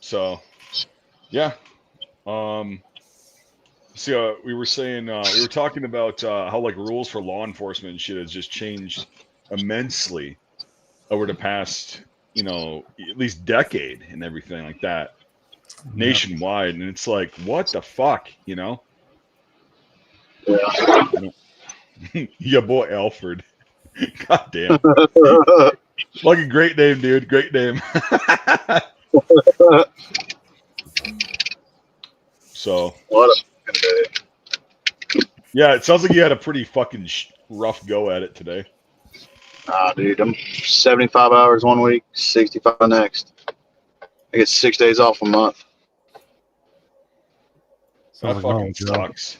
So, yeah. See, we were saying we were talking about how like rules for law enforcement and shit has just changed immensely over the past, at least decade and everything like that, nationwide. And it's like, what the fuck, Yeah. Yeah, boy, Alfred. God damn. Like a great name, dude. Great name. So, What a day. yeah, it sounds like you had a pretty fucking rough go at it today. Dude, I'm 75 hours one week, 65 next. I get 6 days off a month. That fucking sucks.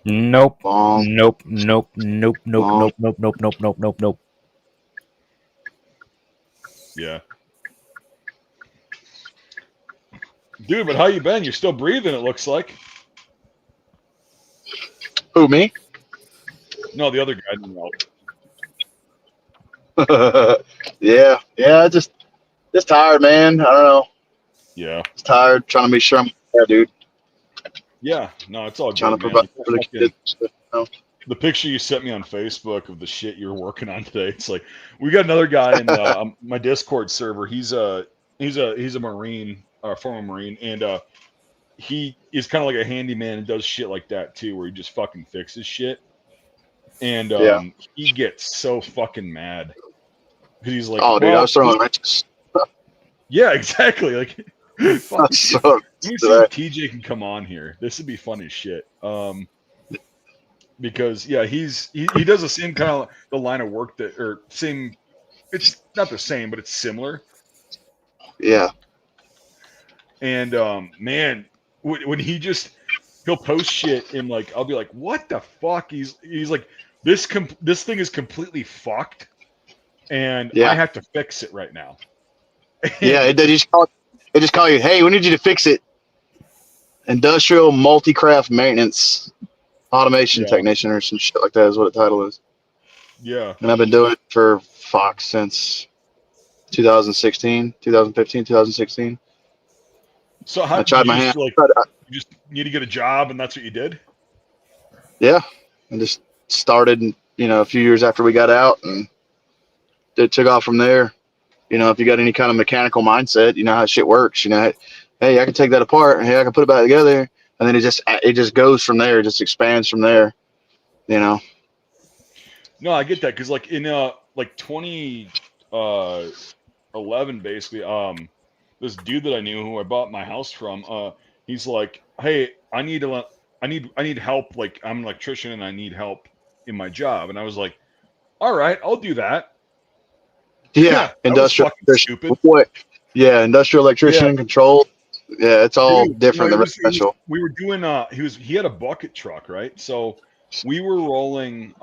Nope. Long. Nope. Nope. Nope. Nope. Nope. Nope. Nope. Nope. Nope. Nope. Nope. Yeah. Dude, but how you been? You're still breathing, it looks like. Who, me? No, the other guy. Yeah, just tired, man. I don't know. Yeah. Just tired, trying to make sure I'm there, dude. Yeah. No, it's all Trying good, to man. provide for the kids. The picture you sent me on Facebook of the shit you're working on today. It's like we got another guy in my Discord server. He's a Marine, former Marine, and he is kind of like a handyman and does shit like that too, where he just fucking fixes shit. And he gets so fucking mad because he's like, "Oh, dude, I was throwing wrenches." Yeah, exactly. Like, fuck So let me see if TJ can come on here. This would be fun as shit. Because yeah, he does the same kind of the line of work same. It's not the same, but it's similar. Yeah. And man, when he'll post shit and like I'll be like, what the fuck? He's like, this thing is completely fucked, and I have to fix it right now. Yeah, they just call you. Hey, we need you to fix it. Industrial multi-craft maintenance automation technician or some shit like that is what the title is. Yeah. And I've been doing it for since 2016, 2015, 2016. So how I tried my hand. You just need to get a job, and that's what you did? Yeah, I just started, a few years after we got out, and it took off from there. If you got any kind of mechanical mindset, you know how shit works. Hey, I can take that apart. Hey, I can put it back together, and then it just goes from there. It just expands from there. No, I get that because like in 2011, basically, this dude that I knew who I bought my house from, he's like, hey, I need help. Like I'm an electrician and I need help in my job. And I was like, all right, I'll do that. Yeah, industrial stupid. What? Yeah, industrial electrician control. Yeah, it's all different than residential. We were doing he had a bucket truck, right? So we were rolling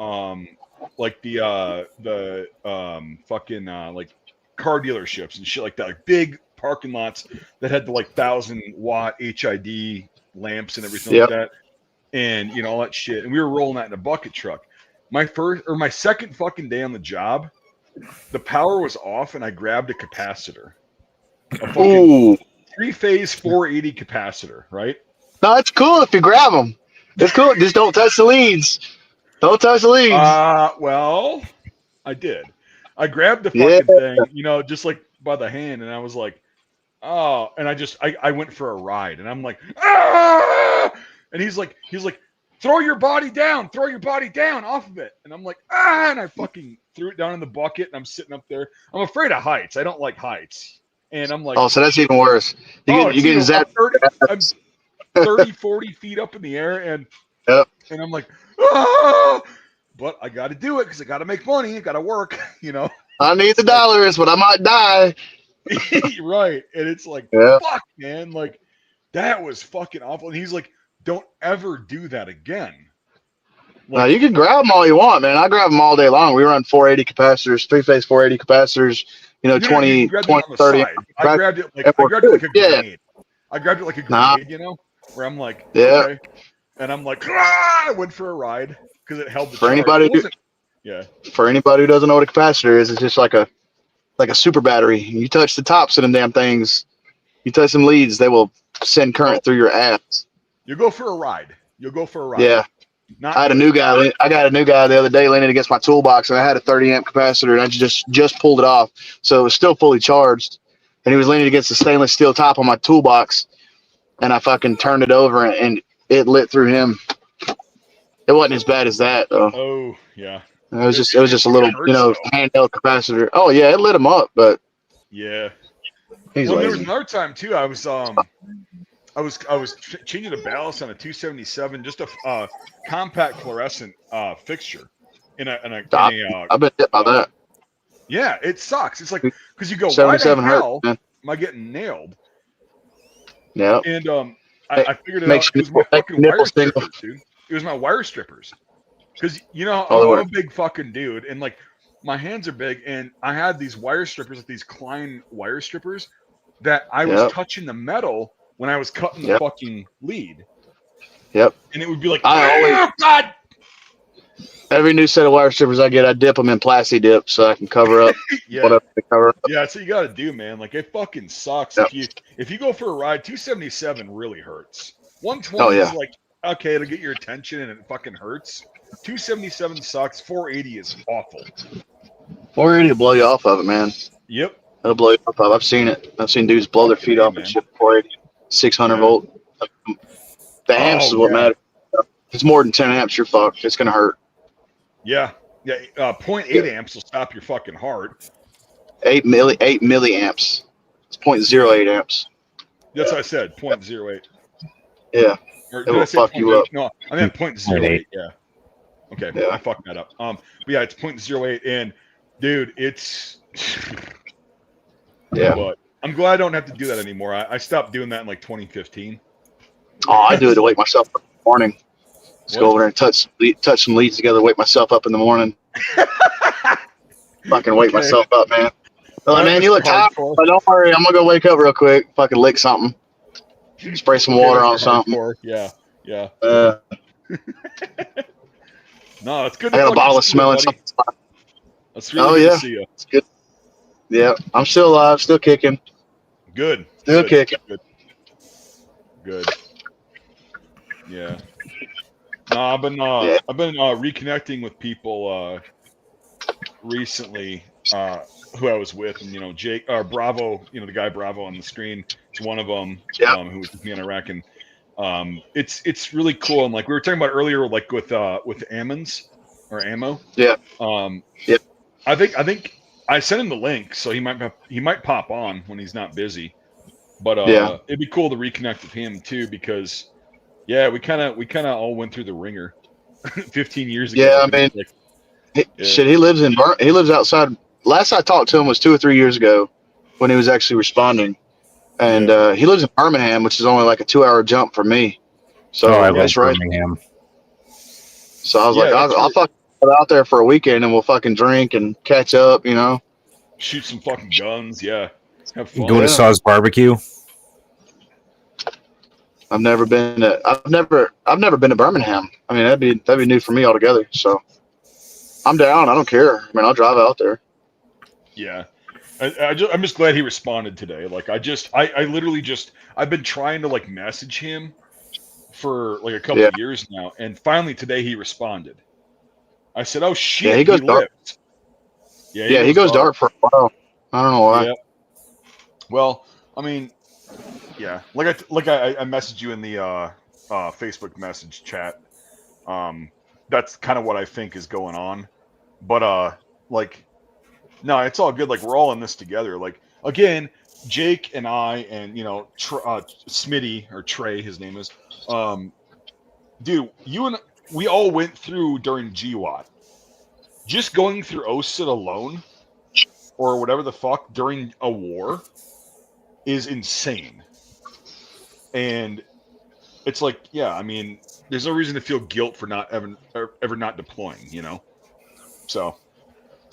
like the fucking like car dealerships and shit like that, like big parking lots that had the like 1,000-watt HID lamps and everything like that, and all that shit. And we were rolling that in a bucket truck. My second fucking day on the job, the power was off, and I grabbed a capacitor, a fucking 3-phase 480 capacitor, right? No, it's cool if you grab them. It's cool. Just don't touch the leads. Don't touch the leads. Well, I did. I grabbed the fucking thing, just like by the hand, and I was like, oh, and I went for a ride, and I'm like, ah! And he's like, throw your body down off of it, and I'm like, ah, and I fucking threw it down in the bucket, and I'm sitting up there. I'm afraid of heights. I don't like heights, and I'm like, oh, so that's even worse. You get zapped. I'm 30, 40 feet up in the air, and I'm like, ah! But I got to do it because I got to make money. I got to work, I need the dollars, but I might die. Right. And it's like, fuck, man. Like, that was fucking awful. And he's like, don't ever do that again. Like, now, you can grab them all you want, man. I grab them all day long. We run 480 capacitors, 3-phase 480 capacitors, 20, 30. I grabbed it like a grenade. I grabbed it like a grenade, where I'm like, okay. And I'm like, I went for a ride because it held the charge. For anybody who doesn't know what a capacitor is, it's just like a super battery. You touch the tops of them damn things, You touch some leads, they will send current through your ass. You go for a ride. You'll go for a ride. Yeah. Not I had a good. new guy. I got a new guy the other day leaning against my toolbox, and I had a 30 amp capacitor, and I just pulled it off, so it was still fully charged. And he was leaning against the stainless steel top on my toolbox, and I fucking turned it over, and it lit through him. It wasn't as bad as that though. Oh yeah. It was just a little, hurts, though. handheld capacitor. Oh yeah, it lit him up, but yeah. he's Well, there was lazy. another time too. I was changing a ballast on a 277, just a compact fluorescent fixture in a I've been hit by that. yeah, it sucks. It's like because you go, why the 77 hell hurt, man. am I getting nailed? Yeah. And I figured it out. Makes It was my fucking nipple wire tingle. strippers, dude. It was my wire strippers. Because Oh, I'm a big fucking dude, and like my hands are big, and I had these wire strippers, like these Klein wire strippers, that I was touching the metal when I was cutting the fucking lead. Yep. And it would be like, God! Every new set of wire strippers I get, I dip them in Plasti Dip so I can cover up whatever they cover up. Yeah, that's what you got to do, man. Like it fucking sucks Yep. if you go for a ride. 277 really hurts. 120 is like okay, it'll get your attention and it fucking hurts. 277 sucks. 480 is awful. 480 will blow you off of it, man. Yep. It'll blow you off of it. I've seen it. I've seen dudes blow their feet off and shit. 480, 600 volt. The amps is what matters. If it's more than 10 amps, you're fucked. It's gonna hurt. Yeah. 0.8 amps will stop your fucking heart. 8 milliamps. It's 0.08 amps. That's what I said. 0.08. Yeah. Or It did will I say fuck you up. No, I meant 0.08. Yeah. Okay. Yeah. I fucked that up. But yeah, it's 0.08, and dude, it's yeah. But I'm glad I don't have to do that anymore. I stopped doing that in like 2015. Oh, I do it to wake myself up in the morning. Just go over there and touch some leads together, wake myself up in the morning. Fucking wake myself up, man. Like, man, you look tired. But don't worry, I'm gonna go wake up real quick. Fucking lick something. Spray some water on something. Yeah. No, it's good. I got a bottle of smelling something. That's really good to see you. It's good. Yeah, I'm still alive, still kicking. Good. Still kicking. Good. Yeah. No, I've been reconnecting with people recently who I was with, and Jake or Bravo, the guy Bravo on the screen is one of them who was with me in Iraq, and it's really cool. And like we were talking about earlier, like with ammons or ammo. Yeah. I think I sent him the link, so he might pop on when he's not busy. But it'd be cool to reconnect with him too, because we kind of all went through the ringer 15 years ago. Yeah, I mean, shit, he lives outside. Last I talked to him was 2 or 3 years ago when he was actually responding. And he lives in Birmingham, which is only like a 2-hour jump from me. So that's right. Birmingham. So I was like, I'll fucking go out there for a weekend and we'll fucking drink and catch up, Shoot some fucking guns, have fun. Go to Saw's barbecue. I've never been to Birmingham. I mean, that'd be new for me altogether. So I'm down. I don't care. I mean, I'll drive out there. Yeah. I'm just glad he responded today. Like I literally I've been trying to like message him for like a couple of years now, and finally today he responded. I said, "Oh shit, he goes dark." Yeah, he goes dark for a while. I don't know why. Yeah. Well, I mean, yeah, like I messaged you in the Facebook message chat. That's kind of what I think is going on, but no, it's all good. Like we're all in this together. Like again, Jake and I, and Smitty or Trey, his name is. Dude, we all went through during GWAT. Just going through OSIT alone, or whatever the fuck during a war, is insane. And it's like, I mean, there's no reason to feel guilt for not ever not deploying, So.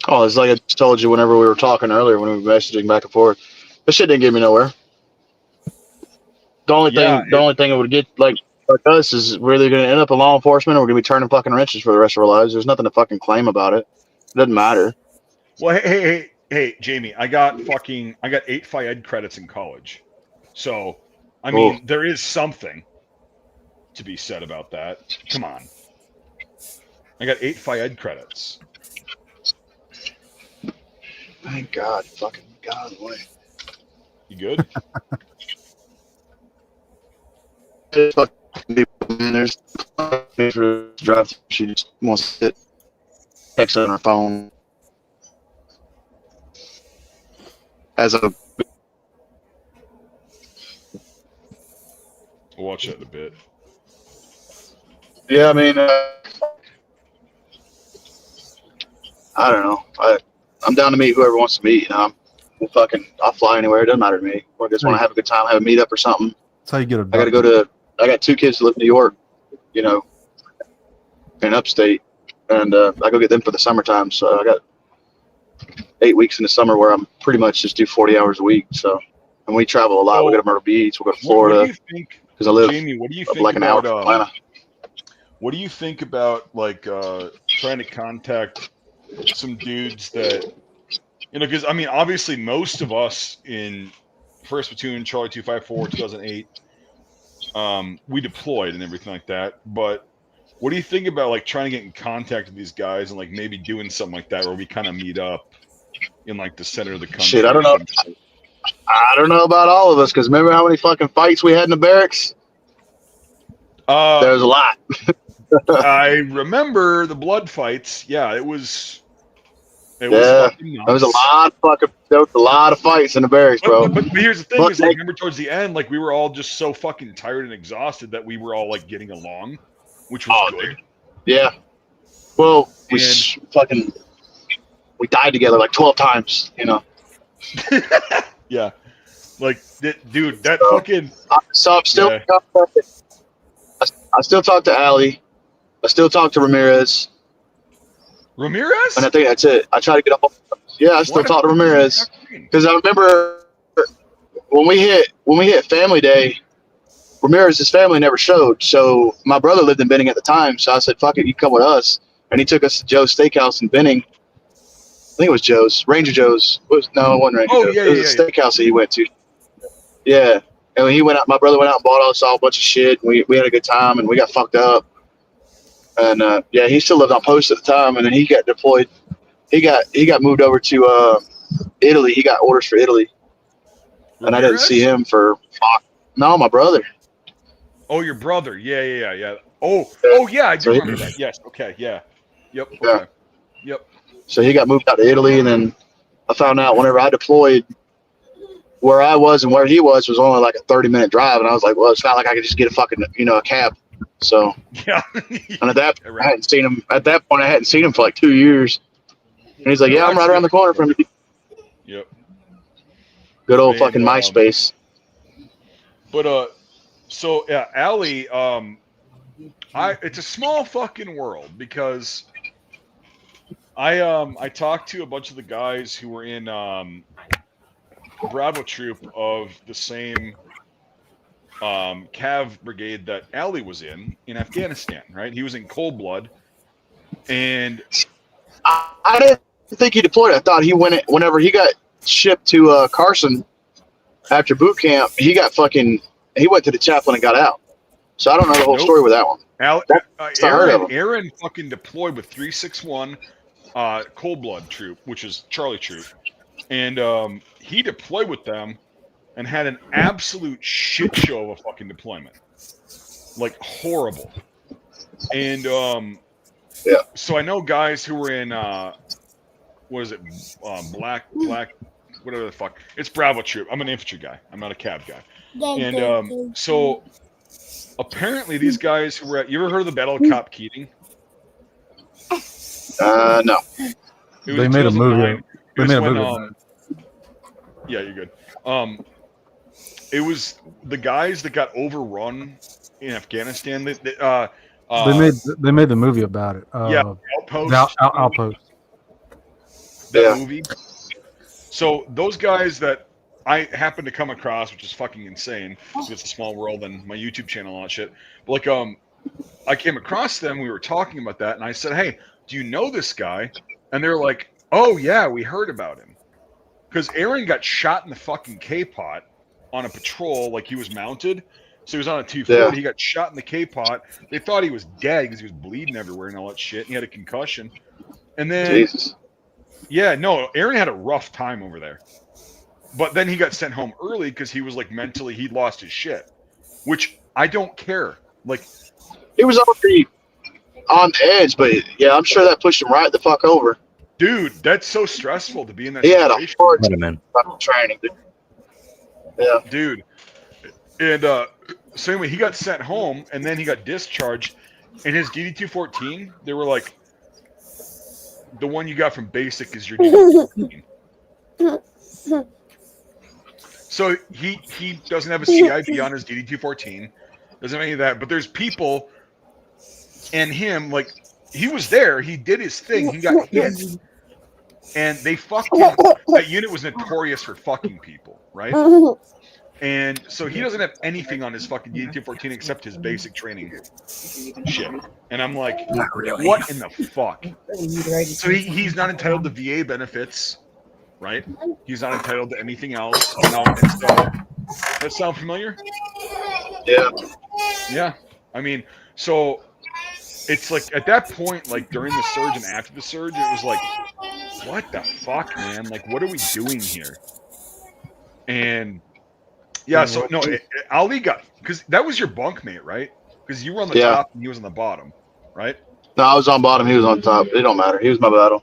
Oh, it's like I just told you whenever we were talking earlier when we were messaging back and forth. This shit didn't get me nowhere. The only thing it would get like us is we're either going to end up in law enforcement or we're going to be turning fucking wrenches for the rest of our lives. There's nothing to fucking claim about it. It doesn't matter. Well, hey, Jamie, I got 8 Phi Ed credits in college. So, I mean, there is something to be said about that. Come on. I got 8 Phi-Ed credits. Thank God. Fucking God away. You good? There's for drive. She just wants to sit, text on her phone. As a We'll watch that in a bit. yeah, I mean, I don't know. I'm down to meet whoever wants to meet. You know, I'll fly anywhere. It doesn't matter to me. Or I just want to have a good time, have a meetup or something. That's how you get I got to go to. I got 2 kids who live in New York. You know, in upstate, and I go get them for the summertime. So I got 8 weeks in the summer where I'm pretty much just do 40 hours a week. So, and we travel a lot. So, we go to Myrtle Beach. We'll go to Florida. What do you think, because I live Jamie? What do you think like an about hour from Atlanta? what do you think about like trying to contact some dudes that because I mean obviously most of us in 1st Platoon, Charlie 254, 2008, we deployed and everything like that. But what do you think about like trying to get in contact with these guys and like maybe doing something like that where we kind of meet up in like the center of the country? Shit, I don't know. I don't know about all of us because remember how many fucking fights we had in the barracks? There was a lot. I remember the blood fights. Yeah, it was fucking nuts. There was a lot of fights in the barracks, bro. But here's the thing: is like remember towards the end, like we were all just so fucking tired and exhausted that we were all like getting along, which was good. Dude. Yeah. Well, we died together like 12 times, you know. Yeah. Like, dude, that fucking. So I'm still. Yeah. I still talk to Allie. I still talk to Ramirez. Ramirez? And I think that's it. I try to get up. Yeah, I still talk to Ramirez because I remember when we hit Family Day, Ramirez's family never showed. So my brother lived in Benning at the time. So I said, "Fuck it, you come with us." And he took us to Joe's Steakhouse in Benning. I think it was Joe's, Ranger Joe's. No, it wasn't Ranger Joe's. It was a steakhouse that he went to. Yeah. And when he went out, my brother went out and bought us all a bunch of shit. We had a good time and we got fucked up. And he still lived on post at the time. And then he got deployed. He got moved over to Italy. He got orders for Italy. Ramirez? And I didn't see him for no, my brother. Oh, your brother. Yeah. Oh yeah, I do remember that. Yes. Okay. Yeah. Yep. Okay. Yeah. Yep. So he got moved out to Italy, and then I found out whenever I deployed, where I was and where he was only like a 30-minute drive, and I was like, well, it's not like I could just get a fucking a cab. So yeah. And at that point, I hadn't seen him. At that point, I hadn't seen him for like 2 years, and he's like, yeah, I'm right around the corner from you. Yep. Good old fucking MySpace. But so yeah, Allie, it's a small fucking world because I talked to a bunch of the guys who were in Bravo Troop of the same Cav brigade that Allie was in Afghanistan, right? He was in Cold Blood, and I didn't think he deployed. I thought he went whenever he got shipped to Carson after boot camp. He went to the chaplain and got out. So I don't know the whole story with that one. Aaron fucking deployed with 361 Cold Blood Troop, which is Charlie Troop, and he deployed with them and had an absolute shit show of a fucking deployment, like horrible. And so I know guys who were in what is it, black, whatever the fuck. It's Bravo Troop. I'm an infantry guy. I'm not a cab guy. And so apparently these guys who were at, you ever heard of the Battle of Cop Keating? No. They made a movie. They made a movie. Yeah, you're good. It was the guys that got overrun in Afghanistan. They made the movie about it. Outpost. Outpost. That movie. So those guys that I happened to come across, which is fucking insane, because it's a small world and my YouTube channel and all that shit. But like, I came across them. We were talking about that, and I said, "Hey, do you know this guy?" And they're like, "Oh yeah, we heard about him." Because Aaron got shot in the fucking K-pot on a patrol, like he was mounted. So he was on a 240. Yeah. He got shot in the K-pot. They thought he was dead because he was bleeding everywhere and all that shit. And he had a concussion. And then, Jesus. yeah, no, Aaron had a rough time over there. But then he got sent home early because he was like mentally, he lost his shit, which I don't care. Like, He was already on edge, but yeah, I'm sure that pushed him right the fuck over. dude, that's so stressful to be in that He had a situation. hard Wait a minute. time training. Yeah. Dude. And so anyway, he got sent home and then he got discharged. And his DD-214, they were like, the one you got from basic is your DD-214. So he doesn't have a CIB on his DD-214, doesn't have any of that. But there's people and him, like, he was there, he did his thing, he got hit, and they fucked him. That unit was notorious for fucking people, right? And so he doesn't have anything on his fucking DD-214 except his basic training shit. And I'm like, Not really. what in the fuck? So he's not entitled to VA benefits, right? He's not entitled to anything else. No, and so, that sound familiar? Yeah. Yeah. I mean, so it's like at that point, like during the surge and after the surge, it was like, what the fuck, man? Like, what are we doing here? And yeah, so no, Ali got, because that was your bunkmate, right? Because you were on the top and he was on the bottom, right? No, I was on bottom. He was on top. It don't matter. He was my battle.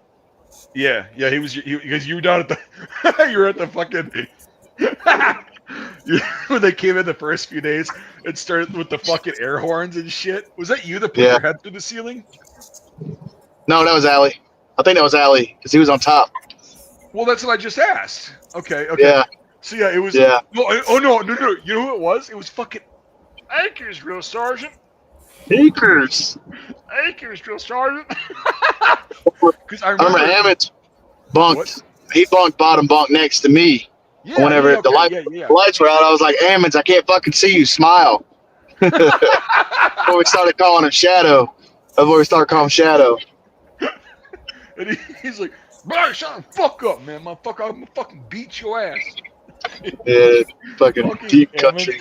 Yeah, he was, because you were down at the, you were at the fucking, when they came in the first few days, it started with the fucking air horns and shit. Was that you that put your head through the ceiling? No, that was Allie. I think that was Allie because he was on top. Well, that's what I just asked. Okay. Yeah. So yeah, it was. Yeah. No, no. You know who it was? It was fucking Akers, Drill Sergeant. Akers, Drill Sergeant. Because I remember Hammond bunked. What? He bunked bottom bunk next to me. Yeah, whenever the lights were out, I was like, Hammonds, I can't fucking see you. Smile. Before we started calling him Shadow. Before we started calling him Shadow. And he's like, bro, shut the fuck up, man. Motherfucker, I'm gonna fucking beat your ass. Yeah, fucking deep country.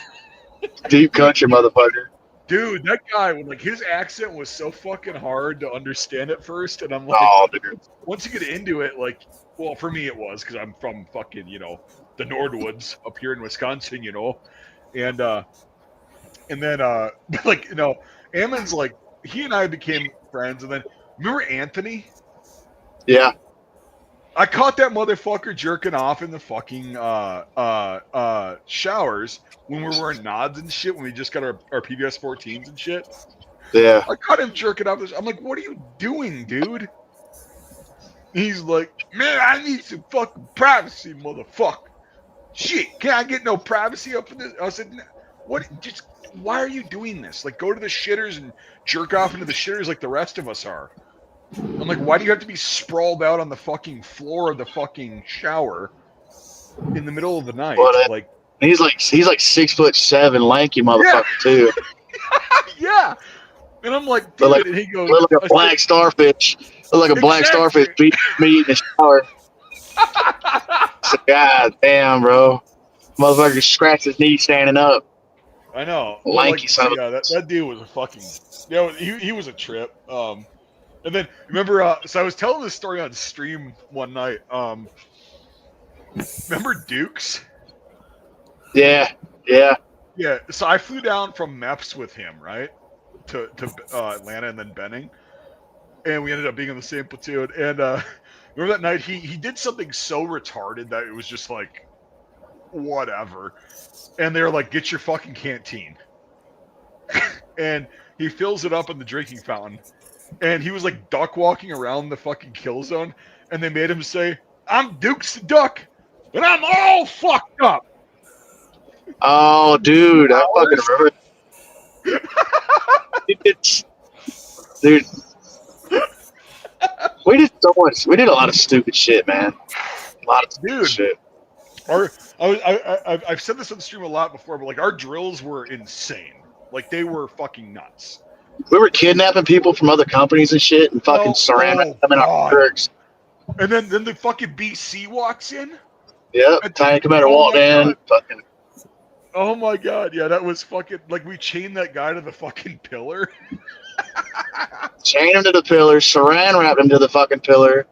Deep country, motherfucker. Dude, that guy, like, his accent was so fucking hard to understand at first. And I'm like, dude. Once you get into it, like, well, for me it was, because I'm from fucking, the Nordwoods up here in Wisconsin, and then like, Ammon's like, he and I became friends, and then remember Anthony? Yeah. I caught that motherfucker jerking off in the fucking showers when we were wearing nods and shit, when we just got our PBS 14s and shit. Yeah. I caught him jerking off. I'm like, what are you doing, dude? He's like, man, I need some fucking privacy, motherfucker. Shit, can I get no privacy up in this? I said, what? Just why are you doing this? Like, go to the shitters and jerk off into the shitters like the rest of us are. I'm like, why do you have to be sprawled out on the fucking floor of the fucking shower in the middle of the night? Like, he's like 6'7", lanky motherfucker too. Yeah. And I'm like, dude, and he goes, look like a black starfish. Look like a black starfish beating me in the shower. So, God damn, bro. Motherfucker scratched his knee standing up. I know. Lanky son of a... that dude was a fucking... he was a trip. And then, remember, so I was telling this story on stream one night. Remember Dukes? Yeah. Yeah, so I flew down from MEPS with him, right? To Atlanta and then Benning. And we ended up being in the same platoon. And remember that night, he did something so retarded that it was just like, whatever. And they were like, get your fucking canteen. And he fills it up in the drinking fountain. And he was like duck walking around the fucking kill zone. And they made him say, I'm Dukes the Duck. And I'm all fucked up. Oh, dude. I fucking remember. Dude. We did so much. We did a lot of stupid shit, man. A lot of stupid shit. I've said this on the stream a lot before, but like our drills were insane. Like they were fucking nuts. We were kidnapping people from other companies and shit, and fucking surrounding them in our perks. And then the fucking BC walks in. Yep, Tiny Commander walked in. Fucking. Oh my god, yeah, that was fucking like we chained that guy to the fucking pillar. Chained him to the pillar, saran wrapped him to the fucking pillar.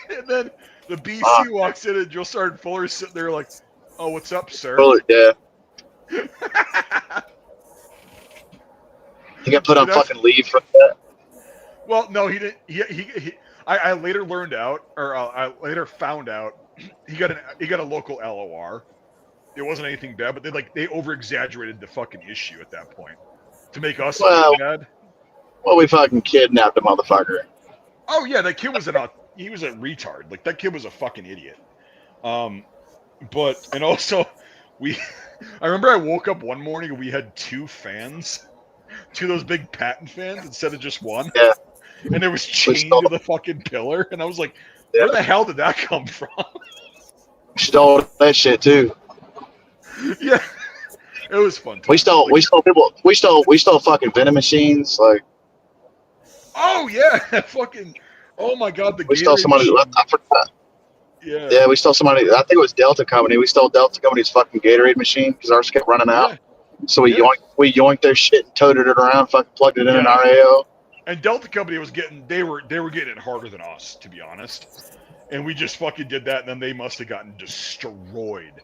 And then the BC walks in and Joe Sergeant Fuller's sitting there like, "Oh, what's up, sir?" Pillar, yeah. He got put on fucking leave for that. Well, no, he didn't. I later learned out, or I later found out, he got a local LOR. It wasn't anything bad, but they over exaggerated the fucking issue at that point to make us feel bad. Well, we fucking kidnapped the motherfucker. Oh yeah, that kid was he was a retard. Like that kid was a fucking idiot. But and also I remember I woke up one morning and we had 2 fans, 2 of those big patent fans instead of just one. Yeah. And it was chained to the fucking pillar, and I was like, where the hell did that come from? Stole that shit too. Yeah, it was fun. We stole fucking vending machines. Like, oh yeah, fucking, oh my god, we stole somebody. I forgot. Yeah, we stole somebody. I think it was Delta Company. We stole Delta Company's fucking Gatorade machine because ours kept running out. Yeah. So we yoinked their shit and toted it around, fucking plugged it in an RAO. And Delta Company was they were getting it harder than us, to be honest. And we just fucking did that, and then they must have gotten destroyed.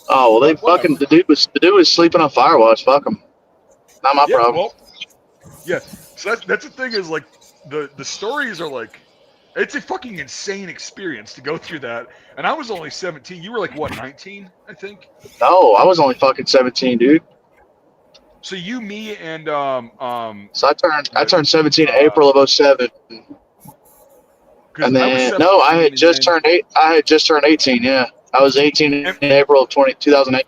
Oh well, they fucking the dude was sleeping on Firewatch. Fuck him. Not my problem. Well, yeah. So that's the thing is like the stories are like, it's a fucking insane experience to go through that. And I was only 17. You were like what, 19? I think. No, I was only fucking 17, dude. So you, me, and So I turned 17 in April of 07. And then I had just turned 18. Yeah, I was 18 in April of 2008.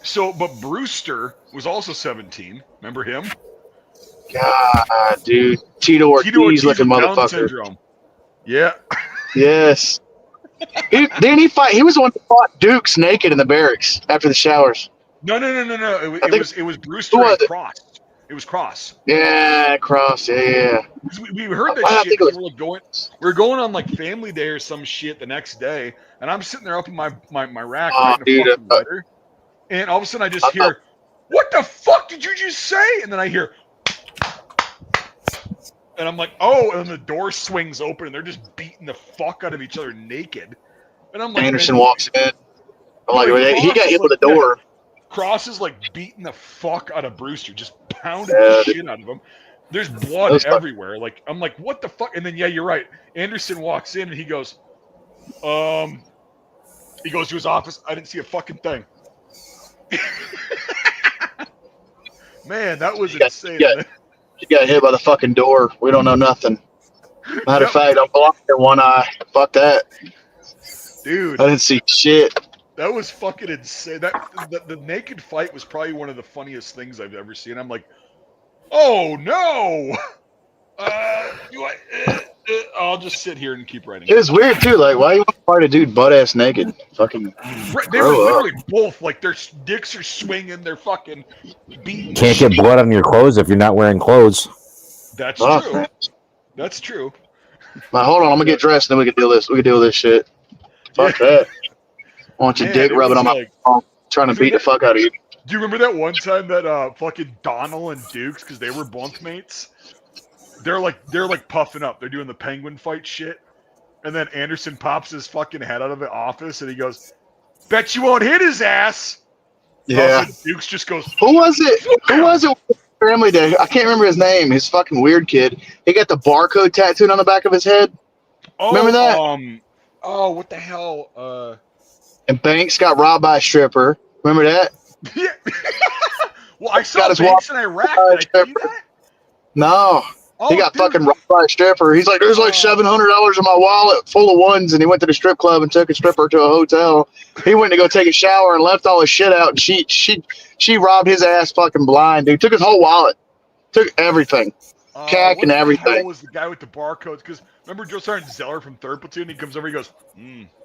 So, but Brewster was also 17. Remember him? God, dude, Tito Ortiz looking motherfucker. Syndrome. Yeah. Yes. Didn't he fight? He was the one that fought Dukes naked in the barracks after the showers. No. It was Brewster and Cross. It was Cross. Yeah, Cross. Yeah. We heard that shit. We were going on like Family Day or some shit the next day, and I'm sitting there up in my rack writing a fucking letter, and all of a sudden I just hear, "What the fuck did you just say?" And then I hear, and I'm like, "Oh!" And then the door swings open, and they're just beating the fuck out of each other naked. And I'm like, Anderson walks in. I'm like, he got hit with a door. Cross is like beating the fuck out of Brewster, just pounding the shit out of him. There's blood everywhere. Like, I'm like, what the fuck? And then, yeah, you're right. Anderson walks in and he goes to his office. I didn't see a fucking thing. Man, that was insane. He got hit by the fucking door. We don't know nothing. Matter of fact, I'm blocking one eye. Fuck that. Dude. I didn't see shit. That was fucking insane. The naked fight was probably one of the funniest things I've ever seen. I'm like, oh no! I'll just sit here and keep writing. It was weird too. Like, why you want to fight a dude butt ass naked? Fucking. They were literally both like their dicks are swinging. They're fucking beating. Can't get blood on your clothes if you're not wearing clothes. That's true. That's true. Now, hold on, I'm gonna get dressed and then we can deal this. We can deal with this shit. Fuck that. I want your dick rubbing on my arm, trying to beat the fuck out of you. Do you remember that one time that fucking Donnell and Dukes, because they were bunkmates, they're like puffing up. They're doing the penguin fight shit, and then Anderson pops his fucking head out of the office and he goes, "Bet you won't hit his ass." Yeah. Dukes just goes, Who was it? Who was it? Family Day. I can't remember his name. His fucking weird kid. He got the barcode tattooed on the back of his head. Oh, remember that? What the hell? And Banks got robbed by a stripper. Remember that? Yeah. Well, I saw Banks in Iraq. Did I tell you that? No. He got fucking robbed by a stripper. He's like, there's like $700 in my wallet full of ones, and he went to the strip club and took a stripper to a hotel. He went to go take a shower and left all his shit out, and she robbed his ass fucking blind, dude. Took his whole wallet. Took everything. CAC and everything. What the hell was the guy with the barcodes? Because remember Joe Sergeant Zeller from 3rd Platoon? He comes over, he goes,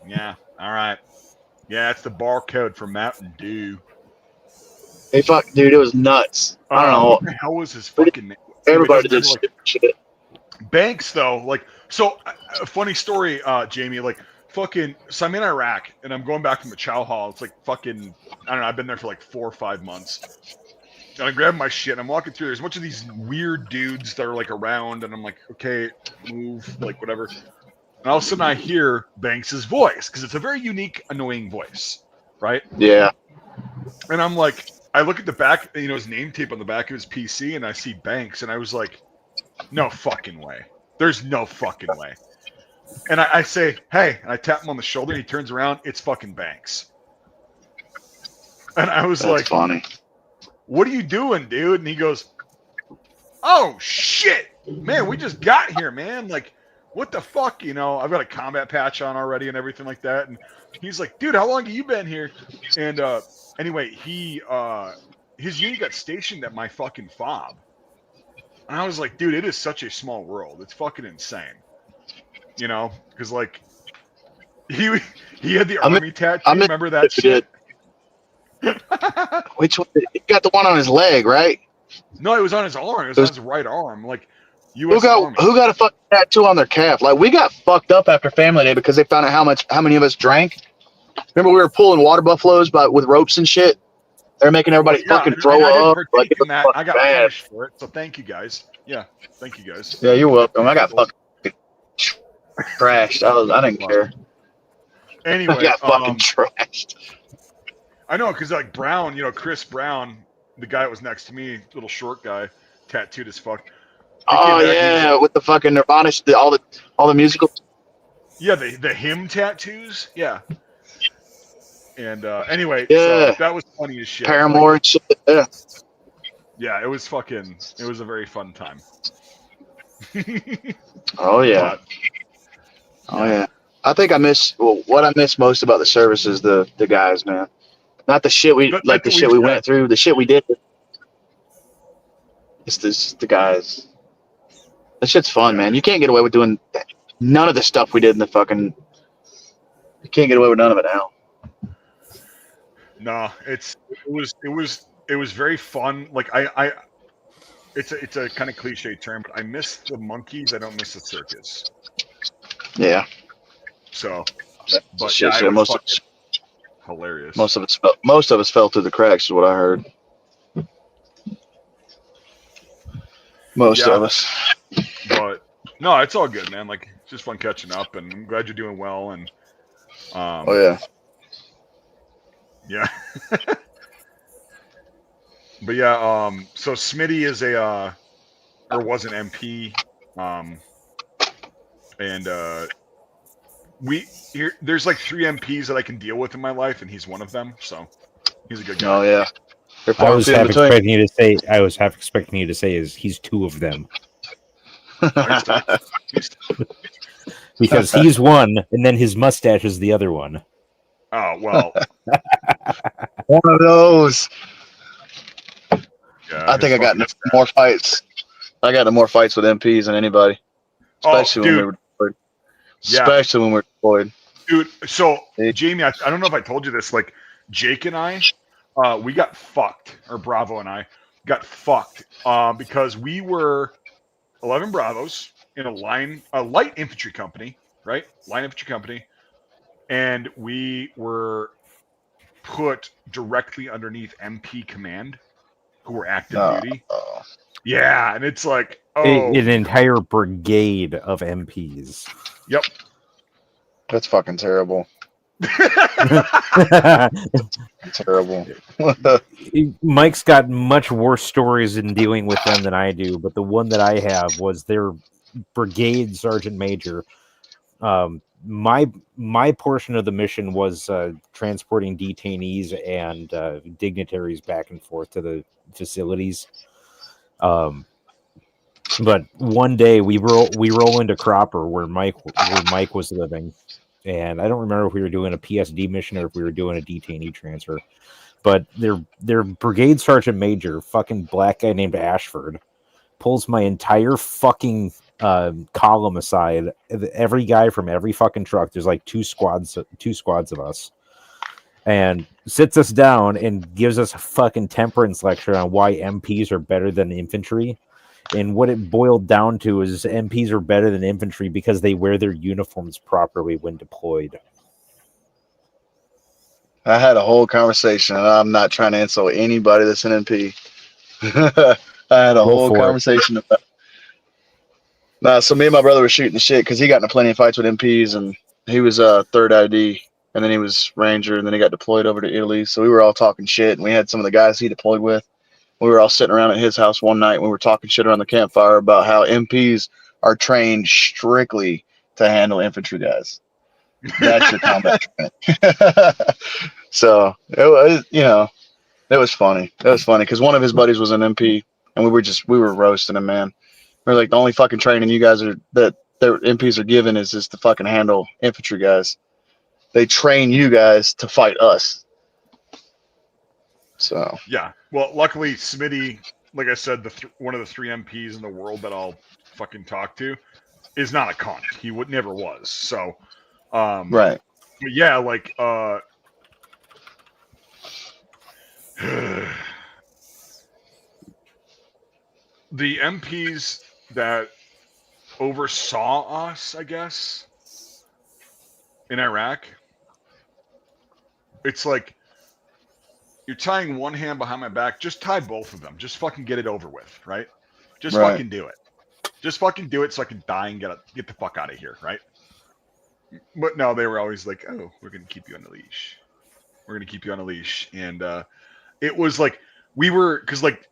yeah, all right. Yeah, it's the barcode for Mountain Dew. Hey, fuck, dude, it was nuts. I don't know. What the hell was his fucking name? Everybody did shit. Banks, though, like, so, a funny story, Jamie, like, fucking, so I'm in Iraq and I'm going back from the chow hall. It's like fucking, I don't know, I've been there for like 4 or 5 months. And I grab my shit and I'm walking through. There's a bunch of these weird dudes that are like around, and I'm like, okay, move, like whatever. And all of a sudden I hear Banks's voice, because it's a very unique, annoying voice, right? Yeah. And I'm like, I look at the back, you know, his name tape on the back of his PC, and I see Banks, and I was like, no fucking way. There's no fucking way. And I say, hey, and I tap him on the shoulder, and he turns around, it's fucking Banks. And I was That's like, funny. what are you doing, dude? And he goes, oh, shit. Man, we just got here, man. Like, what the fuck? You know, I've got a combat patch on already and everything like that. And he's like, dude, how long have you been here? And anyway, his unit got stationed at my fucking fob. And I was like, dude, it is such a small world. It's fucking insane. You know, because like he had the army tattoo. Remember that shit? Which one? He got the one on his leg, right? No, it was on his arm. It was on his right arm. Like, U.S. Army. Who got a fucking tattoo on their calf? Like, we got fucked up after Family Day because they found out how many of us drank. Remember, we were pulling water buffaloes with ropes and shit. They're making everybody fucking throw up. Like, I got punished for it. So thank you guys. Yeah, thank you guys. Yeah, you're welcome. I got fucking trashed. I didn't care. Anyway, I got fucking trashed. I know, because like Brown, you know, Chris Brown, the guy that was next to me, little short guy, tattooed as fuck. Oh yeah, with the fucking Nirvana, all the musical. Yeah, the hymn tattoos. Yeah. And anyway, yeah, so that was funny as shit. Paramore and shit. Yeah. Yeah, it was a very fun time. Oh yeah. Oh yeah. I think what I miss most about the service is the guys, man. Not the shit we went through, the shit we did. It's the guys. That shit's fun, man. You can't get away with doing none of the stuff we did in the fucking. You can't get away with none of it now. No, it was very fun. Like it's a kind of cliche term, but I miss the monkeys. I don't miss the circus. Yeah. So, but shit, yeah, hilarious. Most of us fell through the cracks, is what I heard. Most of us. But no, it's all good, man. Like, it's just fun catching up, and I'm glad you're doing well. And oh yeah. Yeah. But yeah, so Smitty is was an MP, and there's like 3 MPs that I can deal with in my life, and he's one of them. So he's a good guy. Oh yeah. I was half expecting you to say is he's 2 of them. Because he's one, and then his mustache is the other one. Oh well. One of those. Yeah, I think I got more fights. I got more fights with MPs than anybody, especially when we were deployed. Especially when we were deployed. Dude, so Jamie, I don't know if I told you this. Like Jake and I, we got fucked, or Bravo and I got fucked because we were 11 Bravos in a light infantry company, right? Line infantry company, and we were put directly underneath MP command, who were active duty. Yeah, and it's like, an entire brigade of MPs. Yep. That's fucking terrible. Terrible. Mike's got much worse stories in dealing with them than I do, but the one that I have was their brigade sergeant major. My portion of the mission was transporting detainees and dignitaries back and forth to the facilities. But one day we roll into Cropper where Mike was living, and I don't remember if we were doing a PSD mission or if we were doing a detainee transfer. But their brigade sergeant major, fucking black guy named Ashford, pulls my entire fucking column aside. Every guy from every fucking truck. There's like two squads of us, and sits us down and gives us a fucking temperance lecture on why MPs are better than infantry. And what it boiled down to is MPs are better than infantry because they wear their uniforms properly when deployed. I had a whole conversation, and I'm not trying to insult anybody that's an MP. I had a whole conversation about. Nah, so me and my brother were shooting the shit because he got into plenty of fights with MPs, and he was third ID, and then he was Ranger, and then he got deployed over to Italy. So we were all talking shit, and we had some of the guys he deployed with. We were all sitting around at his house one night, and we were talking shit around the campfire about how MPs are trained strictly to handle infantry guys. That's your combat training. So it was, it was funny. It was funny because one of his buddies was an MP, and we were roasting him, man. We're like, the only fucking training you guys that their MPs are given is just to fucking handle infantry guys. They train you guys to fight us. So yeah, well, luckily Smitty, like I said, one of the 3 MPs in the world that I'll fucking talk to is not a cunt. He never was. So, right. But yeah, like the MPs that oversaw us, I guess, in Iraq, it's like you're tying one hand behind my back. Just tie both of them. Just fucking get it over with, right? Just fucking do it. Just fucking do it so I can die and get the fuck out of here, right? But no, they were always like, oh, we're going to keep you on the leash. We're going to keep you on a leash. And it was like, we were, because like,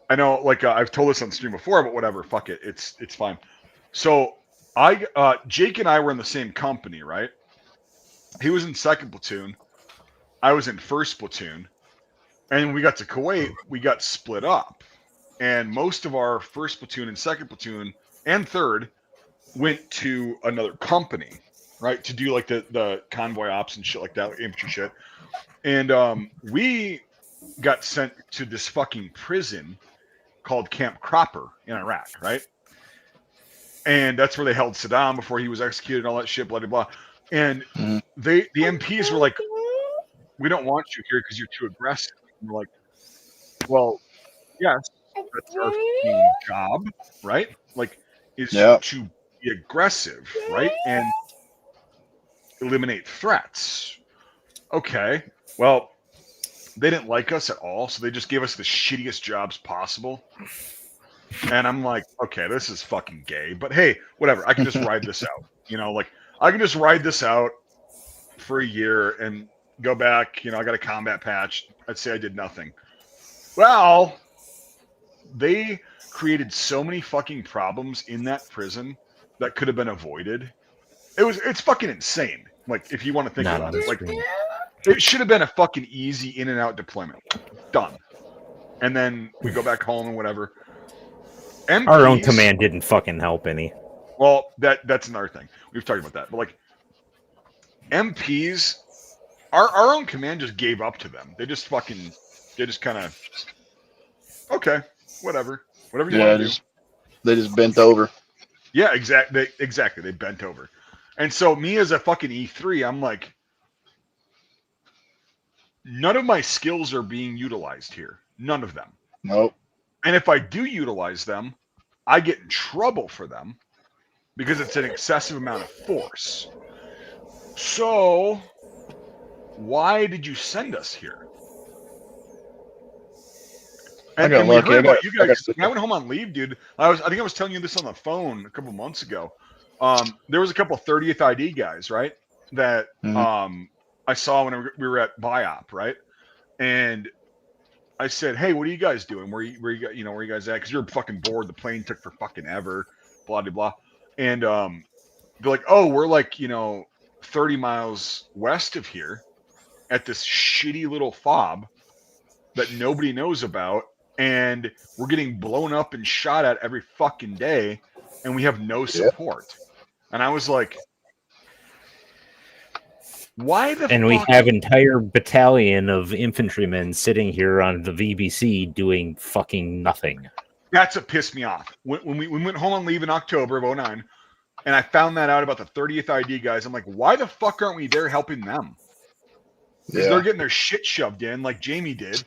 I know, like I've told this on stream before, but whatever, fuck it, it's fine. So Jake and I were in the same company, right? He was in 2nd platoon, I was in 1st platoon, and when we got to Kuwait, we got split up, and most of our 1st platoon and 2nd platoon and 3rd went to another company, right, to do like the convoy ops and shit like that, infantry shit, and we got sent to this fucking prison called Camp Cropper in Iraq, right? And that's where they held Saddam before he was executed and all that shit, blah, blah, blah. And the MPs were like, we don't want you here because you're too aggressive. And we're like, well, yes, that's our fucking job, right? Like, is to be aggressive, right? And eliminate threats. Okay, well, they didn't like us at all, so they just gave us the shittiest jobs possible. And I'm like, okay, this is fucking gay, but hey, whatever. I can just ride this out. Like I can just ride this out for a year and go back. I got a combat patch. I'd say I did nothing. Well, they created so many fucking problems in that prison that could have been avoided. It's fucking insane. Like, if you want to think about it, like it should have been a fucking easy in and out deployment. Done. And then we go back home and whatever. MPs, our own command didn't fucking help any. Well, that's another thing. We've talked about that. But like MPs, our own command just gave up to them. They just kind of, okay, whatever you want to do. They just bent over. Yeah, exactly. They bent over. And so me as a fucking E3, I'm like, none of my skills are being utilized here. None of them. Nope. And if I do utilize them, I get in trouble for them because it's an excessive amount of force. So, why did you send us here? And we heard about you guys. When I went home on leave, dude, I think I was telling you this on the phone a couple months ago. There was a couple of 30th ID guys, right? That I saw when we were at BIOP, right? And I said, "Hey, what are you guys doing? Where you guys at? Because you're fucking bored. The plane took for fucking ever, blah blah blah." And they're like, "Oh, we're like 30 miles west of here, at this shitty little fob that nobody knows about, and we're getting blown up and shot at every fucking day, and we have no support." And I was like, why the and we have entire battalion of infantrymen sitting here on the VBC doing fucking nothing. That's what pissed me off. When we went home on leave in October of 2009, and I found that out about the 30th ID guys, I'm like, why the fuck aren't we there helping them? Because they're getting their shit shoved in like Jamie did.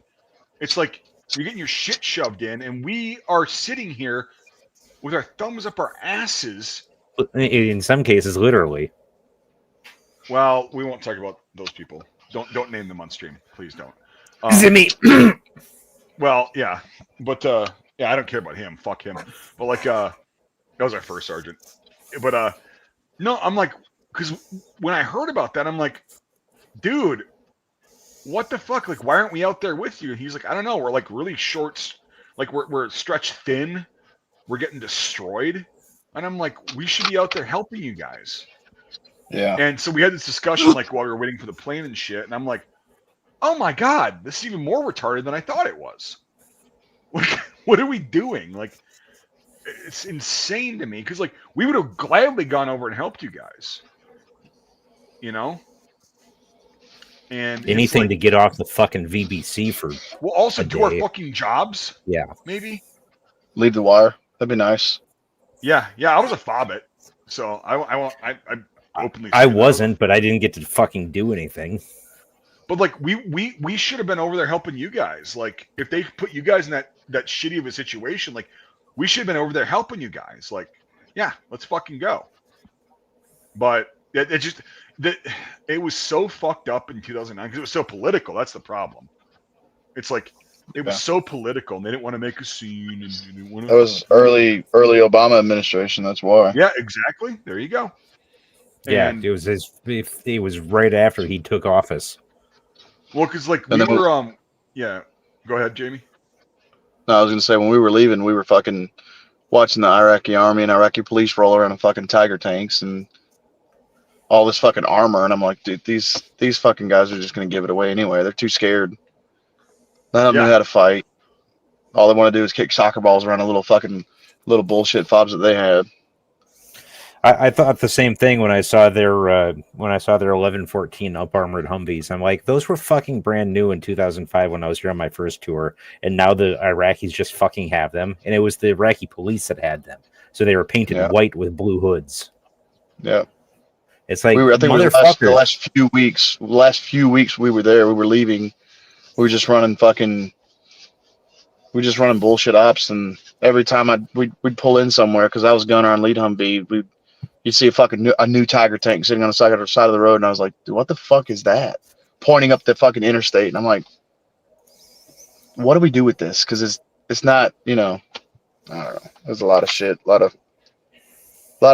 It's like, You're getting your shit shoved in, and we are sitting here with our thumbs up our asses. In some cases, literally. Well, we won't talk about those people. Don't name them on stream, please don't. Zimmy. Well, yeah, but yeah, I don't care about him. Fuck him. But like, that was our first sergeant. But no, I'm like, because when I heard about that, I'm like, dude, what the fuck? Like, why aren't we out there with you? And he's like, I don't know. We're like really short, like we're stretched thin. We're getting destroyed. And I'm like, we should be out there helping you guys. Yeah. And so we had this discussion like while we were waiting for the plane and shit. And I'm like, oh my God, this is even more retarded than I thought it was. Like, what are we doing? Like, it's insane to me because like we would have gladly gone over and helped you guys. You know? And Anything like, to get off the fucking VBC for. we'll also a do our day. fucking jobs. Yeah. Maybe. Leave the wire. That'd be nice. Yeah. I was a fobbit, so I openly. I say that. wasn't, but I didn't get to fucking do anything. But like we should have been over there helping you guys. Like if they put you guys in that shitty of a situation, like we should have been over there helping you guys. Like, yeah, let's fucking go. But it was so fucked up in 2009 because it was so political. That's the problem. It's like it was so political, and they didn't want to make a scene. And they didn't want to, That was early Obama administration. That's why. Yeah, exactly. There you go. Yeah, And, it was right after he took office. well, because like And we then were yeah. Go ahead, Jamie. No, I was gonna say when we were leaving, we were fucking watching the Iraqi army and Iraqi police roll around in fucking Tiger tanks and all this fucking armor, and I'm like, dude, these fucking guys are just gonna give it away anyway. They're too scared. None of them knew how to fight. All they want to do is kick soccer balls around a little bullshit fobs that they had. I thought the same thing when I saw their 1114 up armored Humvees. I'm like, those were fucking brand new in 2005 when I was here on my first tour, and now the Iraqis just fucking have them. And it was the Iraqi police that had them, so they were painted white with blue hoods. Yeah, it's like I think the last few weeks we were there. We were leaving. We were just running bullshit ops, and every time we'd pull in somewhere because I was gunner on lead Humvee, you'd see a new Tiger tank sitting on the side of the road, and I was like, dude, what the fuck is that? Pointing up the fucking interstate, and I'm like, what do we do with this? Because it's not, I don't know. There's a lot of shit, a lot of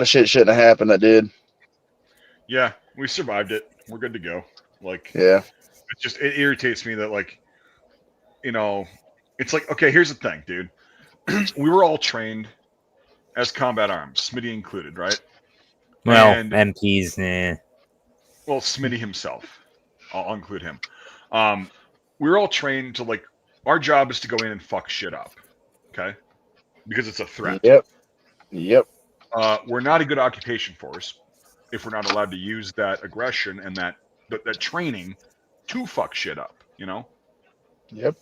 shit shouldn't have happened that did. Yeah, we survived it. We're good to go. Like, yeah, it irritates me that like, it's like, okay, here's the thing, dude. We were all trained as combat arms, Smitty included, right? Well, and MPs, nah. Well, Smitty himself. I'll include him. We were all trained to like, our job is to go in and fuck shit up. Okay? Because it's a threat. Yep. We're not a good occupation force if we're not allowed to use that aggression and that training to fuck shit up, Yep.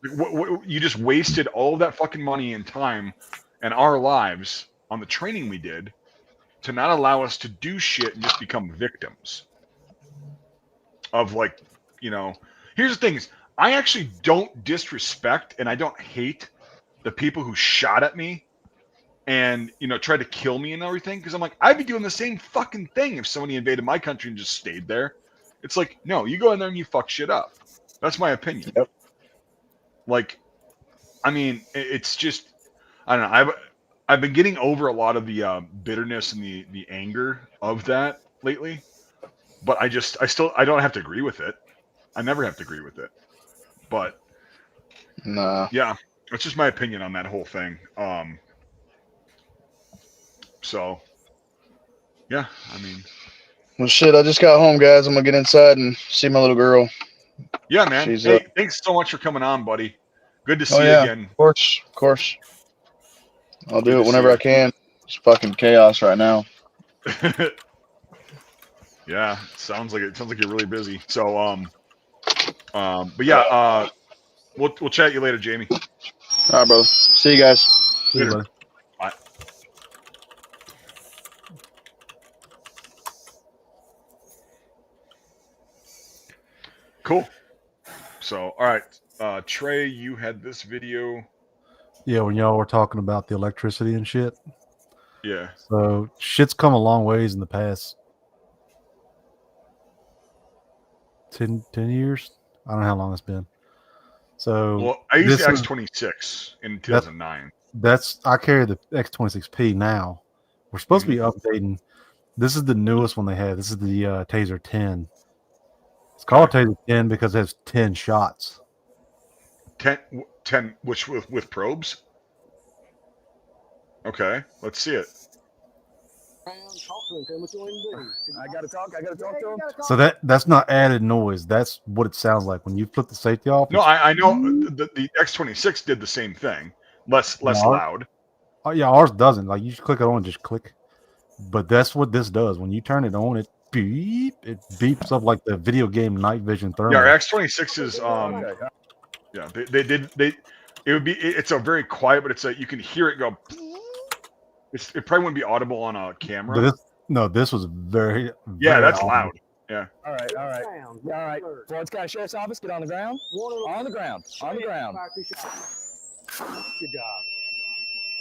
You just wasted all of that fucking money and time and our lives on the training we did to not allow us to do shit and just become victims of like, here's the thing is I actually don't disrespect and I don't hate the people who shot at me and, tried to kill me and everything. Cause I'm like, I'd be doing the same fucking thing if somebody invaded my country and just stayed there. It's like, no, you go in there and you fuck shit up. That's my opinion. Yep. Like, I mean, it's just, I don't know. I've been getting over a lot of the bitterness and the anger of that lately, but I don't have to agree with it. I never have to agree with it, but nah. Yeah, it's just my opinion on that whole thing. So yeah, I mean, well, shit. I just got home, guys. I'm gonna get inside and see my little girl. Yeah, man. Hey, thanks so much for coming on, buddy. Good to see you again. Of course. I'll do it whenever I can. It's fucking chaos right now. Yeah, sounds like you're really busy. So, but yeah, we'll chat you later, Jamie. All right, brother. See you guys. Later. Bye. Cool. So, all right, Trey, you had this video. Yeah, when y'all were talking about the electricity and shit. Yeah. So shit's come a long ways in the past 10 years. I don't know how long it's been. So Well, I used this the is- X26 in 2009. I carry the X26P now. We're supposed to be updating. This is the newest one they have. This is the Taser 10. It's called Taser 10 because it has 10 shots. 10 which with probes? Okay, let's see it. I gotta talk to him. So that's not added noise. That's what it sounds like when you flip the safety off. No, I know the X26 did the same thing. Less loud. Oh yeah, ours doesn't. Like you just click it on, just click. But that's what this does. When you turn it on, it beeps up like the video game night vision thermal. Yeah, our X26 is yeah, it's a very quiet, but you can hear it go. It probably wouldn't be audible on a camera. But this was very that's audible. loud. Yeah. All right. Florence County Sheriff's Office, get on the ground. On the ground. Good job.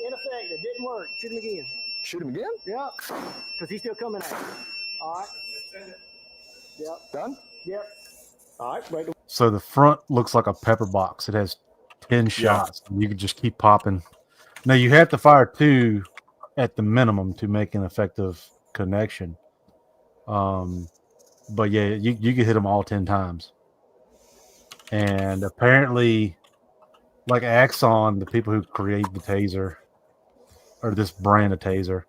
Ineffective. Didn't work. Shoot him again. Shoot him again? Yep. Because he's still coming at you. All right. Yep. Done? Yep. All right. Wait. So the front looks like a pepper box. It has 10 shots. And you can just keep popping. Now you have to fire 2 at the minimum to make an effective connection. But yeah, you can hit them all 10 times. And apparently, like Axon, the people who create the taser, or this brand of taser,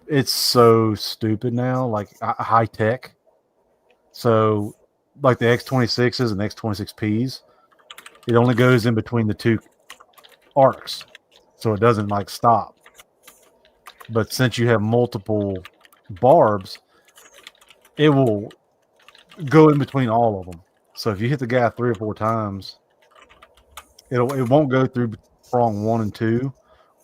it's so stupid now, like high tech. So, like the X26s and X26Ps, it only goes in between the 2 arcs, so it doesn't like stop. But since you have multiple barbs, it will go in between all of them. So if you hit the guy 3 or 4 times, it won't go through prong 1 and 2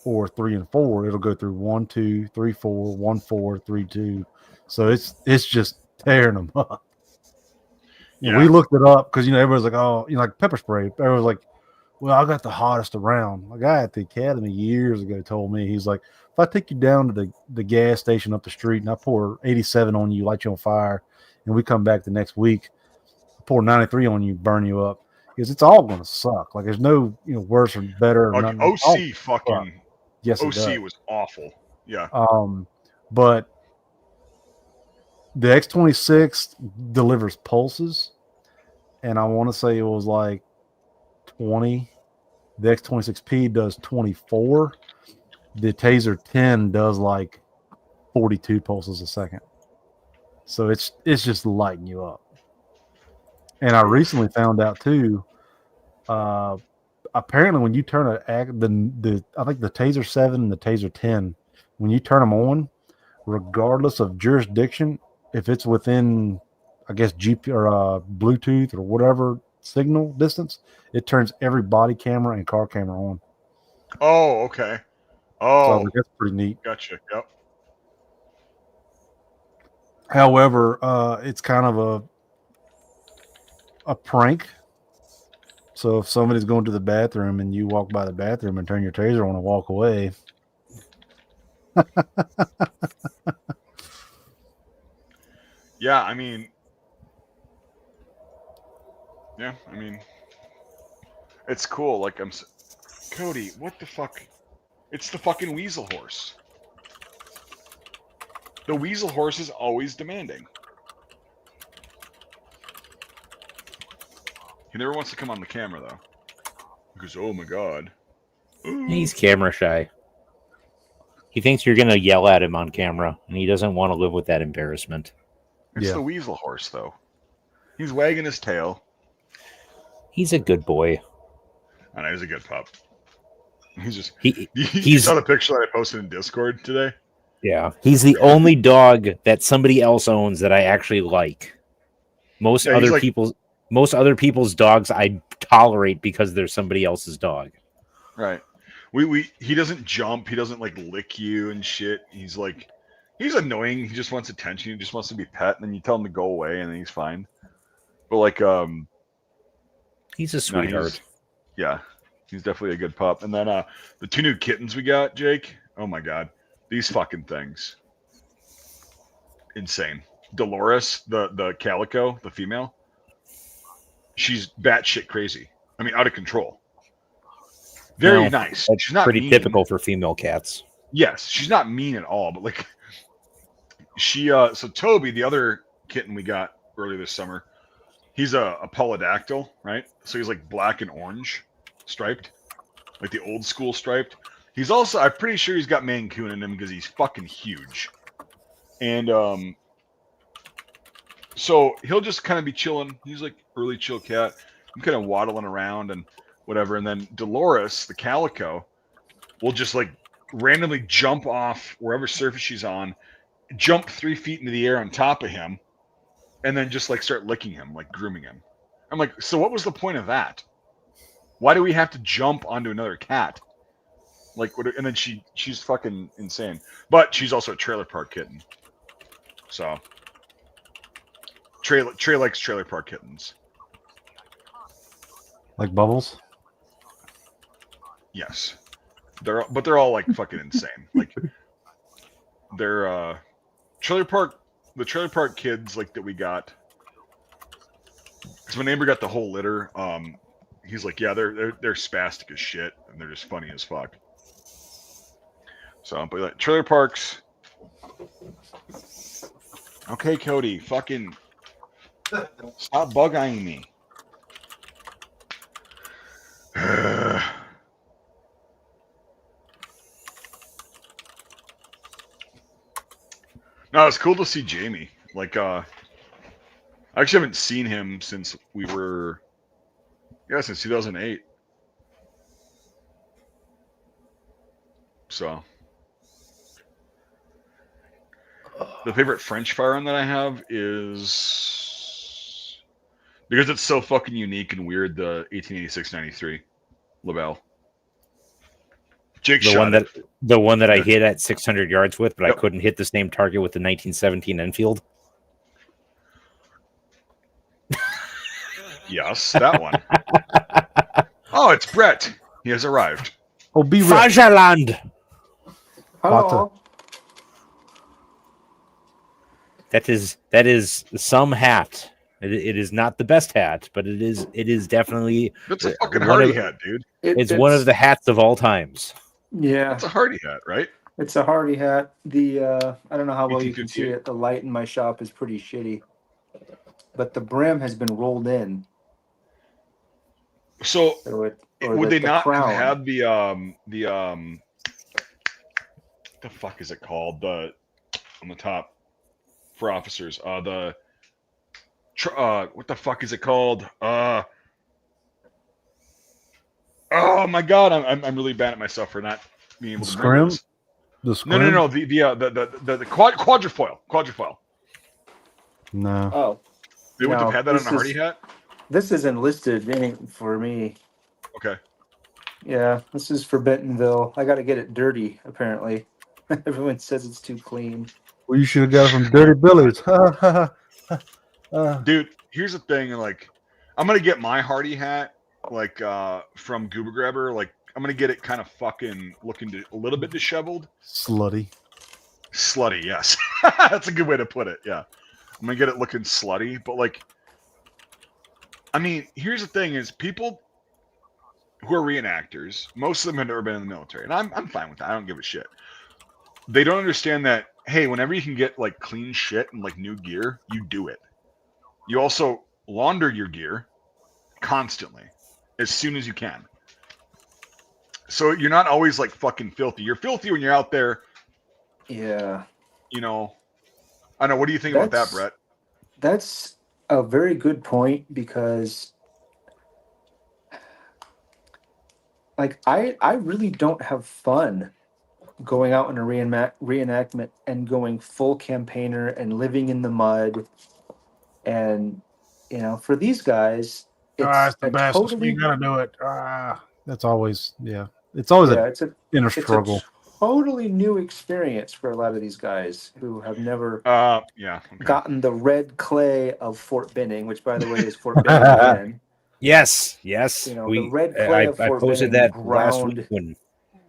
or 3 and 4. It'll go through 1, 2, 3, 4, 1, 4, 3, 2. So it's just tearing them up. Yeah. We looked it up because everybody's like, oh, like pepper spray. Everyone's like, well, I got the hottest around. A guy at the academy years ago told me, he's like, if I take you down to the gas station up the street and I pour 87 on you, light you on fire, and we come back the next week, pour 93 on you, burn you up, because it's all going to suck. Like there's no worse or better. Or OC fucking yes, OC was awful. Yeah. But the X26 delivers pulses, and I want to say it was like 20. The X26P does 24. The Taser 10 does like 42 pulses a second. So it's just lighting you up. And I recently found out too. Apparently, when you turn I think the Taser 7 and the Taser 10, when you turn them on, regardless of jurisdiction, if it's within, I guess, GP or Bluetooth or whatever signal distance, it turns every body camera and car camera on. Oh, okay. Oh, so that's pretty neat. Gotcha. Yep. However, it's kind of a prank. So if somebody's going to the bathroom and you walk by the bathroom and turn your taser on and walk away. Yeah, I mean, it's cool. Like Cody, what the fuck? It's the fucking weasel horse. The weasel horse is always demanding. He never wants to come on the camera though. Because oh my god. He's camera shy. He thinks you're gonna yell at him on camera, and he doesn't want to live with that embarrassment. It's the weasel horse though. He's wagging his tail. He's a good boy. I know he's a good pup. He's just he saw the picture that I posted in Discord today. Yeah, he's the only dog that somebody else owns that I actually like. Most other people's dogs I tolerate because they're somebody else's dog. Right. He doesn't jump. He doesn't like lick you and shit. He's annoying. He just wants attention. He just wants to be pet. And then you tell him to go away, and then he's fine. But like, He's a no, sweetheart. he's definitely a good pup. And then the 2 new kittens we got, Jake. Oh my god, these fucking things, insane. Dolores, the calico, the female, she's batshit crazy. I mean, out of control. Very Well, nice. That's She's not pretty mean. typical for female cats. Yes, she's not mean at all, but like she so Toby, the other kitten we got earlier this summer, he's a polydactyl, right? So he's like black and orange striped, like the old school striped. He's also, I'm pretty sure he's got Mancoon in him because he's fucking huge. And so he'll just kind of be chilling. He's like early chill cat. I'm kind of waddling around and whatever. And then Dolores, the calico, will just like randomly jump off wherever surface she's on, jump 3 feet into the air on top of him, and then just like start licking him, like grooming him. I'm like, so what was the point of that? Why do we have to jump onto another cat? Like, what? And then she's fucking insane. But she's also a trailer park kitten. So Trey likes trailer park kittens. Like Bubbles? Yes. They're all like fucking insane. Like they're the trailer park kids like that we got. Because my neighbor got the whole litter. He's like, yeah, they're spastic as shit and they're just funny as fuck. So, but like trailer parks. Okay, Cody, fucking stop bug-eyeing me. No, it's cool to see Jamie. Like, I actually haven't seen him since we were, since 2008. So, the favorite French firearm that I have is, because it's so fucking unique and weird, the 1886-93 Lebel. Jake The shot one it. that I hit at 600 yards with, but Yep. I couldn't hit the same target with the 1917 Enfield. Yes, that one. Oh, it's Brett. He has arrived. Oh, be right. Fagerland. Hello. That is some hat. It is not the best hat, but it is definitely That's a fucking one Hardy of- hat, dude. it's one of the hats of all times. Yeah, That's a Hardy hat, right? it's a Hardy hat. The I don't know how well you can see 1858. it. The light in my shop is pretty shitty, but the brim has been rolled in. So So would they not crown. have the fuck is it called, the on the top for officers, what the fuck is it called, oh my god, I'm really bad at myself for not being able to remember Scrim? this. The scrim? No, the quadrifoil. No. Oh, They would No, have had that on this a Hardy is- hat. this isn't listed any for me. Okay. Yeah, this is for Bentonville. I got to get it dirty. Apparently, everyone says it's too clean. Well, you should have got it from Dirty Billy's. Dude, here's the thing, like, I'm gonna get my Hardy hat, like, from Goober Grabber. Like, I'm gonna get it kind of fucking looking a little bit disheveled. Slutty. Slutty, yes. That's a good way to put it, yeah. I'm gonna get it looking slutty, but like, I mean, here's the thing is people who are reenactors, most of them have never been in the military, and I'm fine with that. I don't give a shit. They don't understand that, hey, whenever you can get like clean shit and like new gear, you do it. You also launder your gear constantly as soon as you can. So you're not always like fucking filthy. You're filthy when you're out there, Yeah, you know. I don't know. What do you think about that, Brett? that's a very good point because, like, I really don't have fun going out in a reenactment and going full campaigner and living in the mud, and for these guys, It's the a best. totally You gotta do it. That's always, yeah. It's always yeah, an it's a inner it's struggle. a totally new experience for a lot of these guys who have never Yeah. Okay. gotten the red clay of Fort Benning, which, by the way, is Fort Benning again. Yes. You know, the We red clay of I Fort posted Benning that last week ground. when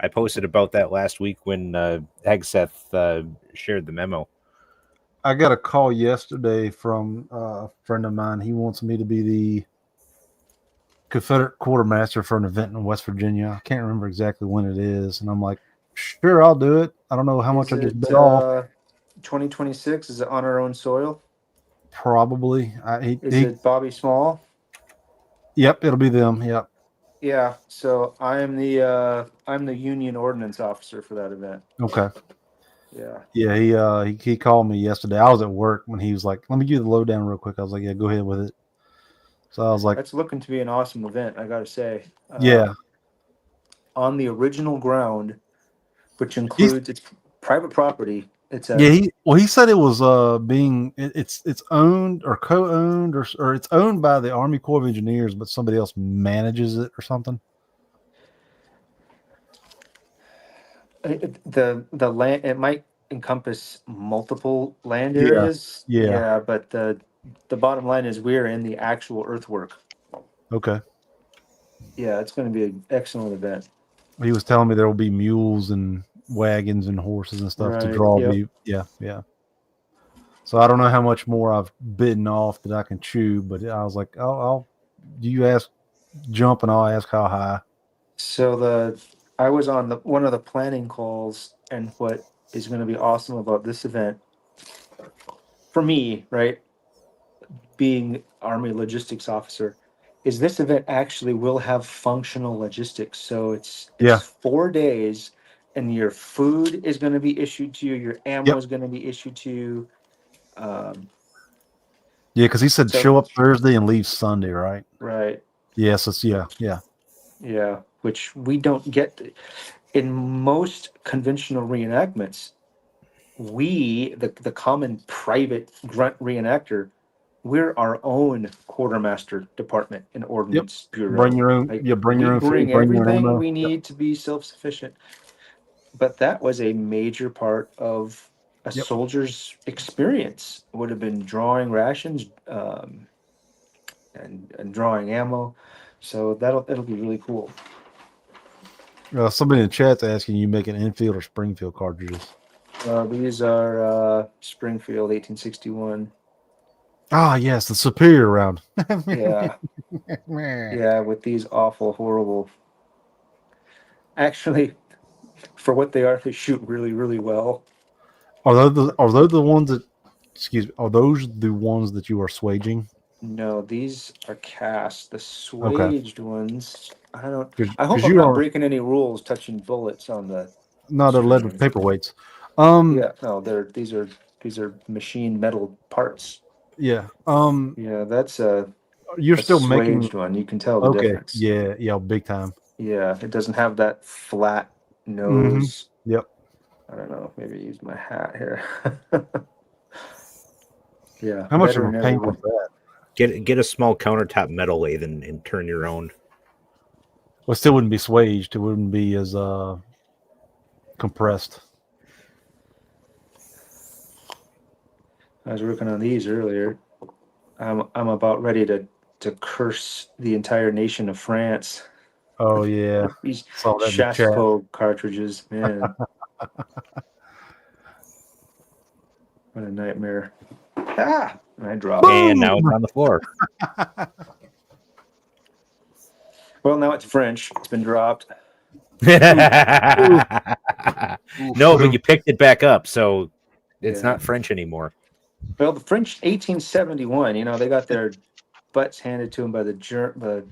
I posted about that last week when Hegseth shared the memo. I got a call yesterday from a friend of mine. He wants me to be the Confederate quartermaster for an event in West Virginia. I can't remember exactly when it is, and I'm like, sure, I'll do it. I don't know how much I get bit off. 2026? Is it on our own soil? Probably. Is it Bobby Small? Yep, it'll be them. Yep. Yeah. So I'm the Union Ordnance Officer for that event. Okay. Yeah. Yeah, he called me yesterday. I was at work when he was like, "Let me give you the lowdown real quick." I was like, "Yeah, go ahead with it." So I was like, That's looking to be an awesome event, I gotta say. "Yeah, On the original ground, which includes it's private property. It's a He said it was it's owned or co-owned or it's owned by the Army Corps of Engineers, but somebody else manages it or something." the land. It might encompass multiple land Yeah, areas. yeah. But the bottom line is we're in the actual earthwork. Okay. Yeah, it's going to be an excellent event. He was telling me there will be mules and wagons and horses and stuff to Right, draw yep. me. Yeah. So I don't know how much more I've bitten off that I can chew, but I was like, I'll you ask jump and I'll ask how high. So I was on one of the planning calls, and what is going to be awesome about this event for me, right, being Army logistics officer, is this event actually will have functional logistics. So it's Yeah. 4 days, and your food is going to be issued to you, your ammo Yep. is going to be issued to you. Yeah, because he said So- show up Thursday and leave Sunday, right? Right. Yes, it's yeah. Yeah, which we don't get in most conventional reenactments. We, the common private grunt reenactor, we're our own quartermaster department and ordnance bureau. Bring your own. Like, Bring your we own food. bring Bring your own everything ammo. we need to be self-sufficient. But that was a major part of a Yep. soldier's experience. Would have been drawing rations, and drawing ammo. So it'll be really cool. Somebody in the chat's asking you making Enfield or Springfield cartridges. These are Springfield 1861. Ah, yes, the Superior round. Yeah. Yeah, with these awful, horrible. Actually, for what they are, they shoot really, really well. Are those the ones that? Excuse me. Are those the ones that you are swaging? No, these are cast. The swaged ones, I don't. I hope 'Cause I'm you not are breaking any rules touching bullets on the. no, they're lead Swaged. paperweights. Yeah, no, these are machine metal parts. Yeah. Yeah, that's a You're still swaged making. one. You can tell the Okay. difference. Yeah, big time. Yeah, it doesn't have that flat Mm-hmm. nose. Yep. I don't know. Maybe use my hat here. Yeah. How much of a veterinary pain wood. was that? Get a small countertop metal lathe and turn your own. Well, it still wouldn't be swaged. It wouldn't be as compressed. I was working on these earlier. I'm about ready to curse the entire nation of France. Oh yeah. These Saw that in the chat. Chaspo cartridges, man. What a nightmare. Ah! And I dropped. And now it's on the floor. Well, now it's French. It's been dropped. No, but you picked it back up, so it's Yeah. not French anymore. Well, the French 1871, they got their butts handed to them by the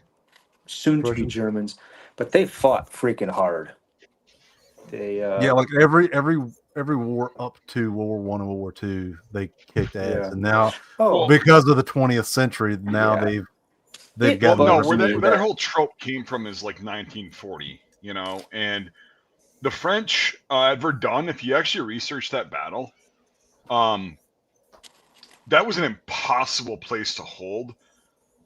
soon-to-be Germans, but they fought freaking hard. They Yeah, like every war up to World War One and World War Two, they kicked ass, Yeah. and now Oh, because of the 20th century, now Yeah. they've It- got well, No, no, where Overseas. that whole trope came from is like 1940, and the French at Verdun, if you actually research that battle, that was an impossible place to hold,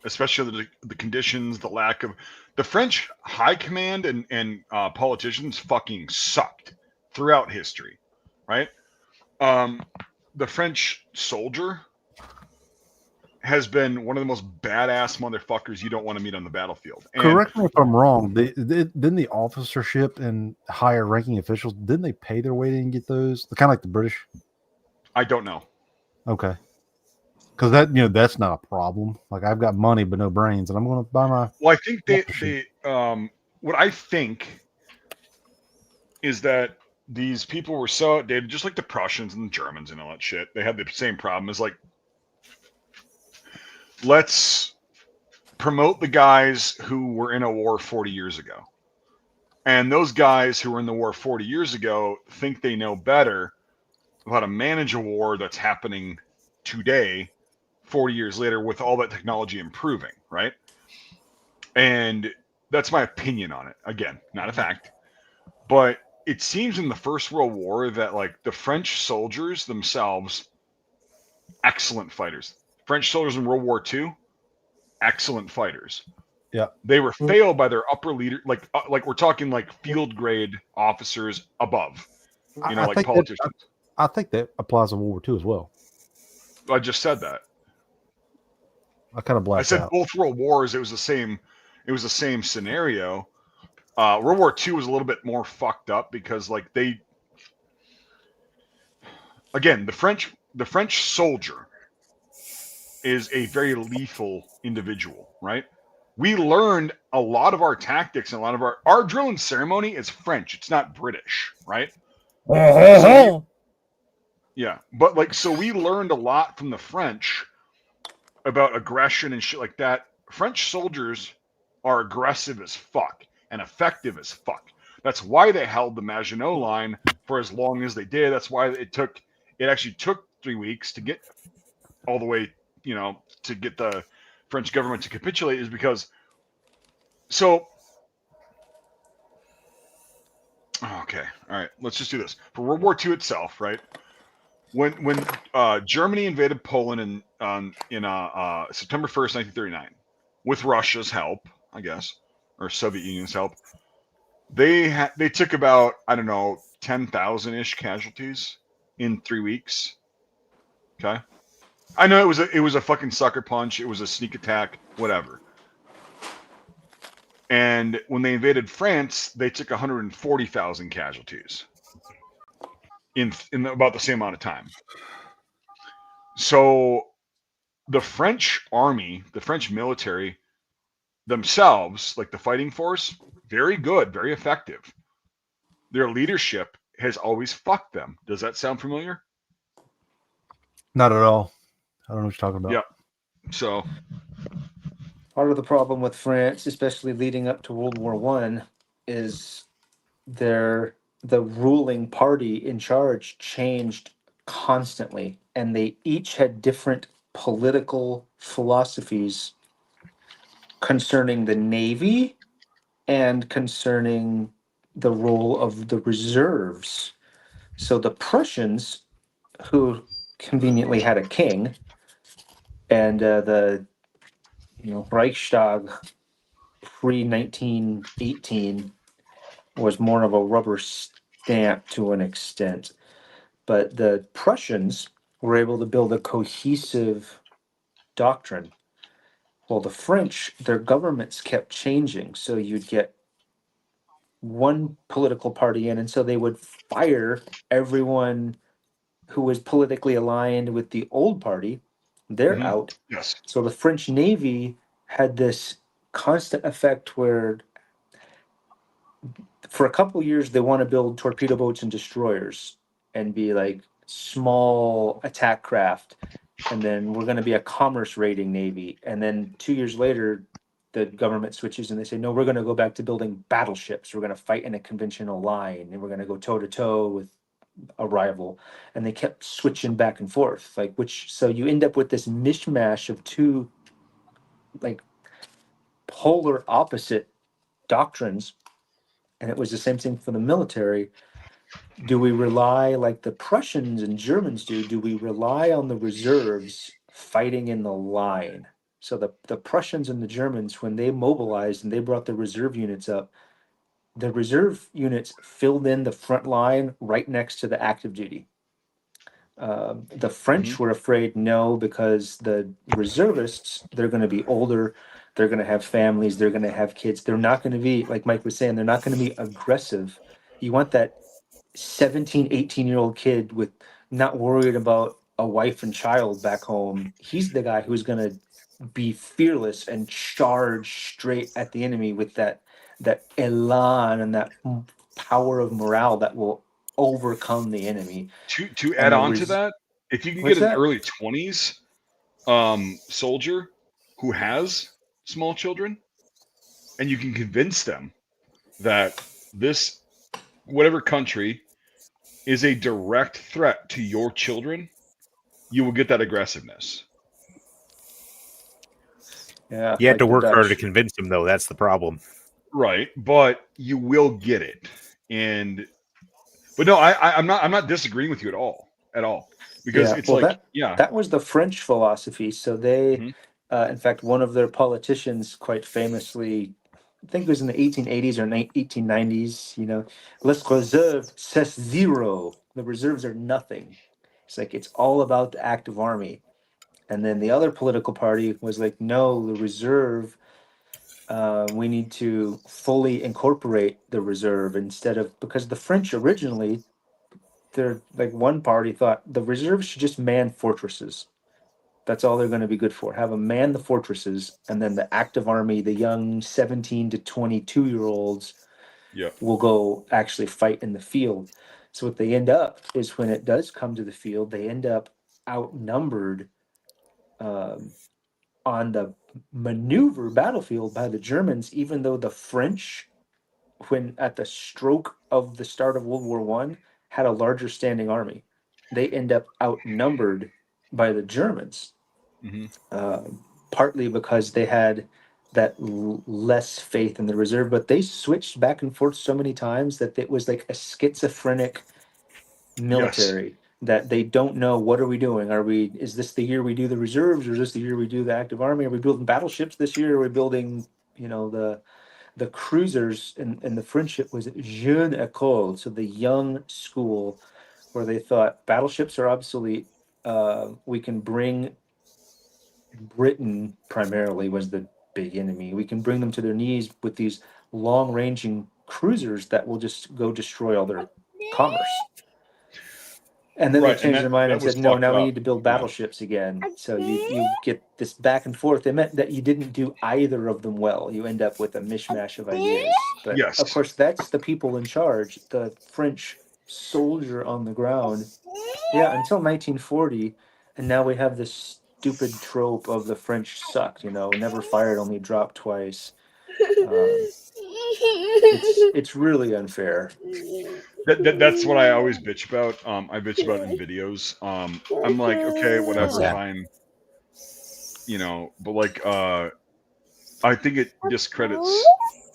especially the conditions, the lack of the French high command and politicians fucking sucked throughout history, right? The French soldier has been one of the most badass motherfuckers you don't want to meet on the battlefield. And Correct me if I'm wrong. Didn't the officership and higher ranking officials, didn't they pay their way and get those? Kind of like the British? I don't know. Okay. Because that, that's not a problem. Like, I've got money but no brains, and I'm going to buy my. Well, I think they what I think is that these people were so outdated, just like the Prussians and the Germans and all that shit. They had the same problem as, like, let's promote the guys who were in a war 40 years ago. And those guys who were in the war 40 years ago think they know better of how to manage a war that's happening today, 40 years later, with all that technology improving, right? And that's my opinion on it. Again, not a fact. But it seems in the First World War that, like, the French soldiers themselves, excellent fighters. French soldiers in World War II, excellent fighters. Yeah. They were failed by their upper leader, like we're talking like field grade officers above, like politicians. I think that applies to World War II as well. I just said that. I kind of blacked out. I said both World Wars. It was the same. It was the same scenario. World War II was a little bit more fucked up because, like, the French soldier is a very lethal individual, right? We learned a lot of our tactics and a lot of our drill and ceremony is French. It's not British, right? Yeah, but, like, so we learned a lot from the French about aggression and shit like that. French soldiers are aggressive as fuck and effective as fuck. That's why they held the Maginot Line for as long as they did. That's why it actually took 3 weeks to get all the way, to get the French government to capitulate, is because. So, okay, all right, let's just do this. For World War II itself, right? When Germany invaded Poland in September 1st, 1939, with Russia's help, I guess, or Soviet Union's help, they took about, I don't know, 10,000-ish casualties in 3 weeks. Okay, I know it was a fucking sucker punch. It was a sneak attack, whatever. And when they invaded France, they took 140,000 casualties in about the same amount of time. So the French army, the French military themselves, like the fighting force, very good, very effective. Their leadership has always fucked them. Does that sound familiar? Not at all. I don't know what you're talking about. Yeah. So part of the problem with France, especially leading up to World War I, is the ruling party in charge changed constantly, and they each had different political philosophies concerning the Navy and concerning the role of the reserves. So the Prussians, who conveniently had a king, and the Reichstag pre-1918 was more of a rubber stamp to an extent. But the Prussians were able to build a cohesive doctrine. Well, the French, their governments kept changing. So you'd get one political party in, and so they would fire everyone who was politically aligned with the old party. They're out. yes. So the French Navy had this constant effect where for a couple years they want to build torpedo boats and destroyers and be like small attack craft, and then we're going to be a commerce raiding navy, and then 2 years later the government switches and they say, no, we're going to go back to building battleships, we're going to fight in a conventional line, and we're going to go toe to toe with a rival. And they kept switching back and forth, so you end up with this mishmash of two like polar opposite doctrines. And it was the same thing for the military. Do we rely, like the Prussians and Germans do we rely on the reserves fighting in the line? So the Prussians and the Germans, when they mobilized and they brought the reserve units up, the reserve units filled in the front line right next to the active duty. The French were afraid no, because the reservists, they're going to be older, they're going to have families, they're going to have kids. They're not going to be, like Mike was saying, they're not going to be aggressive. You want that 17, 18-year-old kid with not worried about a wife and child back home. He's the guy who's going to be fearless and charge straight at the enemy with that elan and that power of morale that will overcome the enemy. To And add on to that, if you can What's get an that? early 20s soldier who has small children, and you can convince them that this whatever country is a direct threat to your children, you will get that aggressiveness. Yeah, You had like to the work harder to Dutch. convince them, though. That's the problem. Right, but you will get it. But no, I'm not disagreeing with you at all, because Yeah, it's well, like, that was the French philosophy. So they, Mhm. in fact, one of their politicians quite famously, I think it was in the 1880s or 1890s, les réserves, c'est zero. The reserves are nothing. It's like, it's all about the active army. And then the other political party was like, no, the reserve, we need to fully incorporate the reserve instead of, because the French originally, they're like, one party thought the reserves should just man fortresses. That's all they're going to be good for. Have them man the fortresses, and then the active army, the young 17 to 22-year-olds, Yeah. will go actually fight in the field. So what they end up is, when it does come to the field, they end up outnumbered on the maneuver battlefield by the Germans, even though the French, when at the stroke of the start of World War One, had a larger standing army. They end up outnumbered by the Germans, hmm partly because they had that less faith in the reserve, but they switched back and forth so many times that it was like a schizophrenic Yes. military, that they don't know, what are we doing? Is this the year we do the reserves, or is this the year we do the active army? Are we building battleships this year? Are we building, the cruisers? And the friendship was jeune école, so the young school, where they thought battleships are obsolete. We can bring Britain, primarily was the big enemy. We can bring them to their knees with these long-ranging cruisers that will just go destroy all their commerce. And then they Right, and changed their mind that and was said, no, fucked now we up. need to build Yeah. battleships again. So you get this back and forth. It meant that you didn't do either of them well. You end up with a mishmash of ideas. But Yes. of course, that's the people in charge, the French soldier on the ground. Yeah, until 1940. And now we have this stupid trope of the French sucked, never fired, only dropped twice. It's really unfair. That's what I always bitch about. I bitch about in videos. I'm like, okay, What's whatever, that? fine. But like, I think it discredits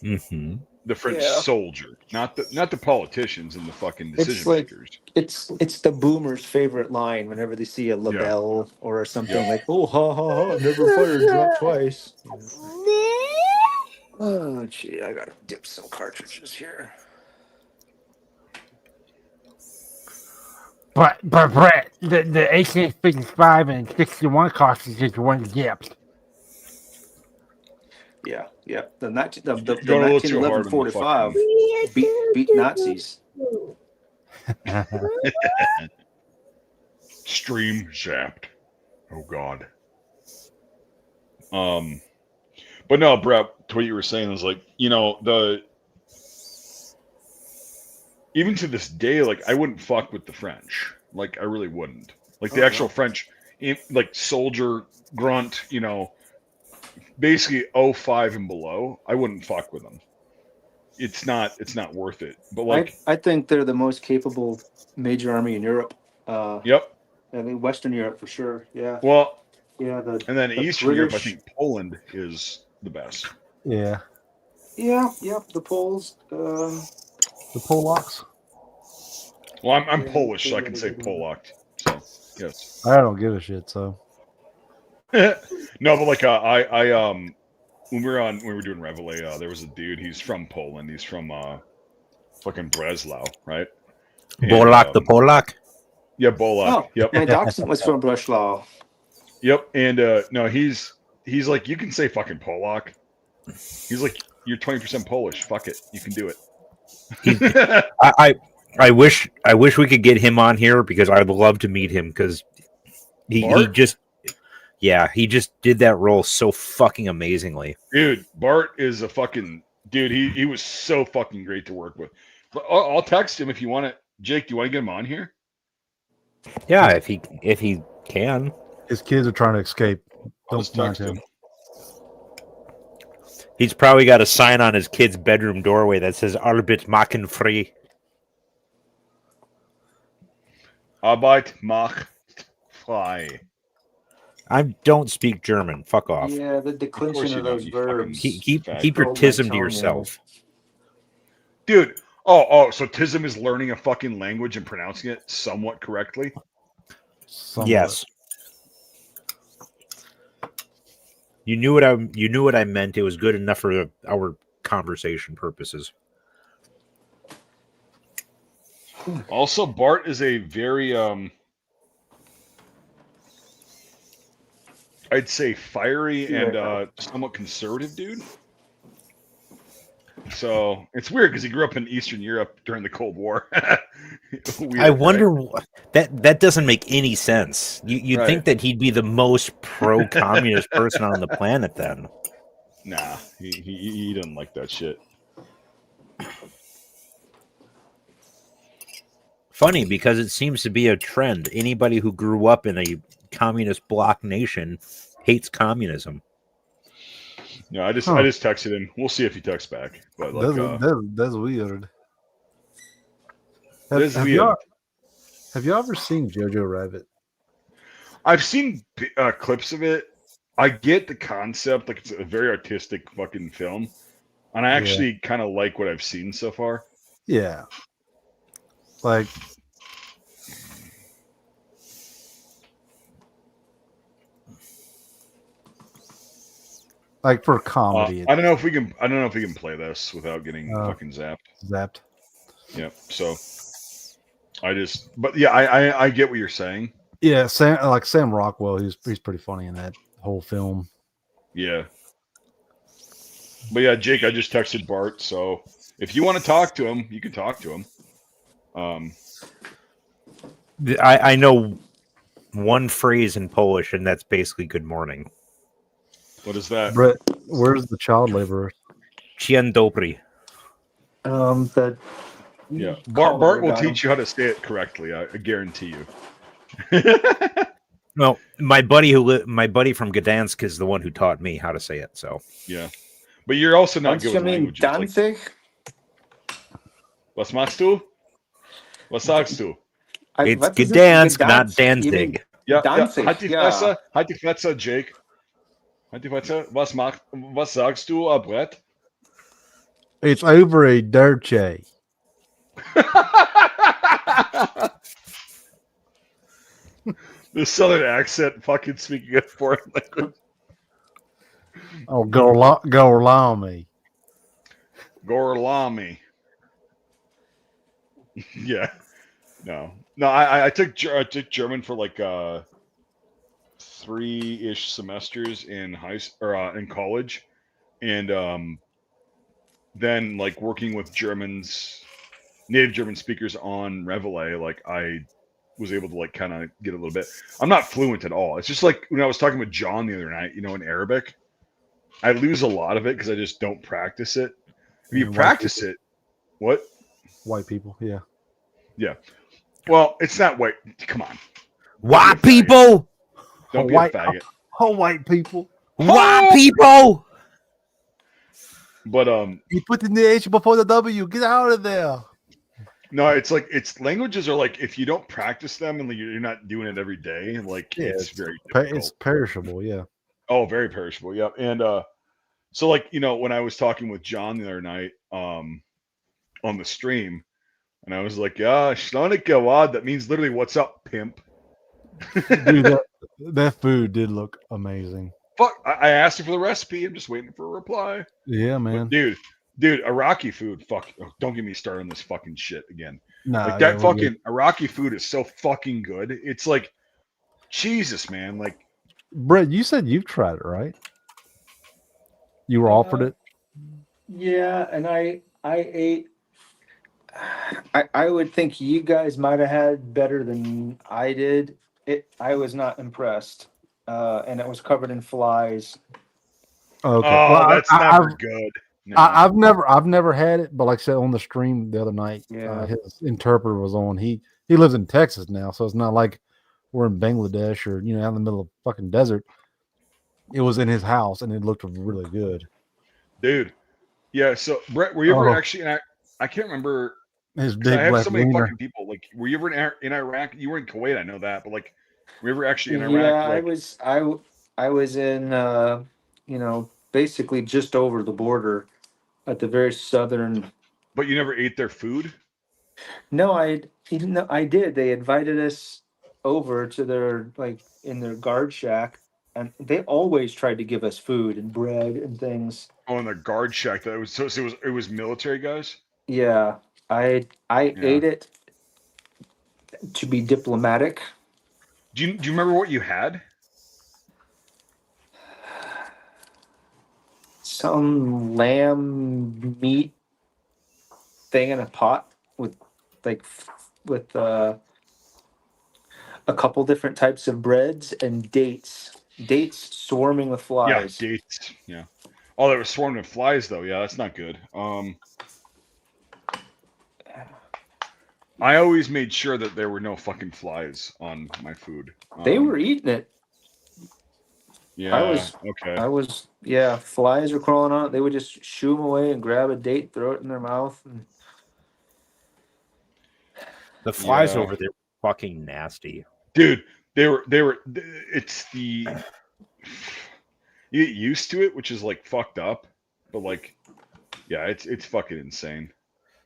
Mm-hmm. the French Yeah. soldier, not the politicians and the fucking It's decision like, makers. it's the boomers' favorite line whenever they see a label or something, like, oh, ha ha ha, never fired, dropped twice. Oh, gee, I gotta dip some cartridges here. But Brett, the AK-55 and 61 cartridges weren't dipped. Yeah, yeah. The 19, the Going a little too 1911 hard on the 45 fucking beat Nazis. stream zapped. Oh God. But no, Brett, to what you were saying is like, even to this day, like, I wouldn't fuck with the French. Like, I really wouldn't. Like the actual French, like soldier grunt, basically 05 and below. I wouldn't fuck with them. It's not worth it. But like, I think they're the most capable major army in Europe. yep. I mean, Western Europe for sure. Yeah, Well, yeah. and then The Eastern Europe, I British. think Poland is the best. Yeah, Yeah, yep. The Poles. the Polacks. Well, I'm Yeah, Polish, so I they can got a say good one. Polak. So yes. I don't give a shit. So No, but like I when we were doing Reveille, there was a dude. He's from Poland. He's from fucking Breslau, right? And, Bolak the Polak. Yeah, Bolak. Oh, Yep. my dachshund was from Breslau. Yep. And no, he's like, you can say fucking Polak. He's like, you're 20% Polish. Fuck it, you can do it. I wish we could get him on here because I'd love to meet him because he just did that role so fucking amazingly. Dude, Bart is a fucking dude. He was so fucking great to work with. But I'll text him if you want to. Jake, do you want to get him on here? Yeah, if he can. His kids are trying to escape. Let's Don't mind text him. him. He's probably got a sign on his kid's bedroom doorway that says "Arbeit machen free." Arbeit macht frei. I don't speak German. Fuck off. Yeah, the declension of those verbs. Keep fag. your Oh, my tism to tongue, yourself. Dude. Oh, so Tism is learning a fucking language and pronouncing it somewhat correctly? Somewhat. Yes. You knew what I meant. It was good enough for our conversation purposes. Also, Bart is a very I'd say fiery and somewhat conservative dude. So it's weird because he grew up in Eastern Europe during the Cold War. Weird, I wonder right? that doesn't make any sense. You'd Right. think that he'd be the most pro-communist person on the planet then. Nah, he doesn't like that shit. Funny because it seems to be a trend. Anybody who grew up in a communist bloc nation hates communism. No, I just texted him. We'll see if he texts back. But like, That's weird. That's weird. Have you ever seen Jojo Rabbit? I've seen clips of it. I get the concept. Like, it's a very artistic fucking film, and I actually kind of like what I've seen so far. Yeah. Like, for comedy. I don't know if we can play this without getting fucking Zapped. Yep. So but yeah, I get what you're saying. Yeah, Sam Rockwell. He's pretty funny in that whole film. Yeah. But yeah, Jake, I just texted Bart. So if you want to talk to him, you can talk to him. I know one phrase in Polish, and that's basically "good morning." What is that? Brett, where's the child laborer? Dzień dobry. Yeah, Bart will teach you how to say it correctly. I guarantee you. Well, my buddy from Gdansk is the one who taught me how to say it. So yeah, but you're also not Don't good you with mean languages. Danzig? Was machst du? Was sagst du? it's What is it? Gdansk, not Gdansk? You mean Danzig. Ja, Danzig, halt die ja. Fresse, Jake. Halt die Fresse. Was sagst du, Brett? It's over a dirche. The southern accent, fucking speaking a foreign language. Oh, go allow me. Gorlami. Yeah. No. I took German for like 3-ish semesters in in college, and then like working with native German speakers on Reveille, like I was able to like kind of get a little bit. I'm not fluent at all. It's just like when I was talking with John the other night, in Arabic, I lose a lot of it because I just don't practice it. If you practice it, what? White people, yeah. Yeah. Well, it's not white. Come on. White people. Don't be a faggot. Oh, white people. White people. But You put the H before the W. Get out of there. no, it's like languages are like if you don't practice them and like, you're not doing it every day, like it's very difficult. It's perishable, yeah. Oh, very perishable. Yeah. And so like, when I was talking with John the other night on the stream, and I was like, yeah, Shlonikawad, that means literally what's up, pimp. Dude, that food did look amazing. Fuck! I asked you for the recipe. I'm just waiting for a reply. Yeah, But man. dude, Iraqi food. Fuck! Don't get me started on this fucking shit again. Nah, Like yeah, that we're good. fucking Iraqi food is so fucking good. It's like Jesus, man. Like Brett, you said you've tried it, right? You were offered it. Yeah, and I ate. I would think you guys might have had better than I did. I was not impressed, and it was covered in flies. Okay. oh, Well, that's never good. No. I've never had it, but like I said on the stream the other night, Yeah. his interpreter was on. He lives in Texas now, so it's not like we're in Bangladesh or out in the middle of fucking desert. It was in his house, and it looked really good. Dude. Yeah. So Brett, were you ever Oh. actually? I can't remember. His 'Cause I big have black so many wiener. fucking people. Like, were you ever in Iraq? You were in Kuwait, I know that, but like, were you ever actually in Iraq? Yeah, Like, I was in basically just over the border at the very southern. but you never ate their food. No, I did. They invited us over to their in their guard shack, and they always tried to give us food and bread and things. Oh, in the guard shack. That was so. It was military guys. Yeah, I Yeah. ate it to be diplomatic. Do you remember what you had? Some lamb meat thing in a pot with a couple different types of breads and dates swarming with flies. Yeah, dates. Yeah. Oh, they were swarming with flies though. Yeah, that's not good. I always made sure that there were no fucking flies on my food. They were eating it. Yeah. Okay. Flies were crawling on it. They would just shoo them away and grab a date, throw it in their mouth. And The flies Yeah. over there were fucking nasty. Dude, they were. It's the you get used to it, which is like fucked up, but like, yeah, it's fucking insane.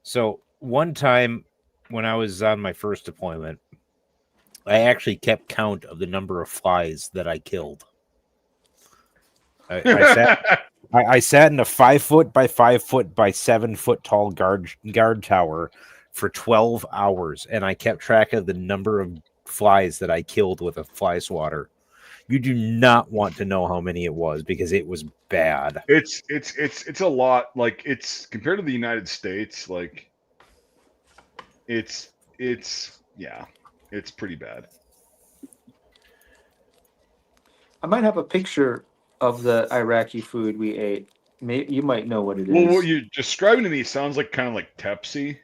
So one time when I was on my first deployment, I actually kept count of the number of flies that I killed. I sat in a 5 foot by 5 foot by 7 foot tall guard tower for 12 hours, and I kept track of the number of flies that I killed with a fly swatter. You do not want to know how many it was because it was bad. It's a lot. Like, it's compared to the United States, like it's yeah, it's pretty bad. I might have a picture of the Iraqi food we ate. You might know what it is. Well, what you're describing to me sounds like kind of like Tepsi. It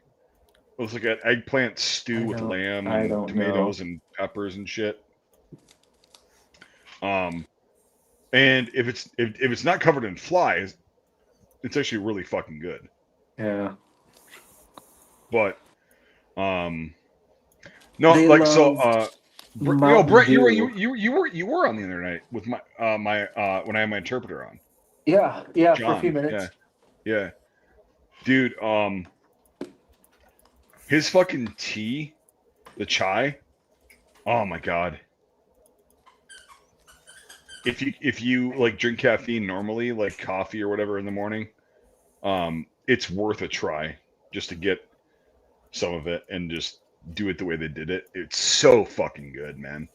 looks like an eggplant stew with lamb and tomatoes and peppers and shit. And if it's not covered in flies, it's actually really fucking good. Yeah. But no, They like so Brett, you were on the other night with my when I had my interpreter on. Yeah, John, for a few minutes. Yeah. Dude, his fucking tea, the chai, oh my god. If you like drink caffeine normally, like coffee or whatever in the morning, it's worth a try just to get some of it and just do it the way they did it. It's so fucking good, man.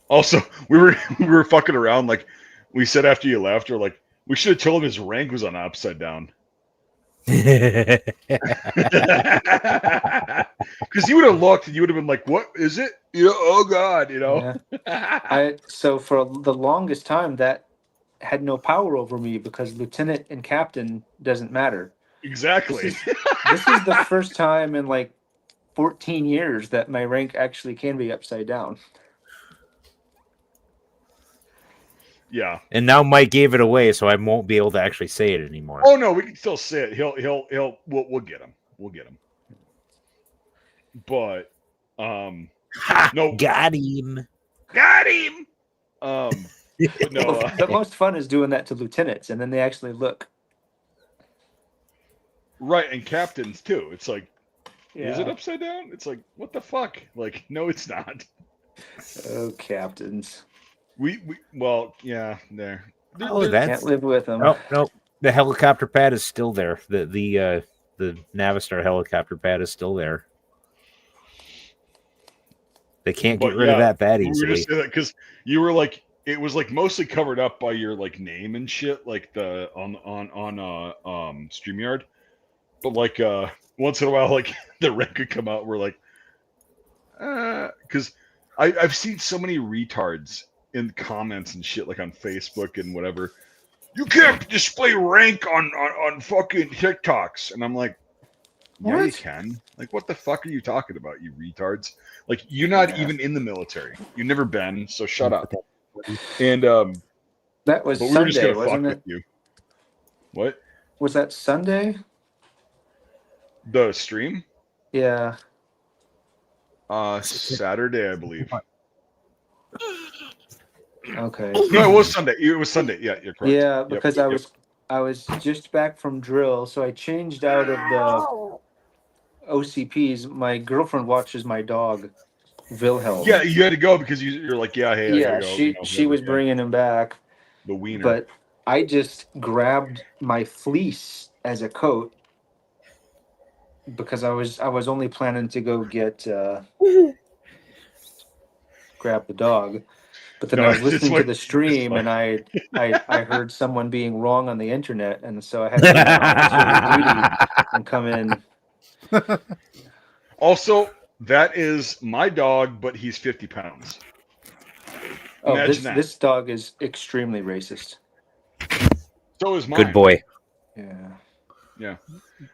Also, we were fucking around, like we said after you left, or like we should have told him his rank was on upside down. Because you would have looked and you would have been like, "What is it?" Oh god, Yeah. So for the longest time that had no power over me because lieutenant and captain doesn't matter. Exactly. This is the first time in like 14 years that my rank actually can be upside down. Yeah. And now Mike gave it away, so I won't be able to actually say it anymore. Oh no, we can still say it. We'll get him. We'll get him. But no, got him. Got him. But no, The most fun is doing that to lieutenants, and then they actually look. Right, and captains too. It's like, Yeah. is it upside down? It's like, what the fuck? Like, no, it's not. Oh, captains. We well, yeah, there. Oh, They're- that's Can't live with them. no, no. The helicopter pad is still there. The Navistar helicopter pad is still there. They can't get But rid of yeah, that we were easily. just saying that because you were like, it was like mostly covered up by your like name and shit, like the on StreamYard. But like once in a while, like the rent could come out. We're like, because I've seen so many retards in comments and shit, like on Facebook and whatever. You can't display rank on fucking TikToks, and I'm like, yeah, you What? can. Like, what the fuck are you talking about, you retards? Like, you're not Yeah. even in the military. You've never been, so shut Put up. that- And That was but we were just Sunday, gonna fuck wasn't with it? you. What? Was that Sunday? The stream? Yeah. Saturday, I believe. Okay. No, it was Sunday. It was Sunday. Yeah, you're correct. Yeah, Yep, because yep. I was just back from drill, so I changed out of the OCPs. My girlfriend watches my dog, Wilhelm. Yeah, you had to go because you're like, yeah, hey, I Yeah, gotta go. she You know, she was yeah. bringing him back, The wiener. but I just grabbed my fleece as a coat because I was only planning to go get grab the dog. But then No, I was it's listening to like- the stream it's and I heard someone being wrong on the internet, and so I had to do my officer duty and come in. Also, that is my dog, but he's 50 pounds. Oh, Imagine that. this dog is extremely racist. So is mine. Good boy. Yeah.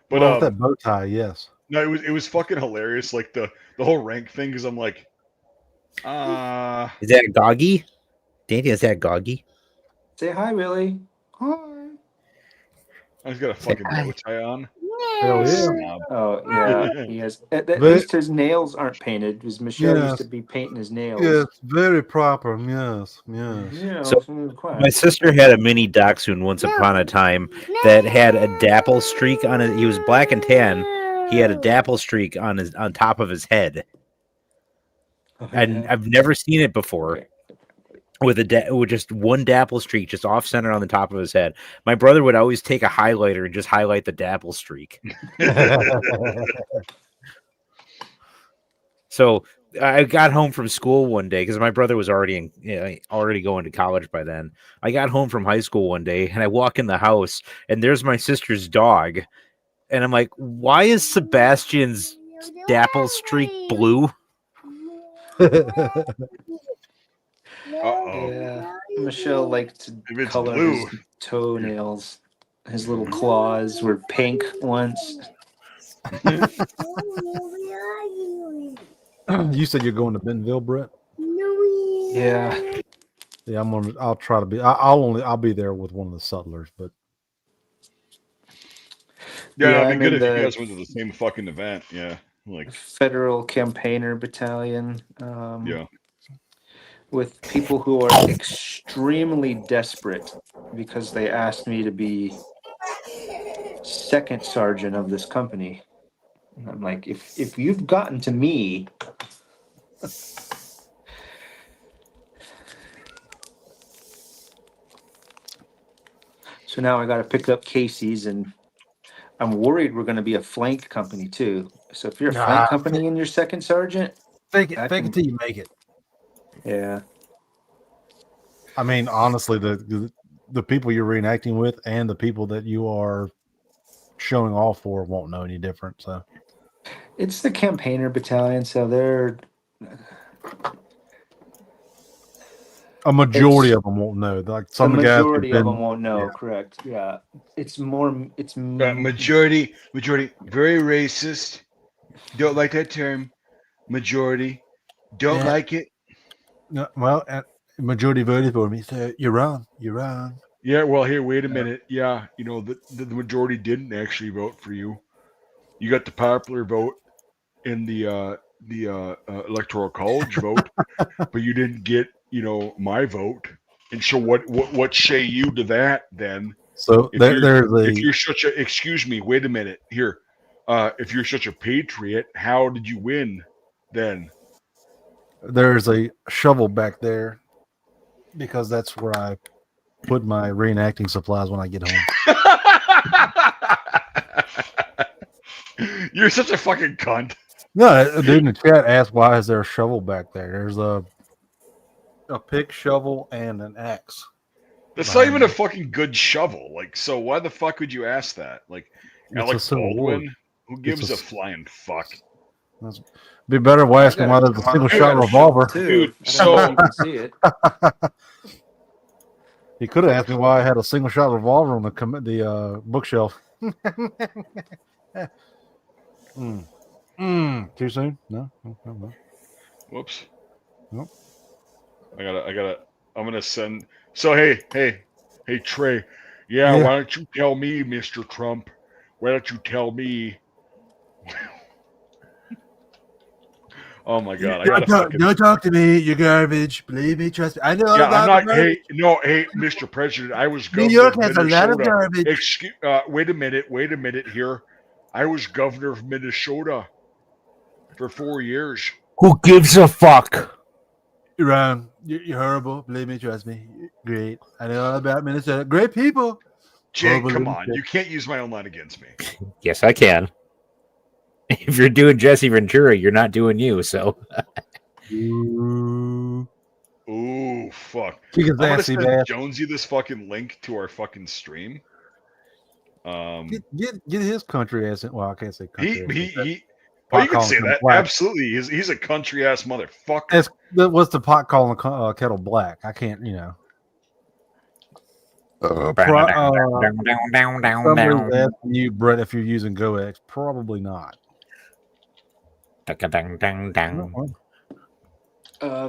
But Well, with that bow tie, yes. no, it was fucking hilarious. Like the whole rank thing, because I'm like, Is that Goggy? Danny, is that Goggy? Say hi, Willie. Hi. I've got a fucking bow tie on. Hell yeah. Snob. Oh yeah, he has. At But- least his nails aren't painted. Because Michelle Yes. used to be painting his nails. Yes, very proper. Yes, yes. Yeah. So, My sister had a mini dachshund once upon a time that had a dapple streak on it. He was black and tan. He had a dapple streak on top of his head, and I've never seen it before. With with just one dapple streak just off center on the top of his head. My brother would always take a highlighter and just highlight the dapple streak. So I got home from school one day because my brother was already going to college by then. I got home from high school one day and I walk in the house and there's my sister's dog, and I'm like, "Why is Sebastian's dapple streak blue?" Uh-oh. Yeah. Michelle liked to If it's color blue. his toenails. His little claws were pink once. You said you're going to Bentonville, Brett? Yeah. Yeah, I'll try to be. I'll be there with one of the sutlers, but Yeah, I'm it'd be good in if you the guys went to the same fucking event. Yeah, like Federal Campaigner Battalion. yeah. With people who are extremely desperate because they asked me to be second sergeant of this company. And I'm like, if you've gotten to me, so now I got to pick up Casey's, and I'm worried we're going to be a flank company too. So if you're a flank company and you're second sergeant, fake it can- till you make it. yeah. I mean, honestly, the people you're reenacting with and the people that you are showing off for won't know any different. So It's the campaigner battalion, so they're a majority of them won't know. Like some the of the guys have majority of been- them won't know. yeah. Correct. Yeah. It's more. It's Majority, very racist. Don't like that term. Majority, don't Yeah. like it. No, well, majority voted for me. So you're wrong. You're wrong. Yeah, well, here, wait a minute. Yeah, you know, the majority didn't actually vote for you. You got the popular vote in the electoral college vote, but you didn't get, you know, my vote. And so what say you to that then? So If you're such a, excuse me, wait a minute here. If you're such a patriot, how did you win then? There's a shovel back there because that's where I put my reenacting supplies when I get home. You're such a fucking cunt. No, a dude in the chat asked why is there a shovel back there? There's a pick, shovel, and an axe. That's not even a fucking good shovel. Like, so why the fuck would you ask that? Like, It's a Alec Civil War. Baldwin? Who gives a flying fuck? Be better if asking why there's a single shot revolver. Dude, I don't know if so you can see it. He could have asked me why I had a single shot revolver on the bookshelf. Too soon? No. whoops. Nope. I'm gonna send. So hey, Trey. Yeah, Yeah. why don't you tell me, Mr. Trump? Why don't you tell me? Oh my god, I gotta fucking. Don't talk to me. You're garbage. Believe me, trust me. I know. Yeah, I'm not. Hey, Mr. President, I was governor New York of has a lot of Minnesota. garbage. Wait a minute here. I was governor of Minnesota for 4 years. Who gives a fuck? You're wrong. You're horrible. Believe me, trust me. Great. I know all about Minnesota. Great people. Jake, come believe on. it. You can't use my own line against me. Yes, I can. If you're doing Jesse Ventura, you're not doing you. So Ooh. Ooh, fuck. Chicken I'm gonna nasty, send man. Jonesy this fucking link to our fucking stream. Get his country ass in. Well, I can't say country. He oh, you can say that. Black. Absolutely. He's a country ass motherfucker. What's the pot calling kettle black? I can't, Somebody's asking you, Brett, if you're using GoX. Probably not.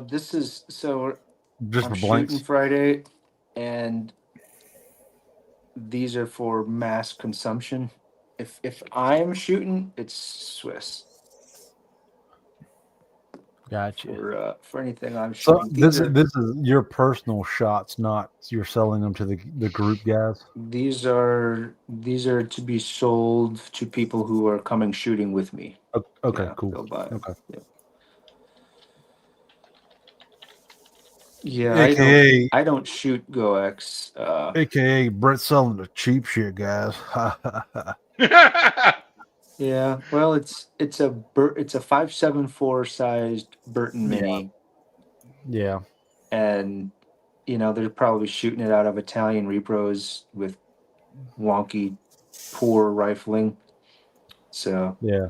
This is so. Just I'm for blanks. shooting Friday, and these are for mass consumption. If I'm shooting, it's Swiss. Gotcha. For anything I'm So shooting. this is your personal shots, not you're selling them to the group guys. These are to be sold to people who are coming shooting with me. Okay, Yeah, cool. they'll buy it. Okay. Yeah, AKA I don't shoot GoX. AKA Brett selling the cheap shit, guys. Yeah, well, it's a 5.74 sized Burton Mini. Yeah. And they're probably shooting it out of Italian repros with wonky, poor rifling. So yeah,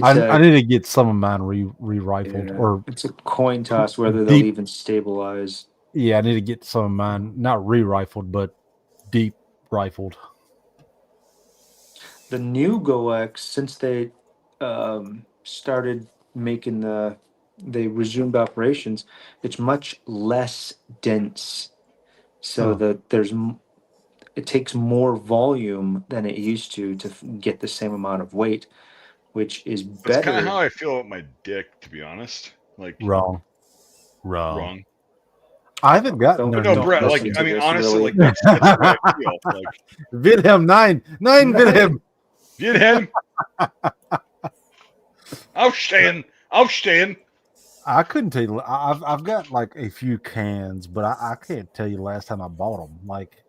I need to get some of mine re-rifled, or it's a coin toss whether they'll even stabilize. Yeah, I need to get some of mine not re-rifled, but deep rifled. The new GoX, since they started making they resumed operations, it's much less dense. So it takes more volume than it used to get the same amount of weight, which is better. That's kind of how I feel about my dick, to be honest. Like wrong. I haven't gotten no, there. no, Brett. Like, I mean, honestly, really. like that's the way I feel. Like, Vidham 9 Vidham. get him. Outstanding. I couldn't tell you. I've got like a few cans, but I can't tell you the last time I bought them. Like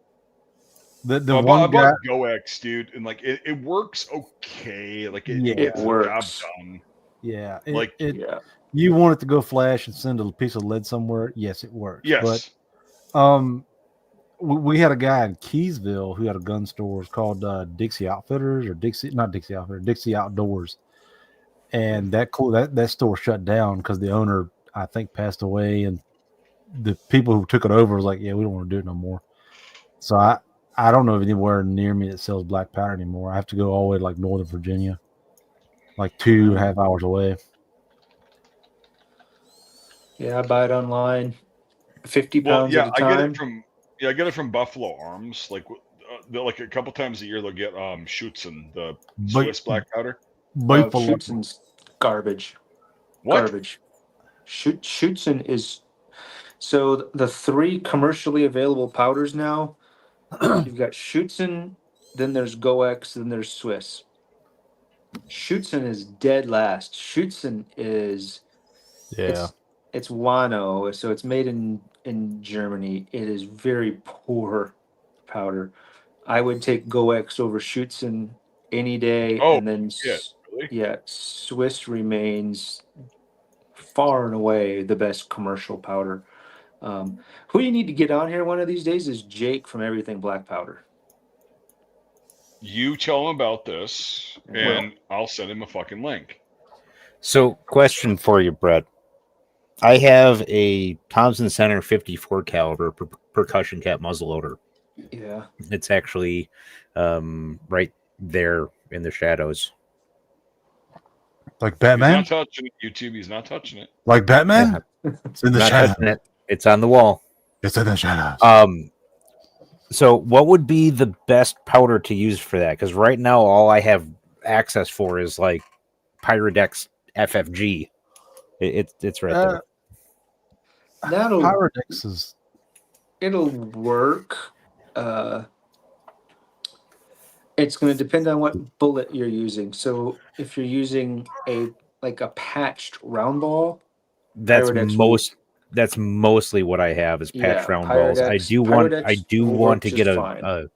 the I one guy. bought GoX, dude, and like it works okay. Like it gets works. the job done. Yeah, Yeah. You want it to go flash and send a piece of lead somewhere? Yes, it works. Yes. But we had a guy in Keysville who had a gun store. It's called Dixie Outfitters or Dixie Outdoors, and that store shut down because the owner, I think, passed away, and the people who took it over was like, yeah, we don't want to do it no more. So I don't know of anywhere near me that sells black powder anymore. I have to go all the way to like Northern Virginia, like 2.5 hours away. Yeah, I buy it online, 50 pounds at a time. I get it from Buffalo Arms. Like a couple times a year, they'll get Schutzen, the Swiss black powder. Schutzen's garbage. What? Garbage. Schutzen is so the 3 commercially available powders now. You've got Schutzen, then there's GoX, then there's Swiss. Schutzen is dead last. Schutzen is It's Wano, so it's made in Germany. It is very poor powder. I would take Goex over Schutzen any day, Oh, and then shit. Really? yeah, Swiss remains far and away the best commercial powder. Who you need to get on here one of these days is Jake from Everything Black Powder. You tell him about this, Well- and I'll send him a fucking link. So, question for you, Brett. I have a Thompson Center 54 caliber percussion cap muzzleloader. Yeah. It's actually right there in the shadows. Like He's Batman? not touching it. YouTube, he's not touching it. Like Batman? It's in the Not shadows. touching it. It's on the wall. It's in the shadows. So what would be the best powder to use for that? Because right now all I have access for is like Pyrodex FFG. It's right there. Pyrodex is. It'll work. It's going to depend on what bullet you're using. So if you're using a patched round ball, That's Pyrodex that's mostly what I have is patch Yeah, round balls. I do want will work to just get fine.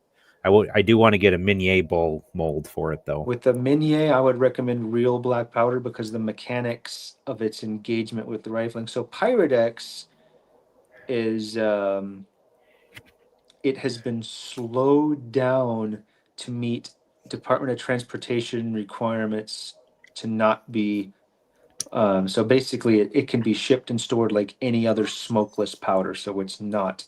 I do want to get a Minier ball mold for it though. With the Minier, I would recommend real black powder because the mechanics of its engagement with the rifling. So Pyrodex is it has been slowed down to meet Department of Transportation requirements to not be. So basically, it can be shipped and stored like any other smokeless powder. So it's not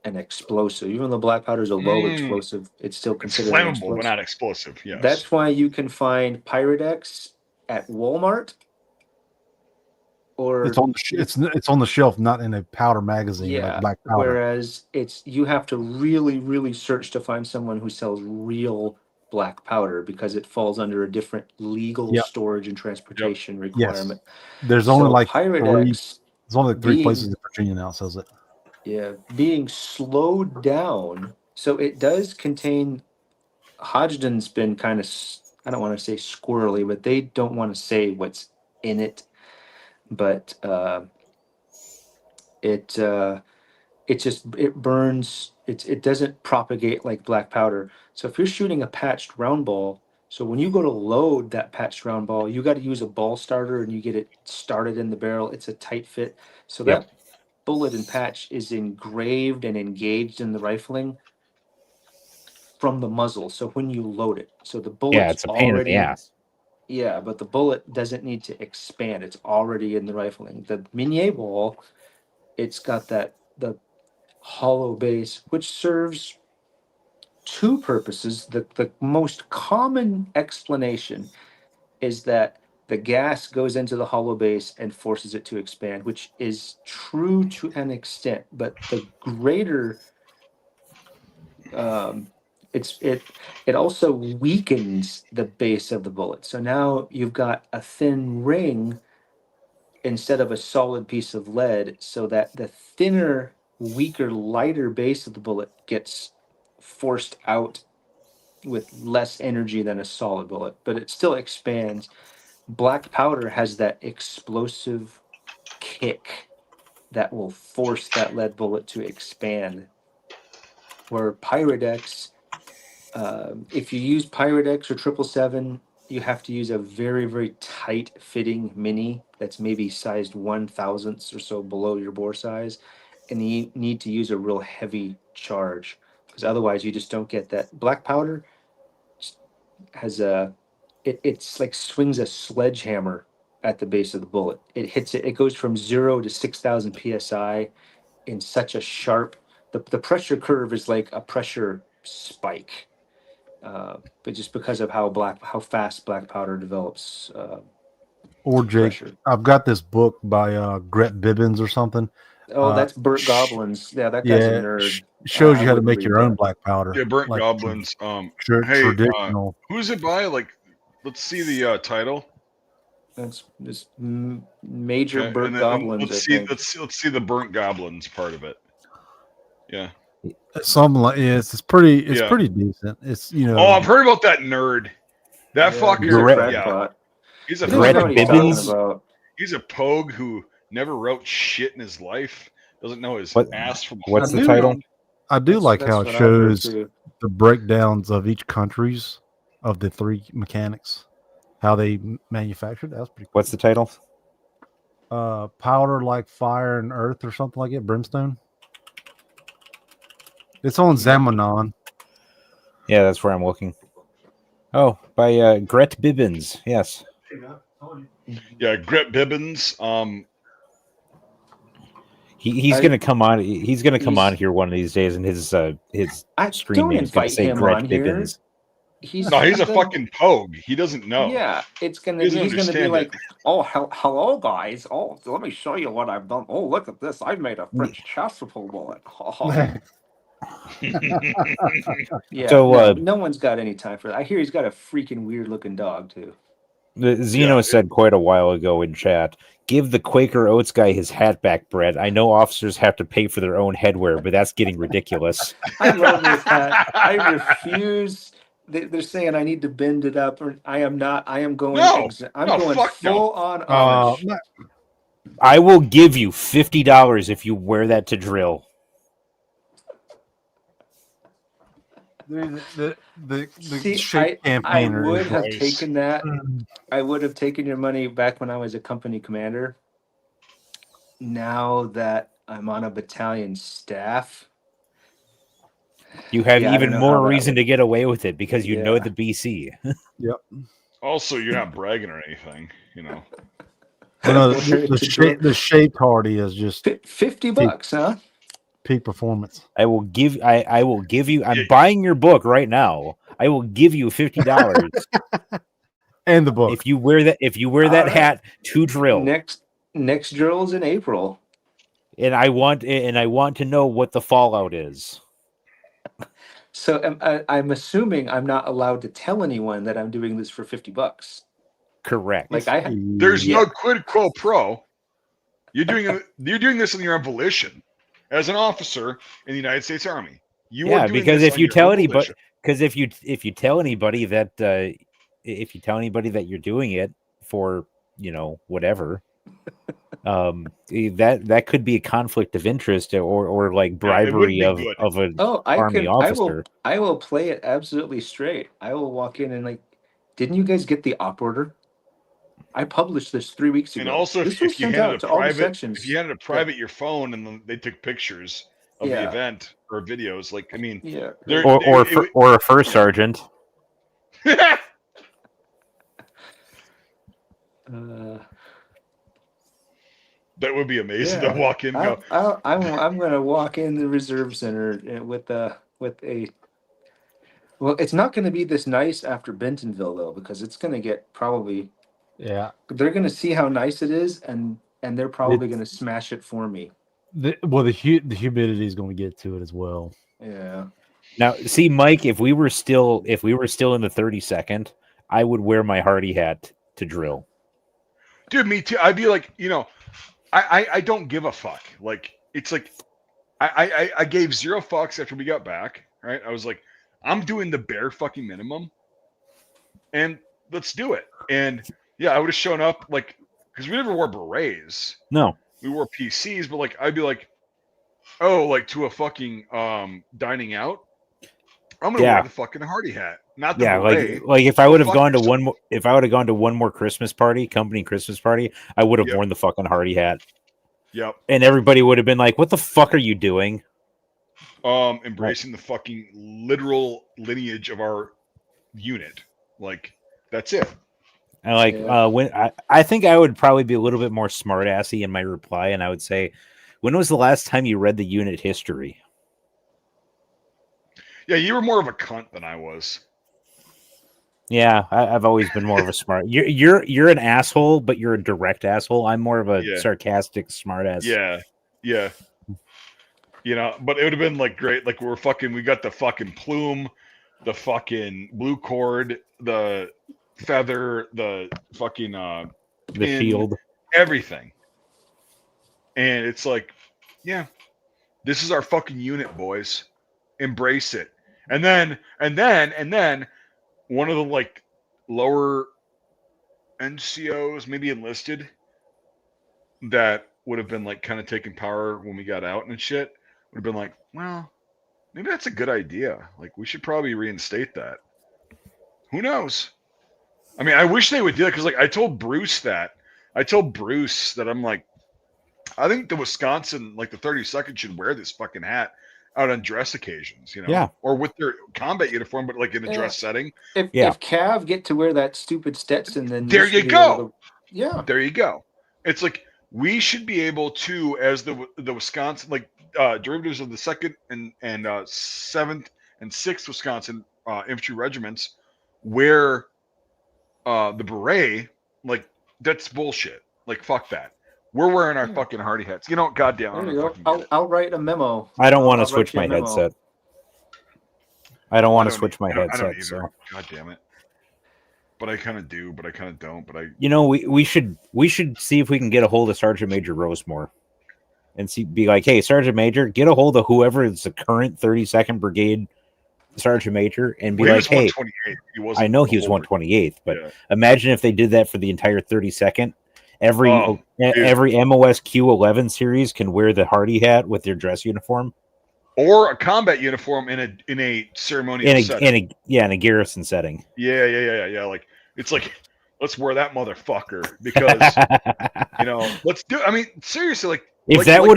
an explosive. Even though black powder is a low explosive, it's still It's considered an flammable, explosive. but not explosive. Yes. That's why you can find Pyrodex at Walmart. Or It's on it's on the shelf, not in a powder magazine yeah. like black powder. Whereas you have to really, really search to find someone who sells real black powder because it falls under a different legal storage and transportation requirement. There's only like Pyrodex. There's only three places in Virginia now sells it. Yeah, being slowed down, so it does contain. Hodgdon's been kind of, I don't want to say squirrely, but they don't want to say what's in it. But it burns. It doesn't propagate like black powder. So if you're shooting a patched round ball, so when you go to load that patched round ball, you got to use a ball starter and you get it started in the barrel. It's a tight fit. So that bullet and patch is engraved and engaged in the rifling from the muzzle. So when you load it, so the bullet's it's a pain in the ass. Yeah, but the bullet doesn't need to expand. It's already in the rifling. The Minier ball, it's got the hollow base, which serves two purposes. The most common explanation is that the gas goes into the hollow base and forces it to expand, which is true to an extent. But the greater, it also weakens the base of the bullet. So now you've got a thin ring instead of a solid piece of lead, so that the thinner, weaker, lighter base of the bullet gets forced out with less energy than a solid bullet, but it still expands. Black powder has that explosive kick that will force that lead bullet to expand. Where Pyrodex, if you use Pyrodex or 777, you have to use a very, very tight fitting mini that's maybe sized 1/1000th or so below your bore size. And you need to use a real heavy charge because otherwise you just don't get that. Black powder has it's like swings a sledgehammer at the base of the bullet. It hits it. It goes from 0 to 6,000 psi in such a sharp. The pressure curve is like a pressure spike, but just because of how fast black powder develops. Or Jake, pressure. I've got this book by Gret Bibbins or something. Oh, that's Burt Goblins. Yeah, that guy's a nerd. Shows you how to wouldn't make read your own that. black powder. Yeah, Burnt like Goblins. Hey, traditional. who's it by? Like, let's see the title. That's this major Okay, Burt and then Goblins. let's see the Burnt Goblins part of it. Yeah. Something like it's pretty decent. It's Oh, I've heard about that nerd. That fucker. Gret- Yeah. He's a He doesn't know what he's talking Bibbins? about. He's a pogue who never wrote shit in his life, doesn't know his What- ass from a What's hole the in title? ground. I do like That's how it what I've heard shows too. the breakdowns of each country's of the three mechanics, how they manufactured. That's pretty cool. What's the title? Powder like fire and earth or something like it. Brimstone. It's on Zamanon. Yeah, that's where I'm looking. Oh, by Gret Bibbins. Yes. Yeah, Gret Bibbins. He's gonna come on. He's gonna come He's- on here one of these days, and his screen don't name's gonna invite say him Gret on here. Bibbins. No, he's a the- fucking pogue. He doesn't know. Yeah, He doesn't he's gonna be understand like, it. oh, hello guys. Oh, let me show you what I've done. Oh, look at this. I've made a French chasuble bullet. Yeah, So, no one's got any time for that. I hear he's got a freaking weird looking dog too. Zeno Yeah, said quite a while ago in chat, give the Quaker Oats guy his hat back, Brett. I know officers have to pay for their own headwear, but that's getting ridiculous. I love this hat. I refuse. They're saying I need to bend it up, or I am not. I am going. No, I'm no, going fuck no. full on Amish. I will give you $50 if you wear that to drill. The See, shape I campaigner would is have Christ. taken that. I would have taken your money back when I was a company commander. Now that I'm on a battalion staff, You have Yeah, I even don't know more how that reason to get away with it because you know Yeah. the BC. Also, you're not bragging or anything, you know. Well, no, Where to drill- the shape party is just $50, huh? peak performance. I will give you. I'm Yeah. buying your book right now. I will give you $50 And the book. if you wear that. If you wear that Alright. hat to drill, Next drill's in April. and I want to know what the fallout is. So I'm assuming I'm not allowed to tell anyone that I'm doing this for $50. Correct. Like There's Yeah. no quid pro quo. You're doing this on your own volition as an officer in the United States Army. You Yeah, are doing because this if on you your tell own anybody, volition. because if you tell anybody that you're doing it for whatever, that could be a conflict of interest or like Yeah, it bribery wouldn't be good. of an Oh, army officer. I will play it absolutely straight. I will walk in and like, didn't you guys get the op order? I published this 3 weeks ago. And also, this if was you sent handed out a to all the private, sections. if you handed a private your phone and then they took pictures of the Yeah. event or videos, like I mean, Yeah. there- Or a first sergeant. that would be amazing Yeah. to walk in. And go, I'm gonna walk in the reserve center with a. Well, it's not going to be this nice after Bentonville though, because it's going to get probably. Yeah. They're going to see how nice it is, and they're probably going to smash it for me. The humidity is going to get to it as well. Yeah. Now, see, Mike, if we were still in the 32nd, I would wear my Hardy hat to drill. dude, me too. I'd be like, I don't give a fuck. Like it's like I gave zero fucks after we got back. Right? I was like, I'm doing the bare fucking minimum, and let's do it. And yeah, I would have shown up like because we never wore berets. No. We wore PCs, but like I'd be like, oh, like to a fucking dining out. I'm gonna wear the fucking Hardy hat, not the beret. like if I would have fuck gone to yourself. one more Christmas party, company Christmas party, I would have Yep. worn the fucking Hardy hat, Yep. and everybody would have been like, "What the fuck are you doing?" Embracing the fucking literal lineage of our unit. Like that's it. And like when I think I would probably be a little bit more smartassy in my reply, and I would say, "When was the last time you read the unit history?" Yeah, you were more of a cunt than I was. Yeah, I've always been more of a smart. You're an asshole, but you're a direct asshole. I'm more of a sarcastic smartass. Yeah. But it would have been like great. Like we got the fucking plume, the fucking blue cord, the feather, the fucking the pin, shield, everything. And it's like, yeah, this is our fucking unit, boys. Embrace it. And then one of the like lower NCOs, maybe enlisted, that would have been like kind of taking power when we got out and shit would have been like, well, maybe that's a good idea. Like we should probably reinstate that. Who knows? I mean, I wish they would do that because like I told Bruce that I'm like, I think the Wisconsin, like the 32nd, should wear this fucking hat out on dress occasions, you know, Yeah. or with their combat uniform, but like in a dress setting. If Yeah. if Cav get to wear that stupid Stetson, then There should you be go. able to- yeah. There you go. It's like we should be able to, as the Wisconsin, like derivatives of the 2nd and 7th and 6th Wisconsin infantry regiments, wear the beret. Like that's bullshit. Like fuck that. We're wearing our fucking hardy hats. You know, goddamn. There I'm you gonna go. fucking get it. I'll write a memo. I don't want I'll to switch write my you a memo. headset. I don't want I to don't switch my I don't headset. either. So God damn it. But I kind of do, but I kind of don't. But I, you know, we should see if we can get a hold of Sergeant Major Rosemore, and be like, hey, Sergeant Major, get a hold of whoever is the current 32nd Brigade Sergeant Major, and be well, like, hey, 128. He wasn't I know the he was whole 128th, but Yeah. imagine if they did that for the entire 32nd. Every Oh, dude. every MOS Q11 series can wear the Hardy hat with their dress uniform Or a combat uniform in a ceremonial setting. in a garrison setting. Yeah. Like it's like let's wear that motherfucker because you know let's do. I mean, seriously, like If like, that like-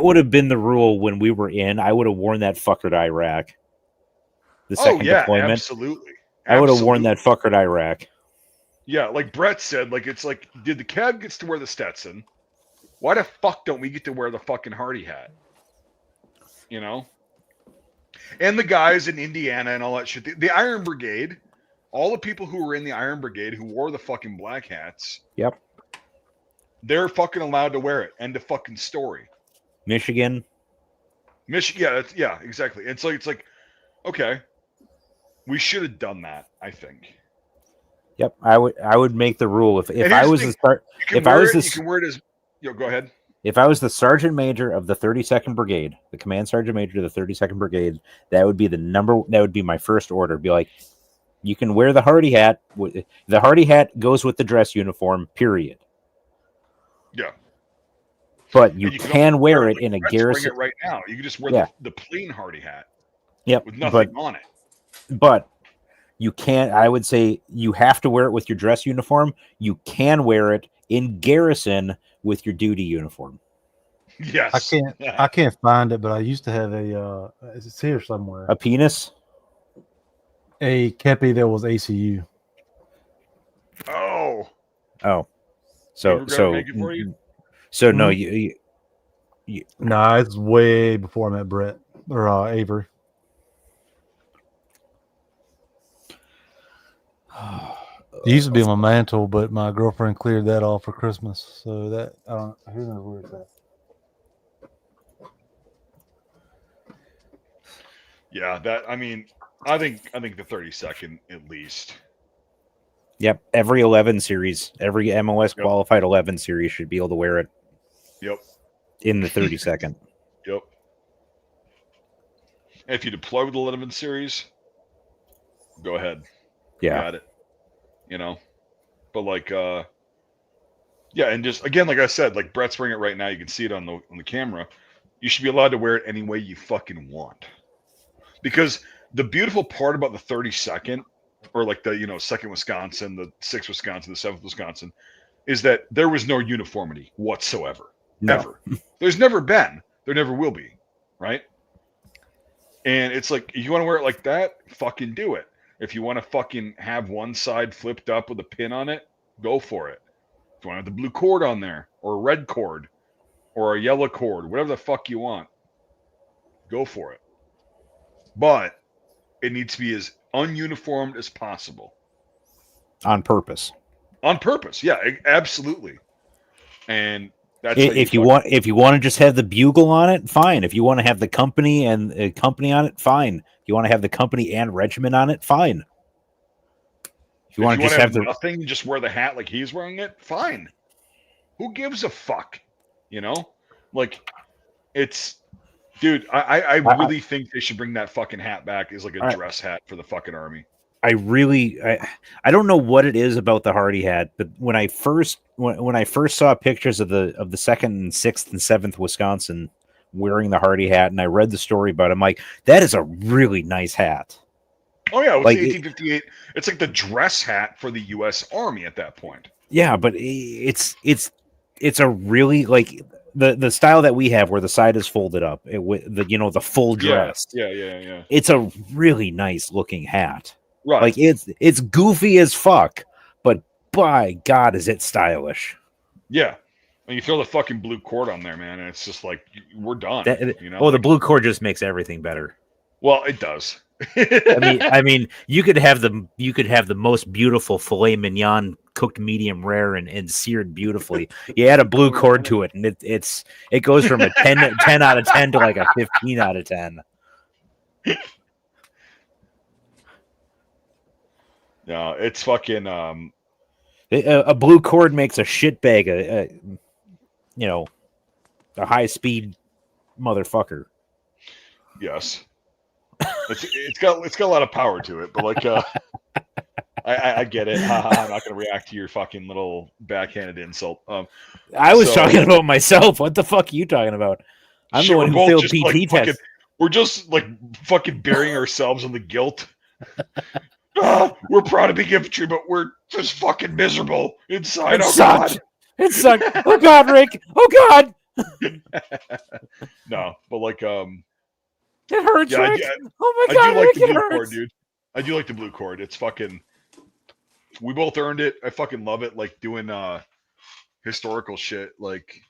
would have been the rule when we were in, I would have worn that fucker to Iraq. The oh second yeah, deployment, absolutely. I would have worn Absolutely. that fucker to Iraq. Yeah, like Brett said, like it's like, did the Cav gets to wear the Stetson? Why the fuck don't we get to wear the fucking Hardy hat? You know? And the guys in Indiana and all that shit. The Iron Brigade, all the people who were in the Iron Brigade who wore the fucking black hats. Yep. They're fucking allowed to wear it. End of fucking story. Michigan. Yeah, exactly. It's like, okay, we should have done that. I think. Yep, I would make the rule if And I here's was the the thing, start You can if I wear was it. the You can wear it as. Go ahead. if I was the sergeant major of the 32nd Brigade, the command sergeant major of the 32nd Brigade, that would be my first order. Be like, you can wear the Hardy hat. The Hardy hat goes with the dress uniform. Period. Yeah. But you And can also wear it like in a Brett's wearing garrison. it right now. You can just wear Yeah. the plain Hardy hat Yep. with nothing on it. But you can't. I would say you have to wear it with your dress uniform. You can wear it in garrison with your duty uniform. Yes. I can't find it, but I used to have it's here somewhere. A penis. A kepi that was ACU. Oh. Oh, You were gonna make it for you? So no, Hmm? you Nah, it's way before I met Brett or Avery. It used to be on my mantle, but my girlfriend cleared that off for Christmas. So that I don't. Who knows where it's at? Yeah, that I mean, I think the 32nd at least. Yep. Every 11 series, every MOS Yep. qualified 11 series should be able to wear it Yep. in the 32nd. Yep. And if you deploy with the 11 series, go ahead. Yeah. Got it. You know? But like yeah, and just again, like I said, like Brett's wearing it right now, you can see it on the camera. You should be allowed to wear it any way you fucking want. Because the beautiful part about the 32nd, or like the 2nd Wisconsin, the 6th Wisconsin, the 7th Wisconsin, is that there was no uniformity whatsoever. No. Ever. There's never been. There never will be. Right? And it's like, if you want to wear it like that, fucking do it. If you want to fucking have one side flipped up with a pin on it, go for it. If you want to have the blue cord on there, or a red cord, or a yellow cord, whatever the fuck you want, go for it. But it needs to be as ununiformed as possible. On purpose. On purpose, yeah, absolutely. And that's If you want to just have the bugle on it, fine. If you want to have the company and company on it, fine. If you want to have the company and regiment on it, fine. If you want to just have the nothing, just wear the hat like he's wearing it, fine. Who gives a fuck? You know, like it's, dude. I really think they should bring that fucking hat back as like a dress hat for the fucking army. I don't know what it is about the Hardy hat, but when I first saw pictures of the second and sixth and seventh Wisconsin wearing the Hardy hat, and I read the story about it, I'm like, that is a really nice hat. Oh yeah, it was Like, 1858. It's like the dress hat for the U.S. Army at that point. Yeah, but it's a really like the style that we have where the side is folded up, with the full dress. Yeah. It's a really nice looking hat. Right. Like it's goofy as fuck, but by God, is it stylish? Yeah. And you throw the fucking blue cord on there, man, and it's just like we're done. The blue cord just makes everything better. Well, it does. I mean, you could have the most beautiful filet mignon cooked medium rare and seared beautifully. You add a blue cord to it, and it goes from a 10 out of 10 to like a 15 out of 10. No, it's fucking a blue cord makes a shitbag a high speed motherfucker. Yes. It's got a lot of power to it, but like I get it. I'm not gonna react to your fucking little backhanded insult. I was talking about myself. What the fuck are you talking about? I'm the one who failed PT test. We're just like fucking burying ourselves in the guilt. We're proud to be infantry, but we're just fucking miserable inside. It sucked. It sucked. Oh God, Rick. Oh God. No, but like it hurts, yeah, Rick. Oh my God, I do like Rick, the blue hurts. cord, dude. I do like the blue cord. It's fucking. We both earned it. I fucking love it. Like doing historical shit. Like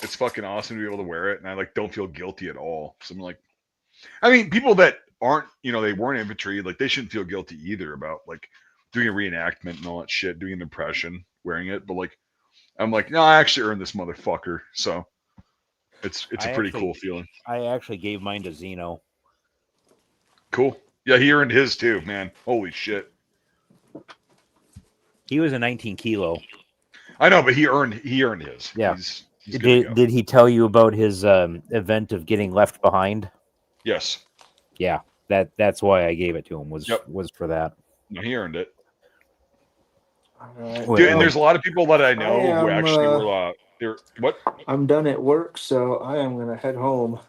it's fucking awesome to be able to wear it, and I like don't feel guilty at all. So I'm like, I mean, people that aren't, they weren't infantry, like they shouldn't feel guilty either about like doing a reenactment and all that shit, doing an impression, wearing it. But like, I'm like, no, I actually earned this motherfucker. So it's a pretty cool feeling. I actually gave mine to Zeno. Cool. Yeah, he earned his too, man. Holy shit. He was a 19 kilo. I know, but he earned his. Yeah. He's did he tell you about his event of getting left behind? Yes. Yeah, that's why I gave it to him was for that. No, he earned it. Right. Dude, and there's a lot of people that I know who actually were they're what? I'm done at work, so I am gonna head home.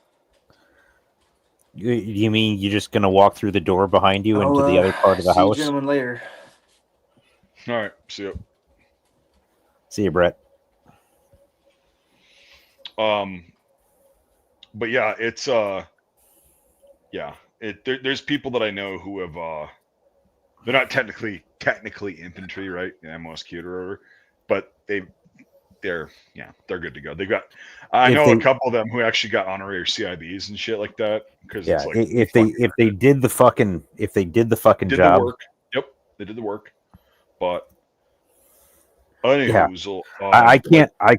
You mean you're just gonna walk through the door behind you into the other part of the house? See you gentlemen later. All right, see you. See you, Brett. But yeah, it's there's people that I know who have they're not technically infantry, right? MOSQ or whatever, but they're good to go. They've got I know a couple of them who actually got honorary CIBs and shit like that because it's like if they did the fucking job. The work. Yep, they did the work. But I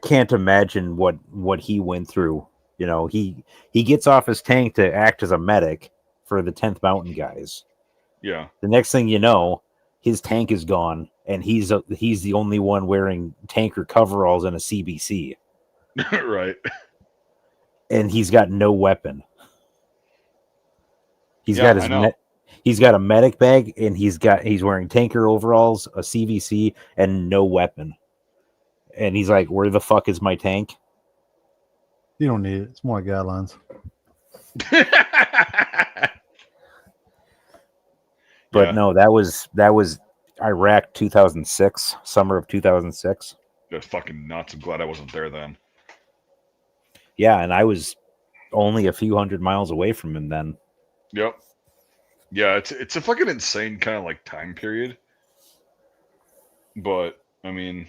can't imagine what he went through. He gets off his tank to act as a medic for the 10th Mountain guys. Yeah. The next thing you know, his tank is gone, and he's the only one wearing tanker coveralls and a CBC. Right. And he's got no weapon. He's got a medic bag, and he's wearing tanker overalls, a CVC, and no weapon. And he's like, "Where the fuck is my tank?" You don't need it. It's more like guidelines. But no, that was Iraq 2006, summer of 2006. That's fucking nuts. I'm glad I wasn't there then. Yeah, and I was only a few hundred miles away from him then. Yep. Yeah, it's a fucking insane kind of like time period. But I mean,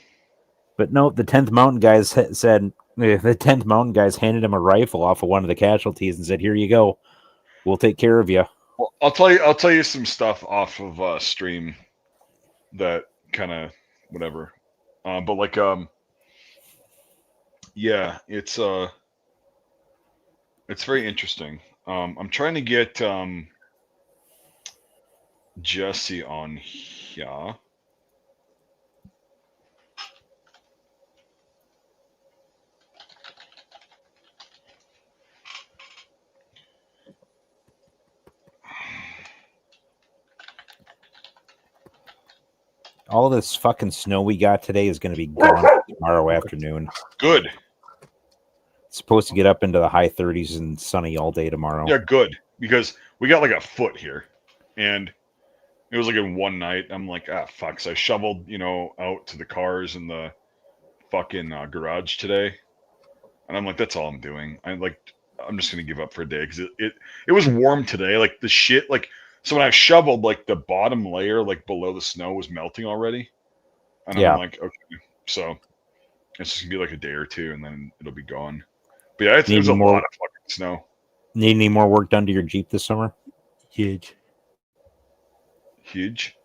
but no, the 10th Mountain guys said the 10th Mountain guys handed him a rifle off of one of the casualties and said, "Here you go. We'll take care of you." Well, I'll tell you some stuff off of stream that kind of whatever. But like yeah, it's very interesting. I'm trying to get Jesse on here. All this fucking snow we got today is going to be gone tomorrow afternoon. Good. It's supposed to get up into the high 30s and sunny all day tomorrow. Yeah, good. Because we got like a foot here. And it was like in one night. I'm like, ah, fuck. So I shoveled, out to the cars in the fucking garage today. And I'm like, that's all I'm doing. I'm just going to give up for a day. Because it was warm today. Like the shit, so when I shoveled, like the bottom layer, like below the snow was melting already. And Yeah. I'm like, okay. So it's just going to be like a day or two and then it'll be gone. But yeah, it was a lot of fucking snow. Need any more work done to your Jeep this summer? Huge. Huge.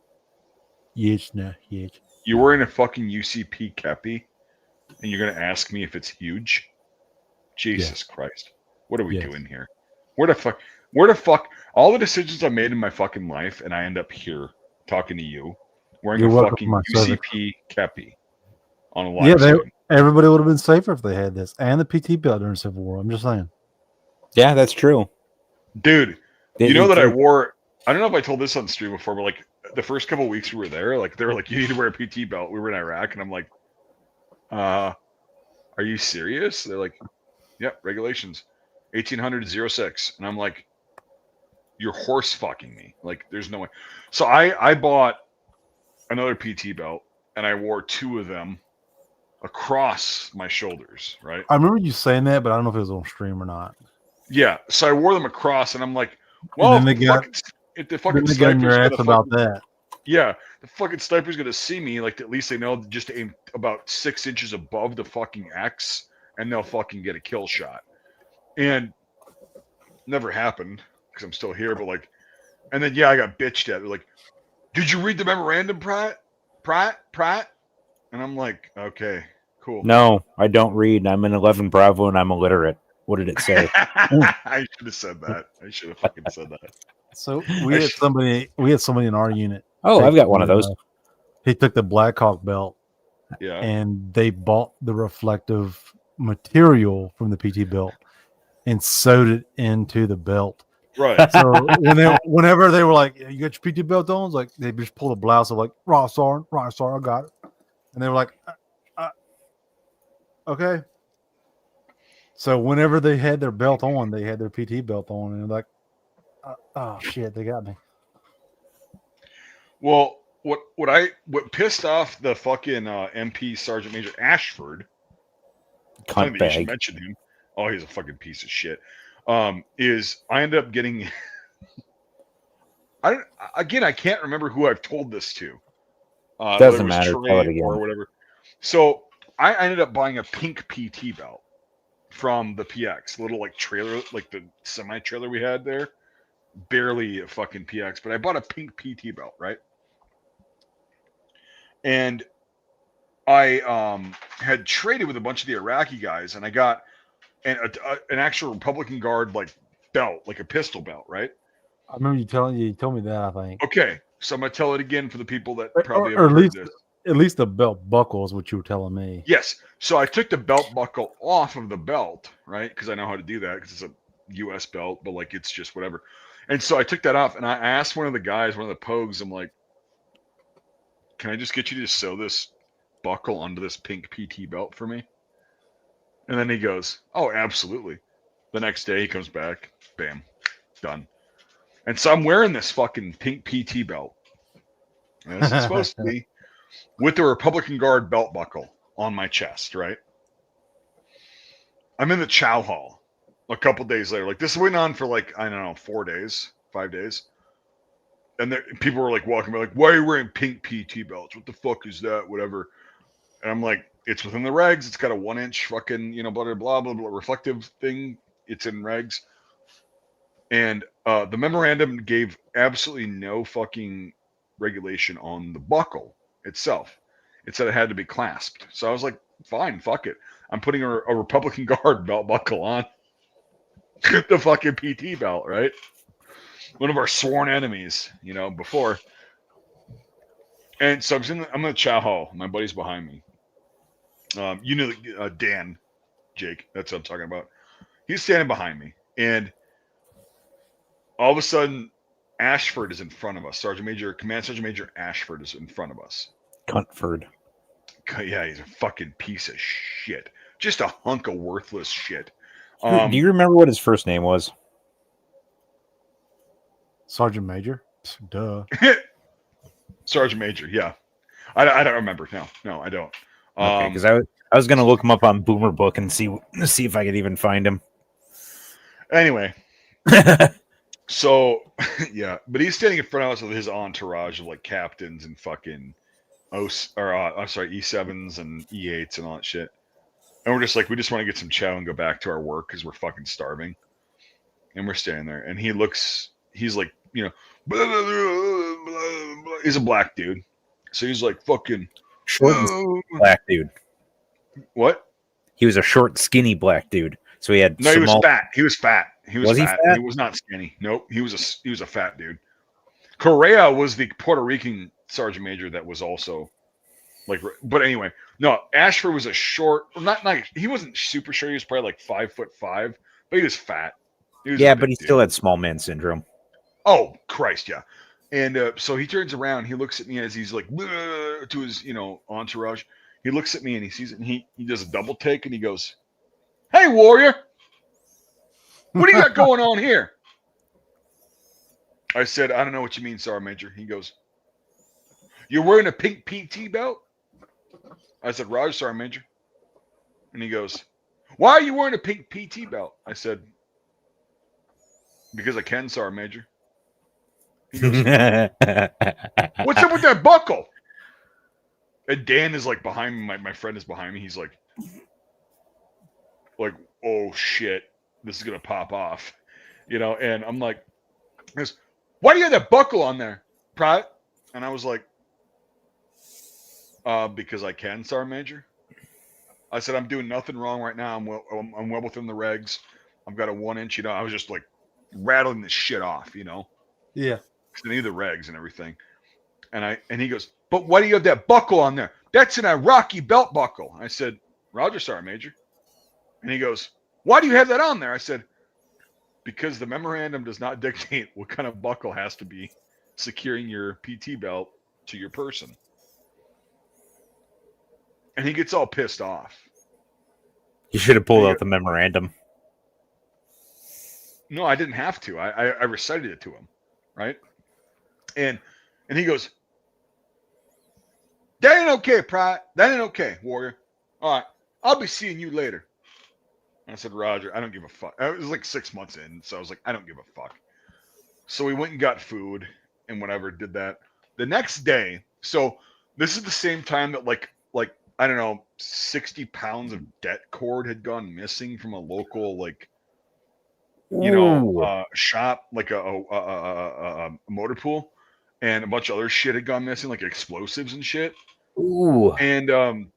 Huge, no, huge. You're wearing a fucking UCP kepi, and you're gonna ask me if it's huge? Jesus Christ! What are we doing here? Where the fuck? All the decisions I made in my fucking life, and I end up here talking to you, wearing a fucking UCP kepi on a live stream. Everybody would have been safer if they had this, and the PT belt during Civil War. I'm just saying. Yeah, that's true. Dude, you know that I wore. I don't know if I told this on stream before, but like the first couple of weeks we were there, like they were like, you need to wear a PT belt. We were in Iraq, and I'm like, are you serious? They're like, yeah, regulations, 1800-06, and I'm like, you're horse fucking me. Like, there's no way. So I bought another PT belt, and I wore two of them across my shoulders. Right. I remember you saying that, but I don't know if it was on stream or not. Yeah, so I wore them across, and I'm like, well, if the fucking sniper's your ass about that. Yeah, the fucking sniper's gonna see me, like at least they know just to aim about 6 inches above the fucking X, and they'll fucking get a kill shot. And never happened because I'm still here, but like, and then I got bitched at. They're like, "Did you read the memorandum, Pratt? And I'm like, okay, cool. No, I don't read. I'm an 11 Bravo and I'm illiterate. What did it say? I should have said that. I should have fucking said that. So we had somebody in our unit. Oh, I've got one of those. He took the Black Hawk belt. Yeah. And they bought the reflective material from the PT belt and sewed it into the belt. Right. So whenever they were like, "You got your PT belt on?" Like they just pulled a blouse of like, "Raw Sergeant, I got it," and they were like, "Okay." So whenever they had their belt on, they had their PT belt on, and they're like, "Oh shit, they got me." Well, what pissed off the fucking MP Sergeant Major Ashford? Cunt bag. You should mention him. Oh, he's a fucking piece of shit. Is I end up getting. I can't remember who I've told this to. Doesn't matter. Tell it again. Or whatever. So I ended up buying a pink PT belt from the PX, little like trailer, like the semi trailer we had there. Barely a fucking PX, but I bought a pink PT belt, right? And I had traded with a bunch of the Iraqi guys, and I got an actual Republican Guard like belt, like a pistol belt, right? I remember you told me that, I think. Okay, so I'm gonna tell it again for the people that probably or haven't heard this. At least the belt buckle is what you were telling me. Yes. So I took the belt buckle off of the belt, right? Because I know how to do that because it's a U.S. belt, but like it's just whatever. And so I took that off, and I asked one of the guys, one of the pogues, I'm like, "Can I just get you to sew this buckle onto this pink PT belt for me?" And then he goes, "Oh, absolutely." The next day he comes back, bam, done. And so I'm wearing this fucking pink PT belt, as it's supposed to be, with the Republican Guard belt buckle on my chest, right? I'm in the chow hall a couple days later. Like, this went on for like, I don't know, 4 days, 5 days. And people were like walking by like, "Why are you wearing pink PT belts? What the fuck is that?" Whatever. And I'm like, it's within the regs. It's got a 1 inch fucking, blah, blah, blah, blah, reflective thing. It's in regs. And the memorandum gave absolutely no fucking regulation on the buckle itself. It said it had to be clasped. So I was like, fine, fuck it. I'm putting a Republican Guard belt buckle on the fucking PT belt, right? One of our sworn enemies, before. And so I'm in the chow hall. My buddy's behind me. Dan, Jake, that's what I'm talking about. He's standing behind me. And all of a sudden, Ashford is in front of us. Command Sergeant Major Ashford is in front of us. Cuntford. Yeah, he's a fucking piece of shit. Just a hunk of worthless shit. Do you remember what his first name was? Sergeant Major. Duh. Sergeant Major, yeah. I don't remember. No, I don't. Okay, because I was gonna look him up on Boomer Book and see if I could even find him. Anyway, so yeah, but he's standing in front of us with his entourage of like captains and fucking E7s and E8s and all that shit. And we're just like, we just want to get some chow and go back to our work because we're fucking starving. And we're standing there, and he's like, blah, blah, blah, blah, blah. He's a black dude, so he's like fucking short black dude. What? He was a short, skinny black dude. So he had he was fat. He was fat. Was he fat? fat? He was not skinny. Nope. He was a fat dude. Correa was the Puerto Rican sergeant major that was also like. But anyway, no. Ashford was a short. Not he wasn't super short. He was probably like 5'5", but he was fat. Yeah, but he still had small man syndrome. Oh Christ, yeah. And so he turns around. He looks at me as he's like to his entourage. He looks at me and he sees it, and he does a double take and he goes, "Hey, warrior, what do you got going on here?" I said, "I don't know what you mean, Sergeant Major." He goes, "You're wearing a pink PT belt?" I said, "Roger, Sergeant Major." And he goes, "Why are you wearing a pink PT belt?" I said, "Because I can, Sergeant Major." He goes, "What's up with that buckle?" And Dan is like behind me. My friend is behind me. He's like, "Oh shit, this is gonna pop off," And I'm like, he goes, "Why do you have that buckle on there, Private?" And I was like, "Because I can, Sergeant Major." I said, "I'm doing nothing wrong right now. I'm well within the regs. I've got a 1 inch." I was just like rattling this shit off, Yeah. Because I knew the regs and everything. And he goes, "But why do you have that buckle on there? That's an Iraqi belt buckle." I said, "Roger, Sergeant Major." And he goes, "Why do you have that on there?" I said, "Because the memorandum does not dictate what kind of buckle has to be securing your PT belt to your person." And he gets all pissed off. You should have pulled out the memorandum. No, I didn't have to. I recited it to him, right? And he goes, "That ain't okay, Pride. That ain't okay, warrior. All right, I'll be seeing you later." And I said, "Roger, I don't give a fuck." It was like 6 months in, so I was like, "I don't give a fuck." So we went and got food and whatever, did that. The next day, so this is the same time that like I don't know, 60 pounds of det cord had gone missing from a local shop, like a motor pool, and a bunch of other shit had gone missing, like explosives and shit. Ooh. And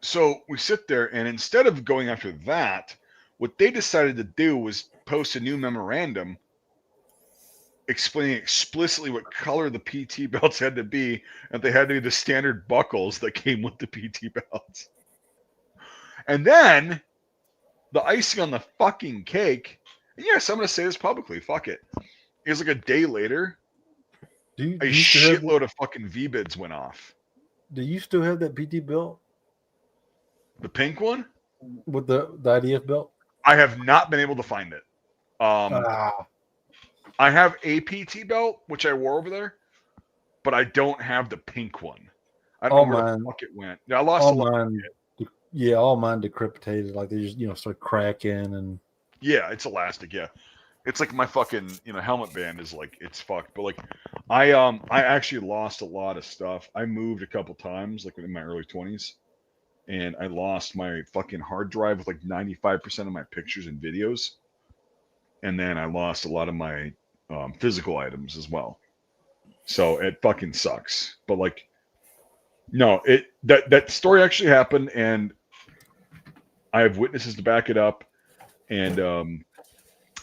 so we sit there, and instead of going after that, what they decided to do was post a new memorandum explaining explicitly what color the PT belts had to be, and they had to be the standard buckles that came with the PT belts. And then the icing on the fucking cake, and yes, I'm going to say this publicly, fuck it. It was like a day later, a shitload of fucking V-bids went off. Do you still have that PT belt? The pink one? With the IDF belt? I have not been able to find it. I have a PT belt, which I wore over there, but I don't have the pink one. I don't know where the fuck it went. Yeah, I lost a lot. Yeah, all mine decrepitated. Like they just start cracking and. Yeah, it's elastic. Yeah, it's like my fucking helmet band is like it's fucked. But like I actually lost a lot of stuff. I moved a couple times, like in my early 20s, and I lost my fucking hard drive with like 95% of my pictures and videos, and then I lost a lot of my physical items as well. So it fucking sucks. But like, no, that story actually happened, and I have witnesses to back it up. And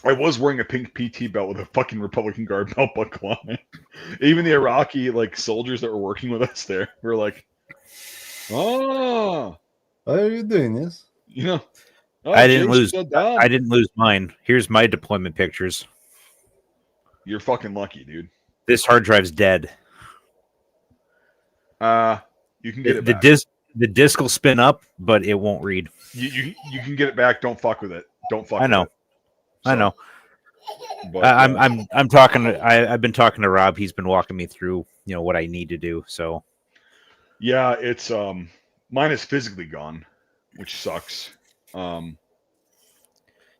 I was wearing a pink PT belt with a fucking Republican Guard belt buckle on it. Even the Iraqi soldiers that were working with us there were like, "Oh, why are you doing this?" I didn't lose mine. Here's my deployment pictures. You're fucking lucky, dude. This hard drive's dead. You can get it The back. disc will spin up, but it won't read. You can get it back. Don't fuck with it. Don't fuck. I know. With it. I know. But I'm talking. I've been talking to Rob. He's been walking me through, what I need to do. So yeah, it's mine is physically gone, which sucks.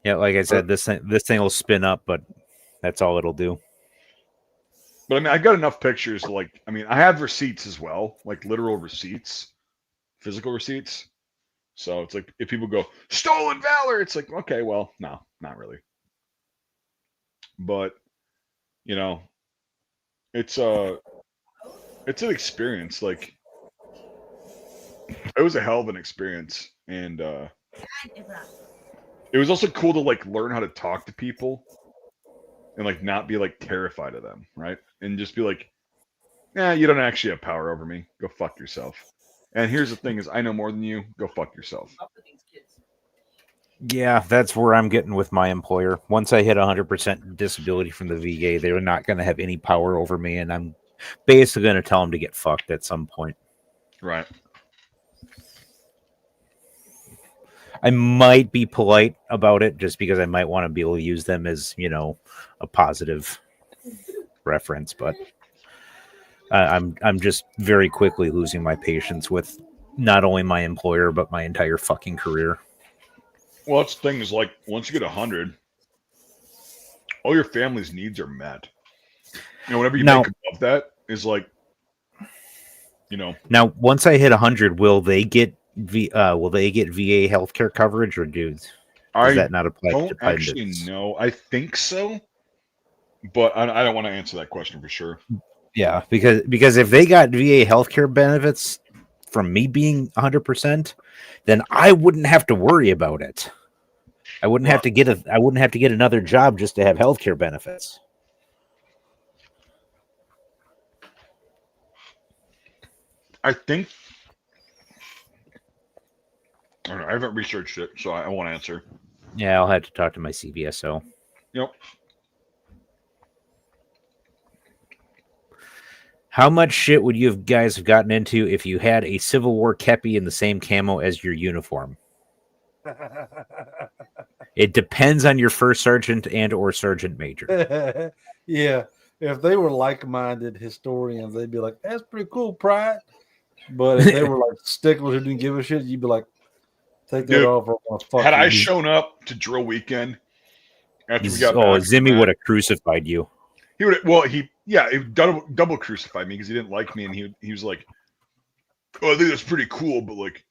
yeah, like I said, this thing will spin up, but that's all it'll do. But I mean, I got enough pictures. Like, I mean, I have receipts as well, like literal receipts, physical receipts. So it's like if people go stolen valor, it's like okay, well, no, not really. But it's an experience. Like it was a hell of an experience, and it was also cool to like learn how to talk to people and like not be like terrified of them, right? And just be like, you don't actually have power over me. Go fuck yourself. And here's the thing: is I know more than you. Go fuck yourself. Yeah, that's where I'm getting with my employer. Once I hit 100% disability from the VA, they're not going to have any power over me, and I'm basically going to tell them to get fucked at some point. Right. I might be polite about it just because I might want to be able to use them as, a positive reference, but I'm just very quickly losing my patience with not only my employer but my entire fucking career. Well, that's the thing is like once you get 100, all your family's needs are met. Whatever you make above that is like, Now, once I hit 100, will they get VA healthcare coverage, or does that not apply to dependents? I don't actually know. I think so, but I don't want to answer that question for sure. Yeah, because if they got VA healthcare benefits from me being 100%, then I wouldn't have to worry about it. I wouldn't have to get another job just to have healthcare benefits. I think I don't know. I haven't researched it, so I won't answer. Yeah, I'll have to talk to my CVSO. Yep. How much shit would you guys have gotten into if you had a Civil War kepi in the same camo as your uniform? It depends on your first sergeant and or sergeant major. Yeah, if they were like-minded historians, they'd be like, "That's pretty cool, Pride." But if they were like sticklers who didn't give a shit, you'd be like, "Take that off." Or had I shown up to drill weekend after we got back, Zimmy would have crucified you. He would. Well, he double crucified me because he didn't like me, and he was like, "Oh, I think that's pretty cool," but like,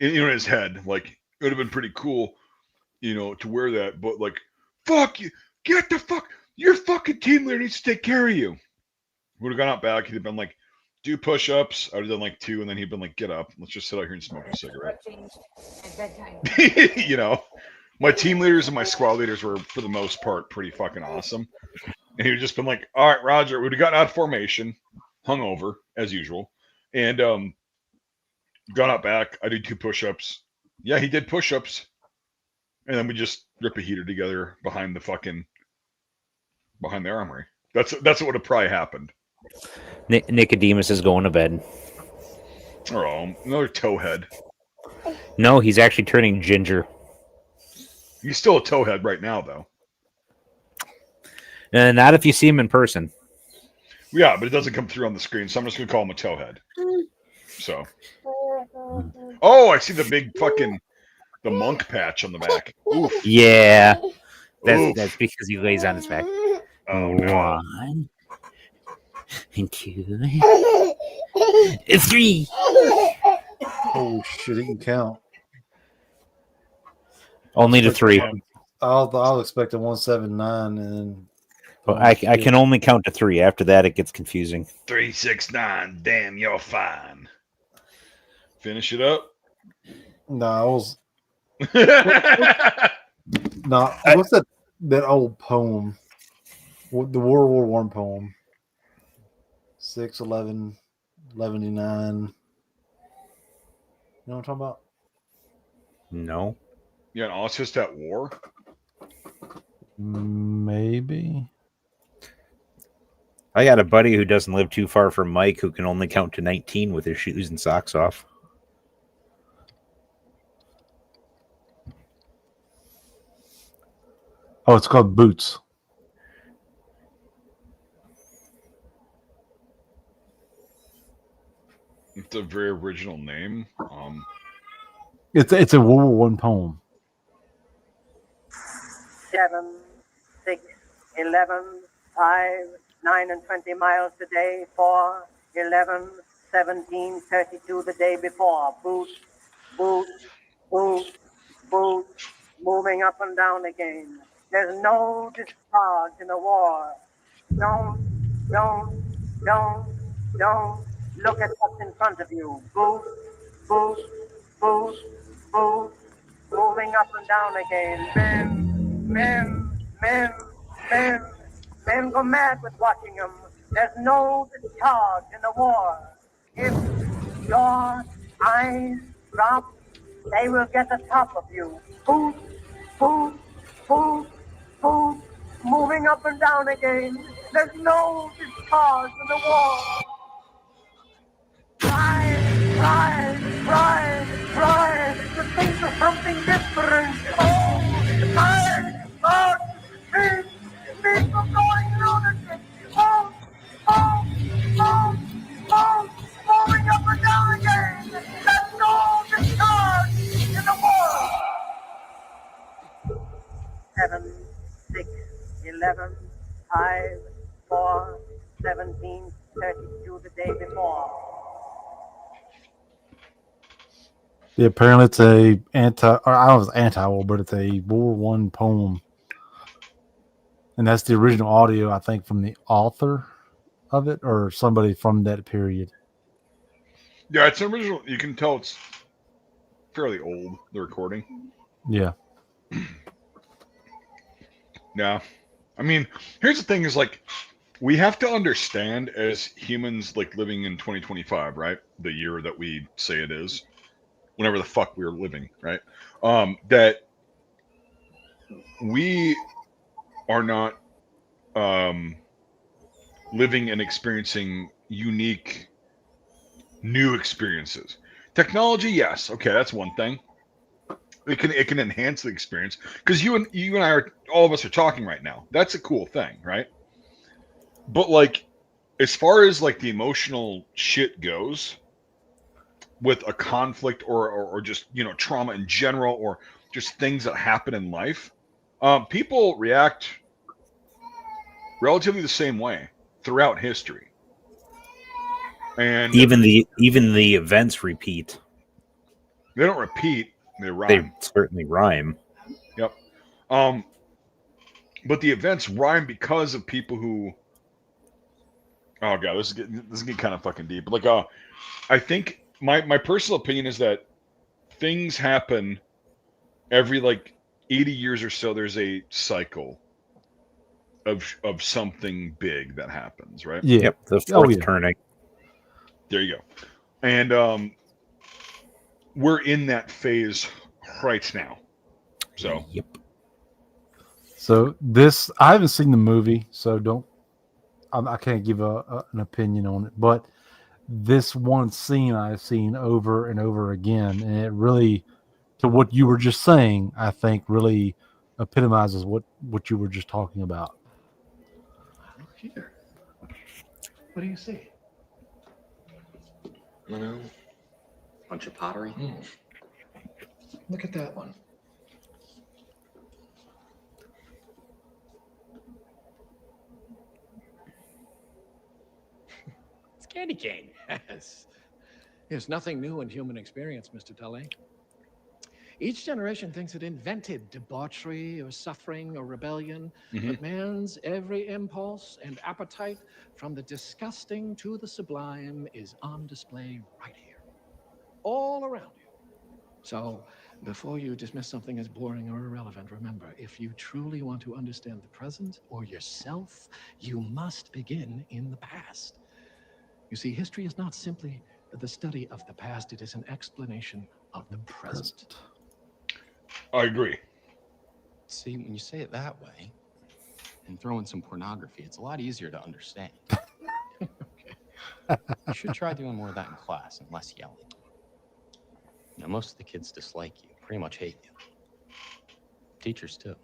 in his head, like it would have been pretty cool, to wear that, but like, fuck you, get the fuck, your fucking team leader needs to take care of you. Would have gone out back. He'd have been like, do push-ups. I would have done like 2, and then he'd been like, get up, let's just sit out here and smoke a cigarette. My team leaders and my squad leaders were, for the most part, pretty fucking awesome. And he would just been like, all right, Roger. We'd have gotten out of formation, hungover as usual, and gone out back. I did 2 push-ups. Yeah, he did push-ups, and then we just rip a heater together behind the armory. That's what would have probably happened. Nicodemus is going to bed. Oh, another towhead. No, he's actually turning ginger. He's still a towhead right now, though. Not if you see him in person. Yeah, but it doesn't come through on the screen, so I'm just going to call him a towhead. So. Oh, I see the big the monk patch on the back. Oof. Yeah. That's because he lays on his back. Oh, no. 1, 2, 3. Oh shit, he can count. Only to 3. I'll expect a 179, and Well, I can only count to 3. After that, it gets confusing. 3, 6, 9. Damn, you're fine. Finish it up. No, I was. No, what's that old poem? The World War I poem. 6, 11, 11:9. You know what I'm talking about? No. Yeah, an Autist at war? Maybe. I got a buddy who doesn't live too far from Mike who can only count to 19 with his shoes and socks off. Oh, it's called Boots. It's a very original name. It's a World War One poem. 7, 6, 11, 5, 9 and 20 miles today, 4, 11, 17, 32 the day before. Boot, boot, boot, boot, moving up and down again. There's no discharge in the war. Don't look at what's in front of you. Boot, boot, boot, boot, moving up and down again. Men go mad with watching them. There's no discharge in the war. If your eyes drop, they will get the top of you. Boot, boot, boot, boot, moving up and down again. There's no discharge in the war. Try to think of something different. Oh, tired, speak of going lunatic. Oh, moving up and down again. There's no discharge in the war. 7, 6, 11, 5, 4, 17, 32 the day before. Yeah, apparently it's a I don't know if it's anti-war, but it's a World War One poem, and that's the original audio, I think, from the author of it or somebody from that period. Yeah, it's an original. You can tell it's fairly old, the recording. Yeah. Yeah. I mean, here's the thing is like, we have to understand as humans, like living in 2025, right? The year that we say it is, whenever the fuck we are living, right? That we are not living and experiencing unique new experiences. Technology, yes, okay, that's one thing. It can enhance the experience because you and I are, all of us are talking right now. That's a cool thing, right? But like, as far as like the emotional shit goes, with a conflict or just trauma in general or just things that happen in life, people react relatively the same way throughout history. And even the events repeat. They don't repeat; they rhyme. They certainly rhyme. Yep. But the events rhyme because of people who. Oh god, this is getting kind of fucking deep. Like, I think my personal opinion is that things happen every like 80 years or so. There's a cycle of something big that happens, right? Yeah. Yep. The fourth turning. There you go. And we're in that phase right now. So. Yep. So this, I haven't seen the movie, so I can't give an opinion on it. But this one scene I've seen over and over again, and it really, to what you were just saying, I think really epitomizes what you were just talking about. Here. What do you see? I don't know. Bunch of pottery. Look at that one. It's candy cane. Yes. There's nothing new in human experience, Mr. Tully. Each generation thinks it invented debauchery or suffering or rebellion, but man's every impulse and appetite, from the disgusting to the sublime, is on display right here, all around you. So, before you dismiss something as boring or irrelevant, remember, if you truly want to understand the present or yourself, you must begin in the past. You see, history is not simply the study of the past, it is an explanation of the present. I agree. See, when you say it that way and throw in some pornography, it's a lot easier to understand. You should try doing more of that in class and less yelling. Now, most of the kids dislike you, pretty much hate you. Teachers, too.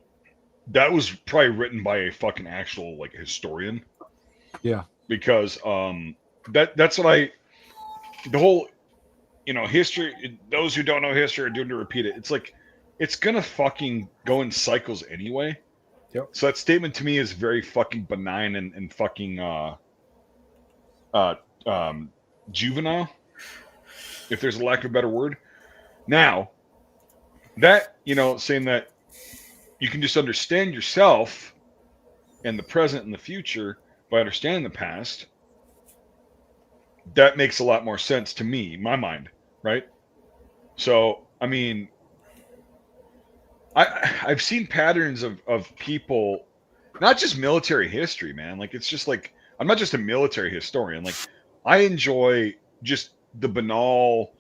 That was probably written by a fucking actual like historian. Yeah. Because that's what the whole, history, those who don't know history are doomed to repeat it. It's like, it's gonna fucking go in cycles anyway. Yep. So that statement to me is very fucking benign and fucking juvenile, if there's a lack of a better word. Now, that, saying that you can just understand yourself and the present and the future by understanding the past, that makes a lot more sense to me, in my mind, right? So, I mean, I've seen patterns of people, not just military history, man. Like, it's just like, I'm not just a military historian. Like, I enjoy just the banal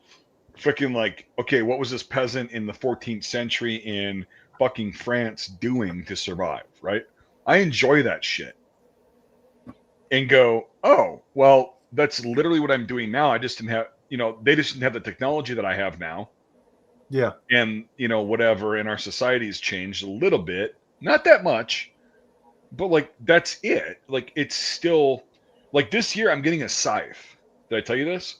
freaking, like, okay, what was this peasant in the 14th century in fucking France doing to survive, right? I enjoy that shit. And go, oh, well, that's literally what I'm doing now. I just didn't have, they just didn't have the technology that I have now. Yeah. And, whatever, and our society's changed a little bit, not that much, but like, that's it. Like, it's still, like, this year I'm getting a scythe. Did I tell you this?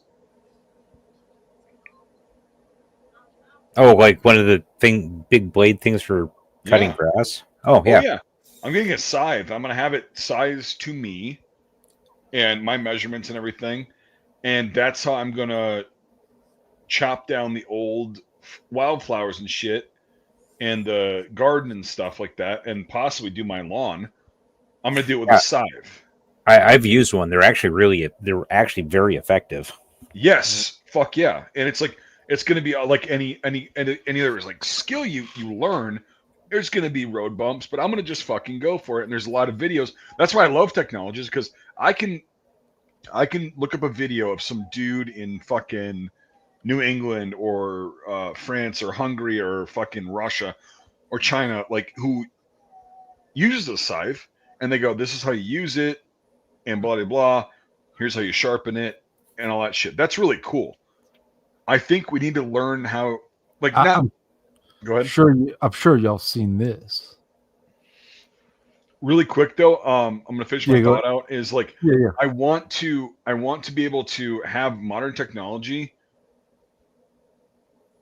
Oh, like one of the big blade things for cutting grass? Oh, yeah. Oh, yeah. I'm getting a scythe. I'm going to have it sized to me and my measurements and everything. And that's how I'm going to chop down the old wildflowers and shit and the garden and stuff like that, and possibly do my lawn. I'm going to do it with a scythe. I've used one. They're actually very effective. Yes. Fuck yeah. And it's like, it's going to be like any other like skill you learn. There's going to be road bumps, but I'm going to just fucking go for it. And there's a lot of videos. That's why I love technologies, because I can look up a video of some dude in fucking New England or France or Hungary or fucking Russia or China, like, who uses a scythe, and they go, this is how you use it, and blah, blah, blah. Here's how you sharpen it, and all that shit. That's really cool. I think we need to learn how, like, now. Go ahead. I'm sure y'all seen this. Really quick though, I'm gonna finish my thought out. Is like, yeah. I want to be able to have modern technology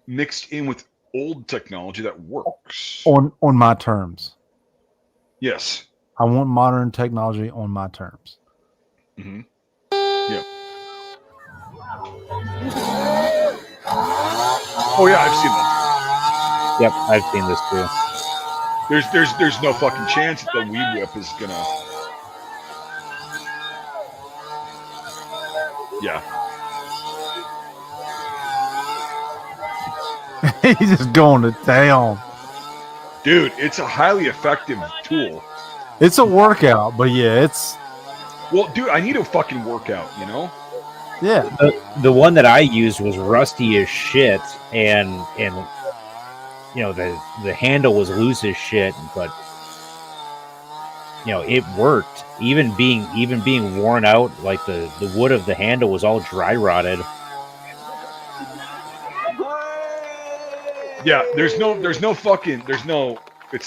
mixed in with old technology that works on my terms. Yes, I want modern technology on my terms. Mm-hmm. Yeah. Oh yeah, I've seen that. Yep, I've seen this too. There's no fucking chance that the weed whip is gonna. Yeah. He's just going to town. Dude, it's a highly effective tool. It's a workout, but yeah, it's. Well, dude, I need a fucking workout, Yeah. The one that I used was rusty as shit, and the handle was loose as shit, but it worked. Even being worn out, like the wood of the handle was all dry rotted. Yeah, it's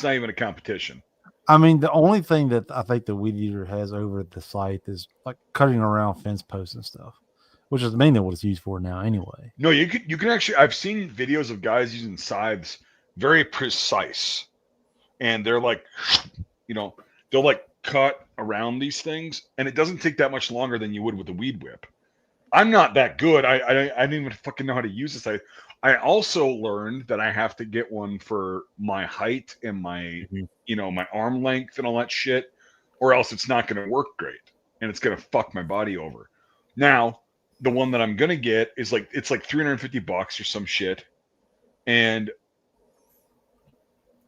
not even a competition. I mean, the only thing that I think the weed eater has over the scythe is like cutting around fence posts and stuff, which is mainly what it's used for now anyway. No, you can actually, I've seen videos of guys using scythes very precise, and they're like, they'll like cut around these things, and it doesn't take that much longer than you would with a weed whip. I'm not that good. I didn't even fucking know how to use this. I also learned that I have to get one for my height and my my arm length and all that shit, or else it's not going to work great and it's going to fuck my body over. Now, the one that I'm going to get is like, it's like $350 or some shit, and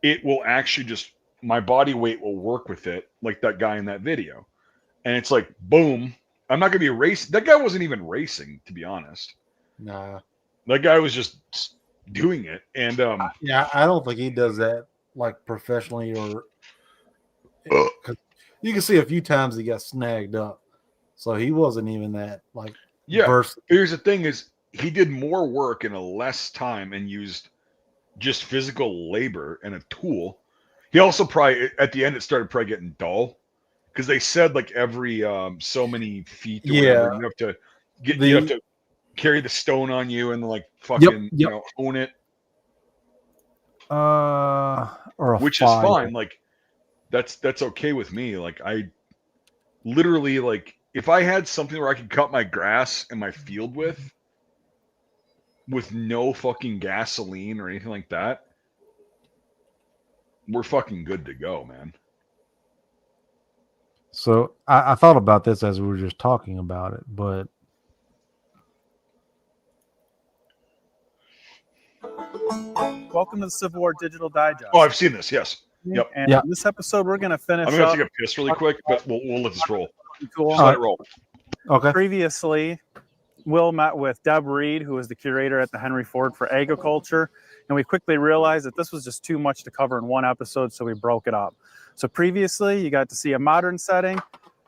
it will actually just, my body weight will work with it, like that guy in that video. And it's like, boom. I'm not going to be racing. That guy wasn't even racing, to be honest. Nah. That guy was just doing it. And yeah, I don't think he does that like professionally, or you can see a few times he got snagged up. So he wasn't even that like Yeah. versed. Here's the thing: is he did more work in a less time and used just physical labor and a tool. He also probably at the end it started probably getting dull because they said like every so many feet or whatever you have to you have to carry the stone on you and like fucking you know own it. Or a Which file. is fine. Like that's okay with me. Like I literally like if I had something where I could cut my grass in my field with no fucking gasoline or anything like that, we're fucking good to go, man. So I thought about this as we were just talking about it, but Welcome to the Civil War Digital Digest. Oh, I've seen this. Yes. Yep. And in this episode, we're going to finish I'm gonna up. take a piss really quick, but we'll let this roll. Cool. Just let it roll. Okay. Previously, Will met with Deb Reed, who is the curator at the Henry Ford for Agriculture, and we quickly realized that this was just too much to cover in one episode, so we broke it up. So previously, you got to see a modern setting.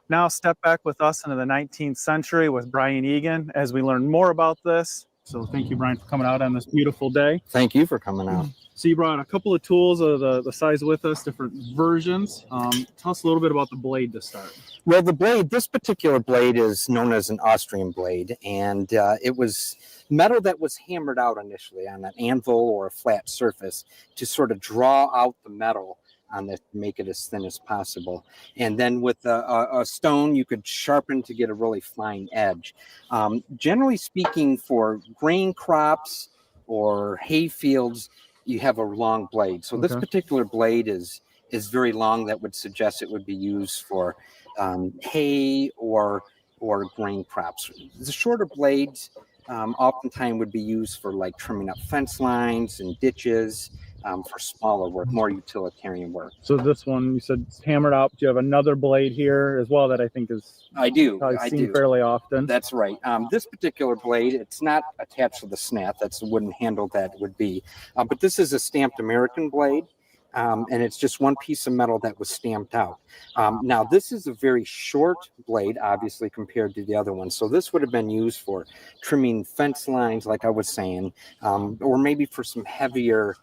Now step back with us into the 19th century with Brian Egan as we learn more about this. So thank you, Brian, for coming out on this beautiful day. Thank you for coming out. So you brought a couple of tools of the size with us, different versions. Tell us a little bit about the blade to start. Well, the blade, this particular blade is known as an Austrian blade, and it was metal that was hammered out initially on an anvil or a flat surface to sort of draw out the metal on it, make it as thin as possible. And then with a stone, you could sharpen to get a really fine edge. Generally speaking, for grain crops or hay fields, you have a long blade. So this particular blade is very long. That would suggest it would be used for hay or grain crops. The shorter blades oftentimes would be used for like trimming up fence lines and ditches, for smaller work, more utilitarian work. So this one, you said it's hammered out. Do you have another blade here as well that I think is I do seen fairly often? That's right. This particular blade, it's not attached to the snap. That's the wooden handle that would be. But this is a stamped American blade. And it's just one piece of metal that was stamped out. Now, this is a very short blade, obviously, compared to the other one. So this would have been used for trimming fence lines, like I was saying, or maybe for some heavier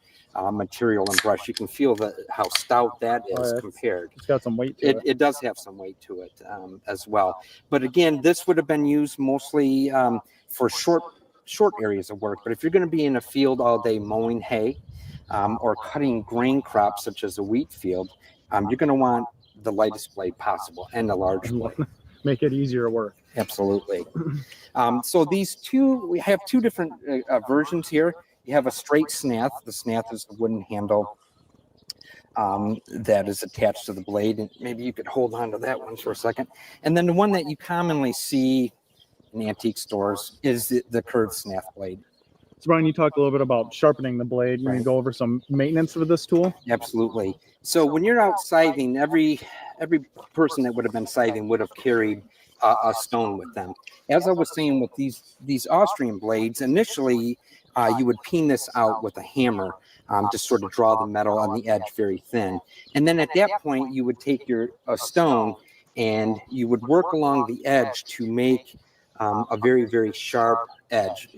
material and brush. You can feel how stout that is compared. It's got some weight to it. It does have some weight to it as well. But again, this would have been used mostly for short areas of work. But if you're going to be in a field all day mowing hay, or cutting grain crops such as a wheat field, you're going to want the lightest blade possible and the large blade. Make it easier to work. Absolutely. So we have two different versions here. You have a straight snath. The snath is the wooden handle that is attached to the blade. And maybe you could hold on to that one for a second. And then the one that you commonly see in antique stores is the curved snath blade. So Brian, you talked a little bit about sharpening the blade. You can go over some maintenance of this tool? Absolutely. So when you're out scything, every person that would have been scything would have carried a stone with them. As I was saying with these Austrian blades, initially you would peen this out with a hammer to sort of draw the metal on the edge very thin. And then at that point, you would take a stone and you would work along the edge to make a very, very sharp edge,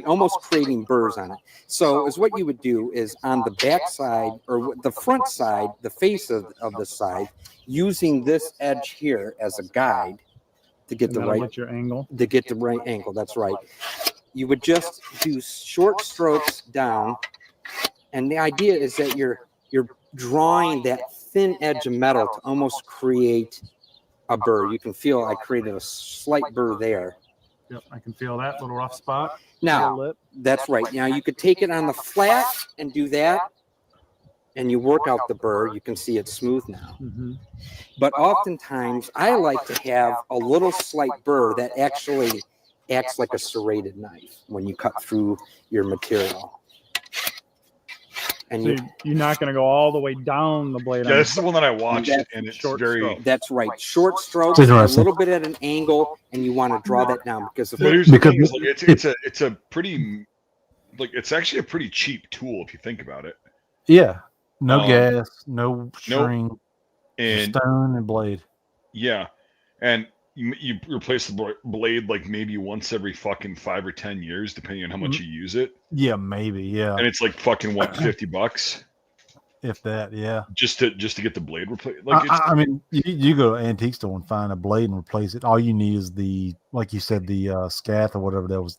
almost creating burrs on it. So is what you would do is on the back side or the front side, the face of the side, using this edge here as a guide to get your angle. To get the right angle. That's right. You would just do short strokes down, and the idea is that you're drawing that thin edge of metal to almost create a burr. You can feel I created a slight burr there. Yep, I can feel that little rough spot. Now, that's right. Now you could take it on the flat and do that, and you work out the burr. You can see it's smooth now. But oftentimes, I like to have a little slight burr that actually acts like a serrated knife when you cut through your material. And so you're not going to go all the way down the blade. Yeah, this is the one that I watched, and it's very... stroke. That's right. Short strokes, a little bit at an angle, and you want to draw that down because it's a pretty, like, it's actually a pretty cheap tool if you think about it. Yeah, no gas, no string, and stone and blade. Yeah, and you replace the blade like maybe once every fucking 5 or 10 years, depending on how much you use it. Yeah, maybe. Yeah, And it's like fucking what, $50 if that. Yeah. just to get the blade replaced. Like I mean, you go to an antique store and find a blade and replace it. All you need is like you said, the scath or whatever that was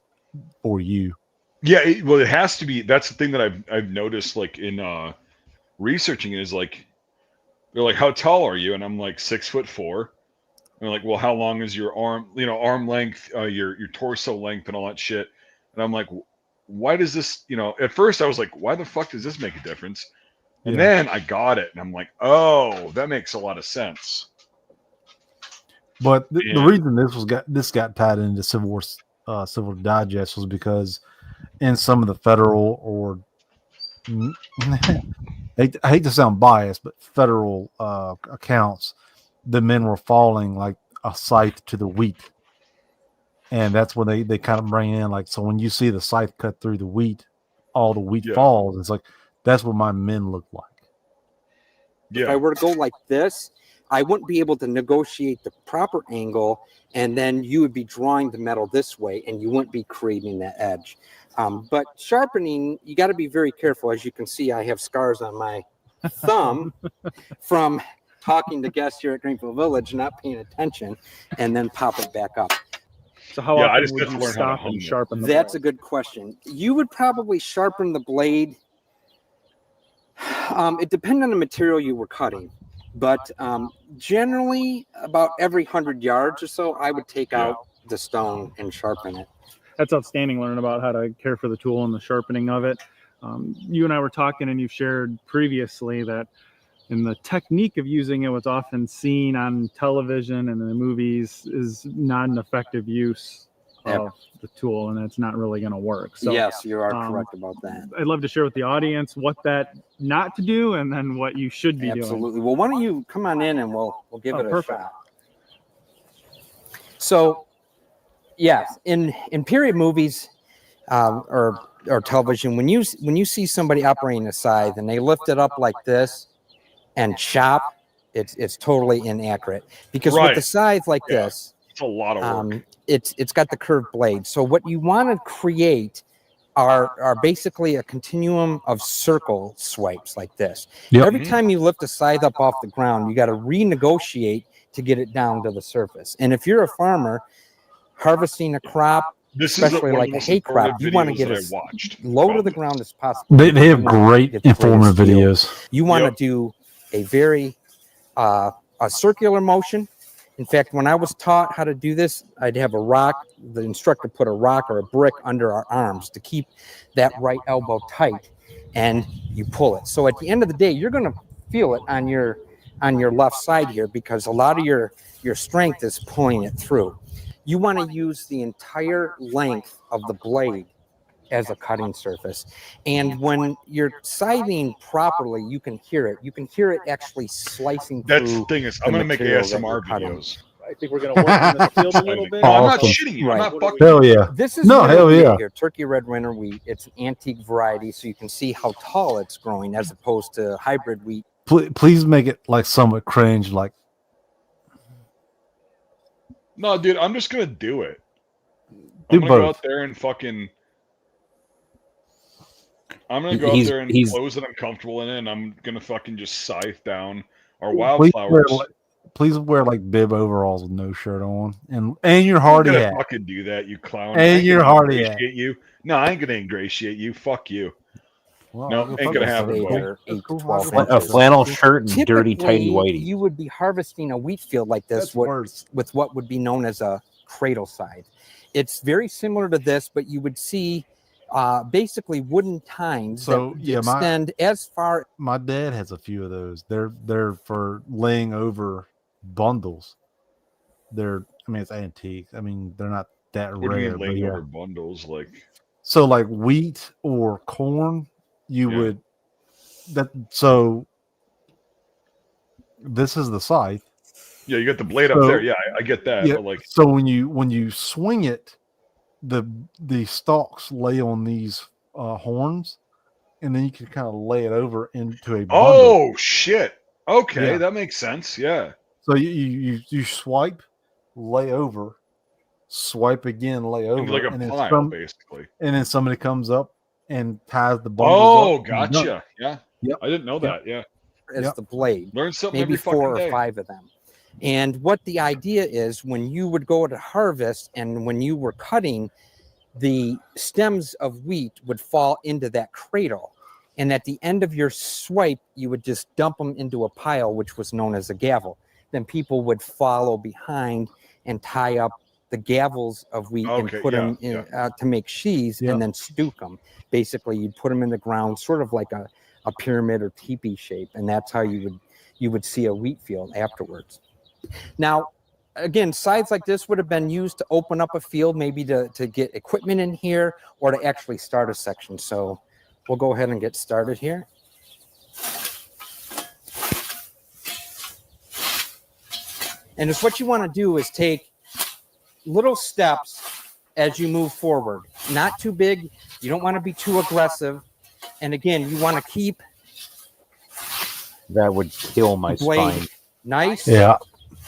for you. Yeah, well, it has to be. That's the thing that I've noticed, like in researching it, is like they're like, "How tall are you?" And I'm like 6'4". And they're like, "Well, how long is your arm? Arm length, your torso length, and all that shit." And I'm like, "Why does this?" At first I was like, "Why the fuck does this make a difference?" And then I got it, and I'm like, "Oh, that makes a lot of sense." But the reason this got tied into Civil Digest was because in some of the federal or I hate to sound biased, but federal accounts, the men were falling like a scythe to the wheat, and that's when they kind of bring in like, so when you see the scythe cut through the wheat, all the wheat falls. It's like that's what my men look like. If I were to go like this, I wouldn't be able to negotiate the proper angle, and then you would be drawing the metal this way, and you wouldn't be creating that edge. But sharpening, you got to be very careful. As you can see, I have scars on my thumb from talking to guests here at Greenfield Village, not paying attention, and then pop it back up. So how often would you stop and sharpen the blade? That's a good question. You would probably sharpen the blade. It depends on the material you were cutting. But generally, about every 100 yards or so, I would take out the stone and sharpen it. That's outstanding, learning about how to care for the tool and the sharpening of it. You and I were talking, and you've shared previously that in the technique of using it, what's often seen on television and in the movies is not an effective use of the tool, and it's not really going to work. So, yes, you are correct about that. I'd love to share with the audience what that not to do, and then what you should be doing. Absolutely. Well, why don't you come on in and we'll give it a shot. So, yes, in period movies or television, when you see somebody operating a scythe and they lift it up like this and chop, it's totally inaccurate, because with the scythe like this, it's a lot of work. It's got the curved blade. So what you want to create are basically a continuum of circle swipes like this. Every time you lift a scythe up off the ground, you got to renegotiate to get it down to the surface. And if you're a farmer harvesting a crop, especially like a hay crop, you want to get as low to the ground as possible. They have great informative videos. You want to do a very a circular motion. In fact, when I was taught how to do this, I'd have a rock. The instructor put a rock or a brick under our arms to keep that right elbow tight, and you pull it. So at the end of the day, you're going to feel it on your left side here, because a lot of your strength is pulling it through. You want to use the entire length of the blade as a cutting surface. And when you're scything properly, you can hear it. You can hear it actually slicing through. That's the thing is, I'm going to make ASMR videos. I think we're going to work on this field a little bit. I'm not shitting you. Right. I'm not fucking. Hell yeah. This is hell yeah. Here, Turkey Red Winter wheat. It's an antique variety, so you can see how tall it's growing as opposed to hybrid wheat. Please make it like somewhat cringe, like. No, dude, I'm just gonna do it. Do I'm gonna go out there and fucking. I'm gonna go out there and clothes that I'm comfortable in, and I'm gonna fucking just scythe down our wildflowers. Please wear like bib overalls with no shirt on, and your hardy hat. Fucking do that, you clown. And your hardy hat. You. No, I ain't gonna ingratiate you. Fuck you. Well, no, ain't gonna happen. A flannel shirt and dirty tighty whitey. You would be harvesting a wheat field like this with what would be known as a cradle scythe. It's very similar to this, but you would see basically wooden tines that extend as far. My dad has a few of those. They're for laying over bundles. It's antique. I mean, they're not that what rare. What do you mean laying over bundles? Like, so like wheat or corn, you would so this is the scythe. Yeah, you got the blade up there. Yeah, I get that. Yeah, but like, so when you swing it, the stalks lay on these horns, and then you can kind of lay it over into a bundle. Oh shit! Okay, that makes sense. Yeah. So you swipe, lay over, swipe again, lay over, like a and then pile, basically. And then somebody comes up and ties the Oh, bundles up. gotcha. Yeah. Yep. I didn't know that. Yeah. As the blade. Learn something maybe every 4 fucking or day. 5 of them. And what the idea is, when you would go to harvest and when you were cutting, the stems of wheat would fall into that cradle. And at the end of your swipe, you would just dump them into a pile, which was known as a gavel. Then people would follow behind and tie up the gavels of wheat and put them in to make sheaves and then stook them. Basically, you'd put them in the ground, sort of like a pyramid or teepee shape. And that's how you would see a wheat field afterwards. Now, again, scythes like this would have been used to open up a field, maybe to get equipment in here or to actually start a section. So we'll go ahead and get started here. And it's what you want to do is take little steps as you move forward. Not too big. You don't want to be too aggressive. And again, you want to keep that would kill my blade spine. Nice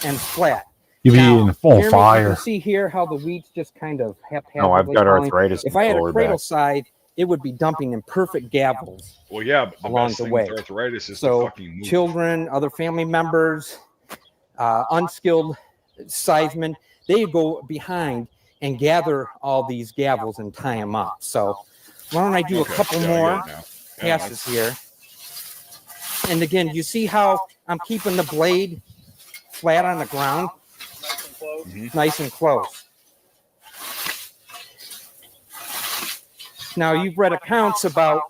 and flat. You'd be in full fire. You can see here how the wheat's just kind of haphazardly. No, I've got falling. arthritis. If I had a cradle side, it would be dumping in perfect gavels. Well, yeah, but the along best the thing way. with arthritis is So to fucking move. children, other family members, unskilled scythemen, they go behind and gather all these gavels and tie them up. So why don't I do a couple more passes here? And again, you see how I'm keeping the blade flat on the ground? Nice and close. Now, you've read accounts about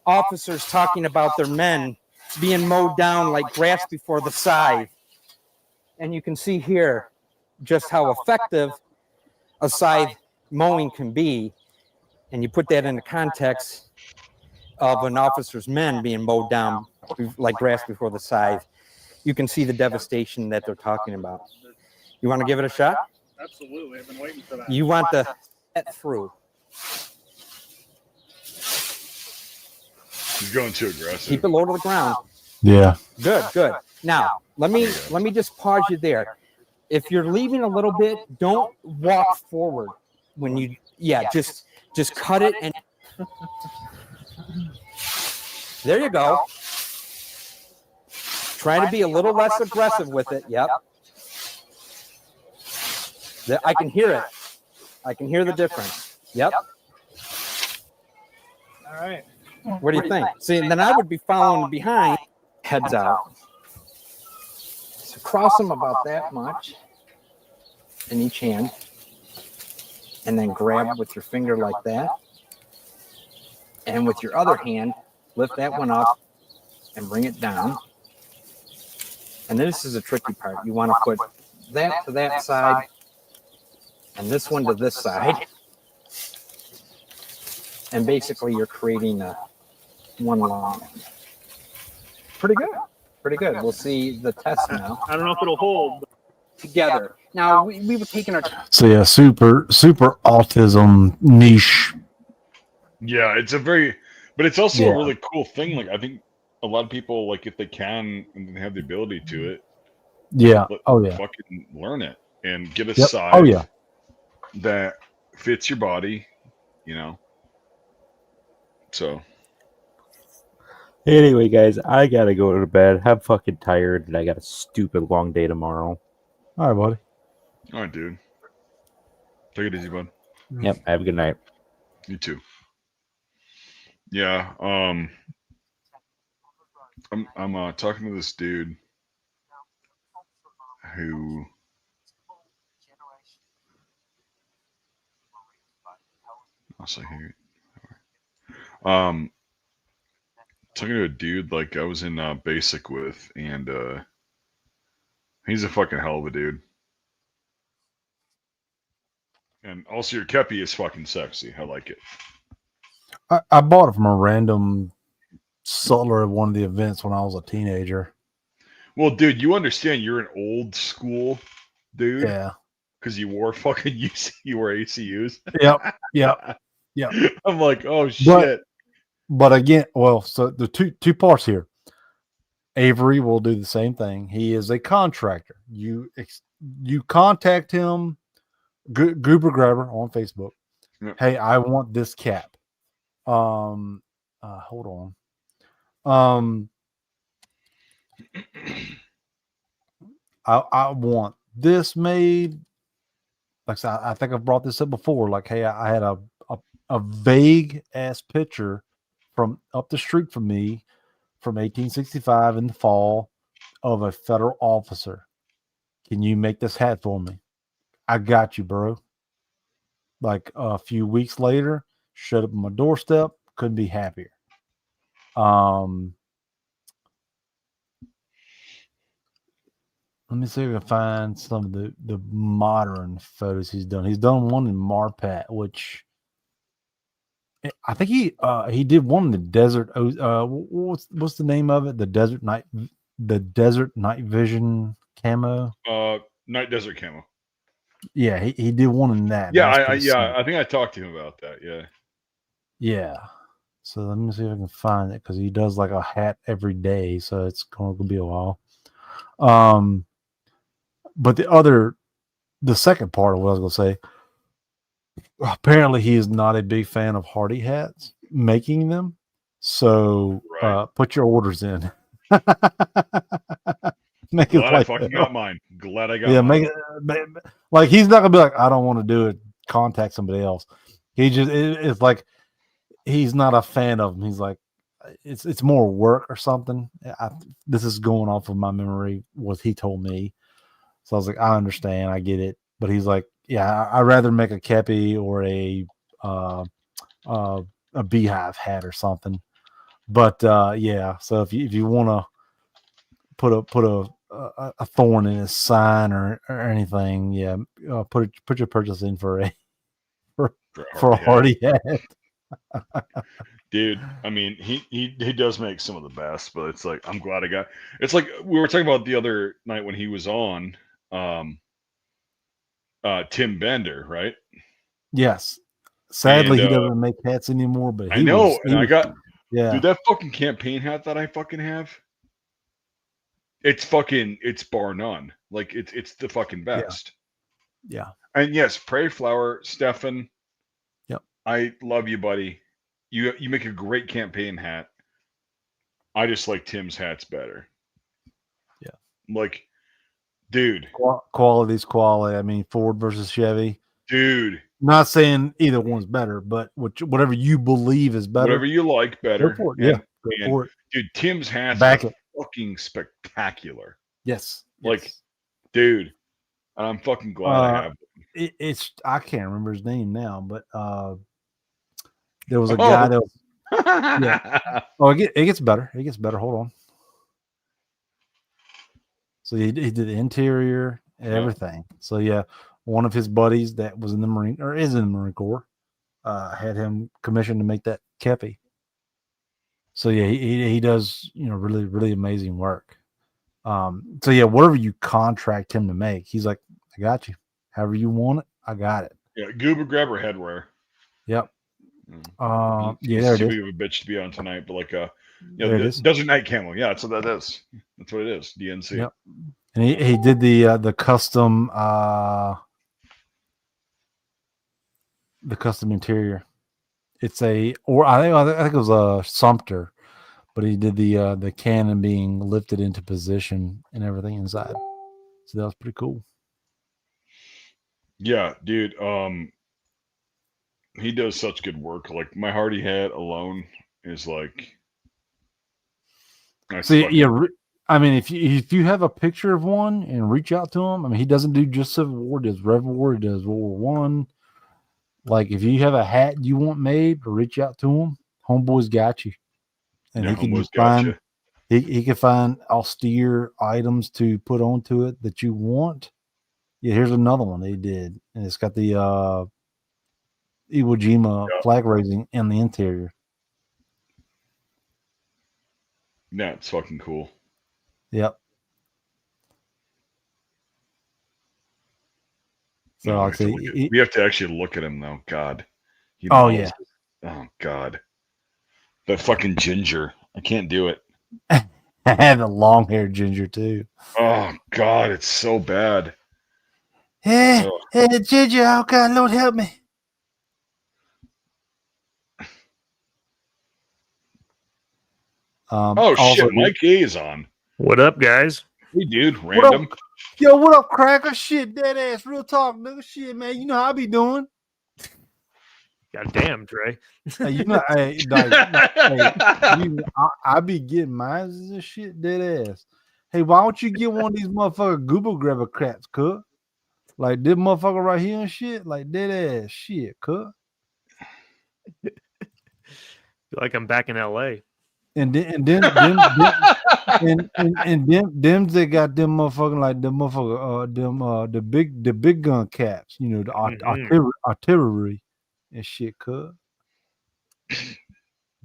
officers talking about their men being mowed down like grass before the scythe. And you can see here just how effective a scythe mowing can be. And you put that in the context of an officer's men being mowed down like grass before the scythe. You can see the devastation that they're talking about. You want to give it a shot? Absolutely. I've been waiting for that. You want to get through. He's going too aggressive. Keep it low to the ground. Yeah. Good, good. Now, let me just pause you there. If you're leaving a little bit, don't walk forward when you just cut it and there you go. Try to be a little less aggressive with it. Yep. I can hear it. I can hear the difference. Yep. All right. What do you think? See, then I would be following behind, heads out. So cross them about that much in each hand. And then grab with your finger like that. And with your other hand, lift that one up and bring it down. And this is a tricky part. You want to put that to that side and this one to this side. And basically you're creating a one long. Pretty good. Pretty good. We'll see the test now. I don't know if it'll hold. Together. Now we were taking our time. So yeah, super autism niche. Yeah, it's a very, but it's also a really cool thing. Like I think a lot of people, like if they can and they have the ability to it, fucking learn it and get a side that fits your body, you know. So anyway, guys, I gotta go to bed. I'm fucking tired, and I got a stupid long day tomorrow. All right, buddy. All right, dude. Take it easy, bud. Yep. Have a good night. You too. Yeah. I'm talking to this dude who I'll say here. Talking to a dude like I was in basic with, and he's a fucking hell of a dude. And also your kepi is fucking sexy. I like it. I bought it from a random seller at one of the events when I was a teenager. Well, dude, you understand you're an old school dude. Yeah. Because you wore fucking you wore ACUs. Yep. I'm like, oh shit. But again, well, so the two parts here. Avery will do the same thing. He is a contractor. you contact him, Goober Grabber on Facebook. Yep. Hey, I want this cap. Hold on. I want this made. Like I said, I think I've brought this up before. Like, hey, I had a vague ass picture from up the street from me from 1865 in the fall of a federal officer. Can you make this hat for me? I got you, bro. Like a few weeks later, showed up on my doorstep. Couldn't be happier. Let me see if I can find some of the modern photos he's done. He's done one in Marpat, which I think he did one in the desert. What's the name of it? The desert night vision camo. Night desert camo. Yeah, he did one in that. Yeah, That's I pretty sweet. I think I talked to him about that. Yeah. Yeah. So let me see if I can find it because he does like a hat every day, so it's going to be a while. But the second part of what I was going to say, apparently he is not a big fan of Hardy hats, making them. So put your orders in. Make Glad it like I fucking got mine. Glad I got yeah, mine. make it like he's not gonna be like, I don't want to do it. Contact somebody else. He just it's like he's not a fan of them. He's like, it's more work or something. This is going off of my memory, what he told me. So I was like, I understand, I get it. But he's like, yeah, I'd rather make a kepi or a beehive hat or something. But yeah, so if you want to put a thorn in his sign or anything, yeah, put your purchase in for a Hardy hat. Dude, I mean, he does make some of the best, but it's like I'm glad I got. It's like we were talking about the other night when he was on, Tim Bender, right? Yes. Sadly, And, he doesn't make hats anymore. But I know, and I got yeah, dude, that fucking campaign hat that I fucking have. It's bar none. Like it's the fucking best. Yeah. And yes, Prairie Flower, Stefan. Yep. I love you, buddy. You make a great campaign hat. I just like Tim's hats better. Yeah. Like, dude. Quality's quality. I mean, Ford versus Chevy. Dude. Not saying either one's better, but whatever you believe is better. Whatever you like better. Go for it. Yeah. Go for it. Dude, Tim's hats Back are it. fucking spectacular. Yes. Like, dude. I'm fucking glad I have them. It's I can't remember his name now, but there was a guy that was, yeah. Oh, it gets better. It gets better. Hold on. So he did the interior, everything. So yeah, one of his buddies that was in the Marine or is in the Marine Corps had him commissioned to make that kepi. So yeah, he does, really, really amazing work. So yeah, whatever you contract him to make, he's like, I got you. However you want it, I got it. Yeah, Goober Grabber headwear. Yep. Yeah, there it too is. big of a bitch to be on tonight, but like There it is. Desert Night Camo. Yeah, that's what that is. That's what it is. DNC. Yep. And he did the custom interior. It's I think it was a Sumter, but he did the cannon being lifted into position and everything inside. So that was pretty cool. Yeah, dude. He does such good work. Like my Hardy hat alone is like. So yeah, I mean, if you have a picture of one and reach out to him, I mean, he doesn't do just Civil War, he does Rev War, he does World War I. Like if you have a hat you want made, reach out to him. Homeboy's got you, and he can find he can find austere items to put onto it that you want. Yeah, here's another one they did, and it's got the Iwo Jima flag raising in the interior. Yeah, it's fucking cool. Yep. So No, I'll say we have to actually look at him though. God. Oh yeah. Oh God. That fucking ginger. I can't do it. I have a long haired ginger too. Oh God, it's so bad. Hey, Oh. hey, Ginger, oh God, Lord help me. Oh also, shit, Mike A is on. What up, guys? Hey, dude, What up? random. Yo, what up, cracker? Shit, dead ass, real talk, nigga. Shit, man, you know how I be doing. God damn, Trey. Hey, you know, hey, I be getting mine and shit, dead ass. Hey, why don't you get one of these motherfucker Google grabber crats, cut? Like this motherfucker right here and shit, like dead ass shit, cut. Feel like I'm back in LA. And then them they got them motherfucking like the motherfucker the big gun caps, you know, the artillery and shit, cut.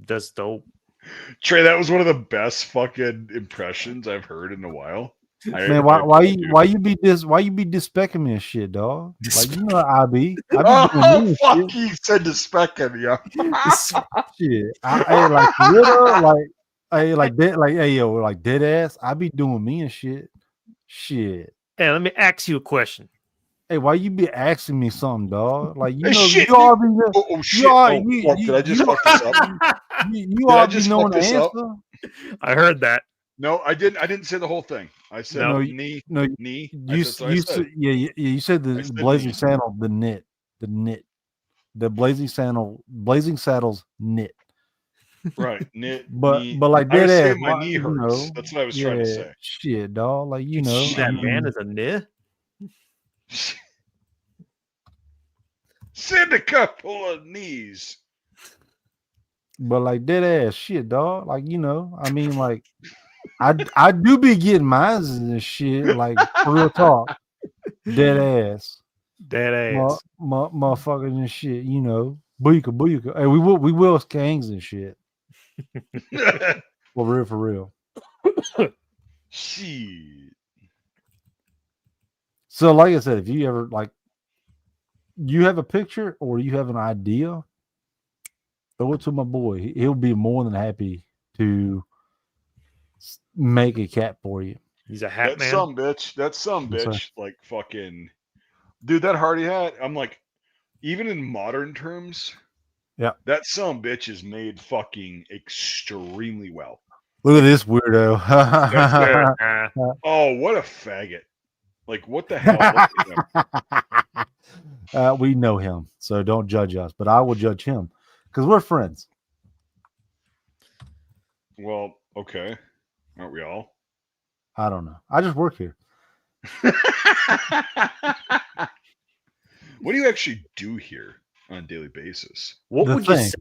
That's dope. Trey, that was one of the best fucking impressions I've heard in a while. Man, why you be disspecking me and shit, dog? Like you know how I be doing me and fuck shit. you said disspecking, yeah. Shit, I like little like dead like hey yo like dead ass. I be doing me and shit. Shit. Hey, let me ask you a question. Hey, why you be asking me something, dog? Like you Hey, know, shit, you all be shit. you all Oh, you, fuck, you, did I just you, fuck this up? you Did all I be just knowing fuck the this answer. up? I heard that. No, I didn't. I didn't say the whole thing. I said knee. That's what I said. You said the said blazing knee. saddle, the knit, the blazing saddles knit. Right, knee. But like I was dead saying ass, my knee you hurts. know, That's what I was trying to say. shit, dog. Like you You know, see that man as a knee? Send a couple of knees. But like dead ass shit, dog. Like you know, I mean, like I do be getting mines and shit. Like for real talk, dead ass, motherfuckers and shit. You know, booyaka. Hey, we will skanks and shit. For real. Shit. So, like I said, if you ever like, you have a picture or you have an idea, throw it to my boy. He'll be more than happy to make a cat for you. He's a hat That man. some bitch. That some Yes, sir. bitch. Like fucking, dude. That Hardy hat. I'm like, even in modern terms, Yeah. that some bitch is made fucking extremely well. Look at this weirdo. Oh, what a faggot! Like, what the hell? Look at him. We know him, so don't judge us. But I will judge him because we're friends. Well, okay, aren't we all? I don't know. I just work here. What do you actually do here on a daily basis? What The would you thing. say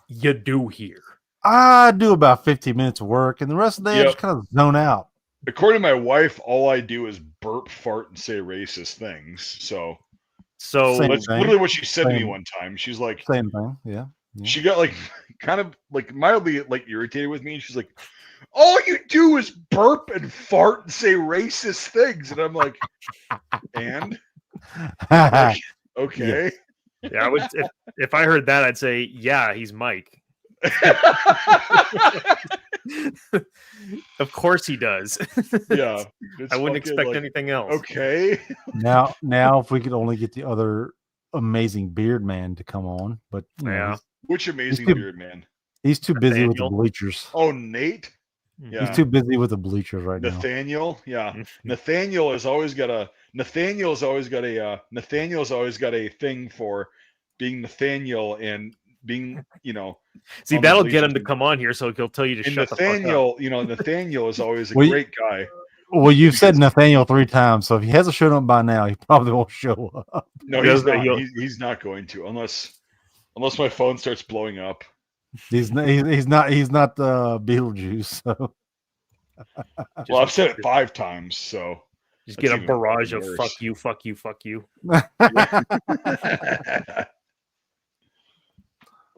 you do here? I do about 15 minutes of work, and the rest of the day I just kind of zone out. According to my wife, all I do is burp, fart, and say racist things. So that's literally what she said to me one time. She's like, same thing, yeah. She got like kind of like mildly like irritated with me. And she's like, all you do is burp and fart and say racist things, and I'm like, and like, okay. Yeah, I would. If I heard that, I'd say, yeah, he's Mike. Of course he does. Yeah, I wouldn't expect anything else. Okay. Now, if we could only get the other amazing beard man to come on, but you know, Which amazing too, beard man? He's too busy with the Nathaniel. bleachers. Oh, Nate. Yeah, He's too busy with the bleachers right now. Nathaniel. Yeah, Nathaniel has always got a thing for being Nathaniel and being, you know. See, on the that'll get him to bleachers. come on here, so he'll tell you to And shut the Nathaniel, fuck up. you know, Nathaniel is always a Well, great guy. Well, you've said Nathaniel 3 times, so if he hasn't shown up by now, he probably won't show up. No, he's not. He's not going to unless my phone starts blowing up. He's not Beetlejuice. So. Well, I've said it 5 times, so just get a barrage of fuck you.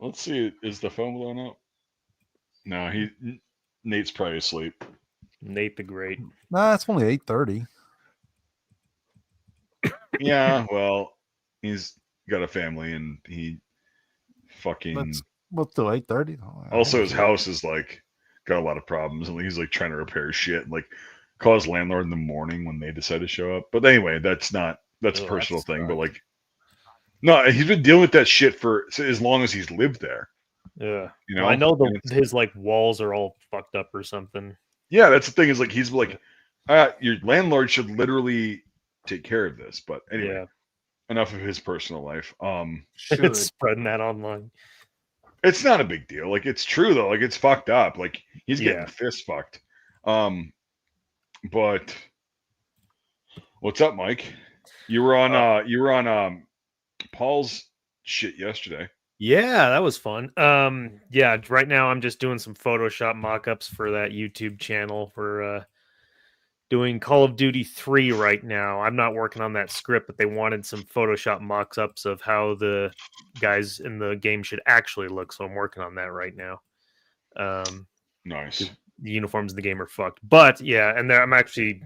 Let's see. Is the phone blowing up? No, Nate's probably asleep. Nate the Great. Nah, it's only 8:30. Yeah, well, he's got a family and he fucking. What's still 8:30? Also, his house is like got a lot of problems, and he's like trying to repair shit, and like call his landlord in the morning when they decide to show up. But anyway, that's not that's a personal thing, but like, no, he's been dealing with that shit for as long as he's lived there. Yeah, you know, well, I know his like walls are all fucked up or something. Yeah, that's the thing is like he's like, your landlord should literally take care of this. But anyway, enough of his personal life. It's spreading that online. It's not a big deal. Like it's true though. Like it's fucked up. Like he's getting fist fucked. But what's up, Mike? You were on Paul's shit yesterday. Yeah, that was fun. Yeah, right now I'm just doing some Photoshop mock-ups for that YouTube channel for doing Call of Duty 3 right now. I'm not working on that script, but they wanted some Photoshop mock-ups of how the guys in the game should actually look, so I'm working on that right now. Nice. The uniforms in the game are fucked. But yeah, and I'm actually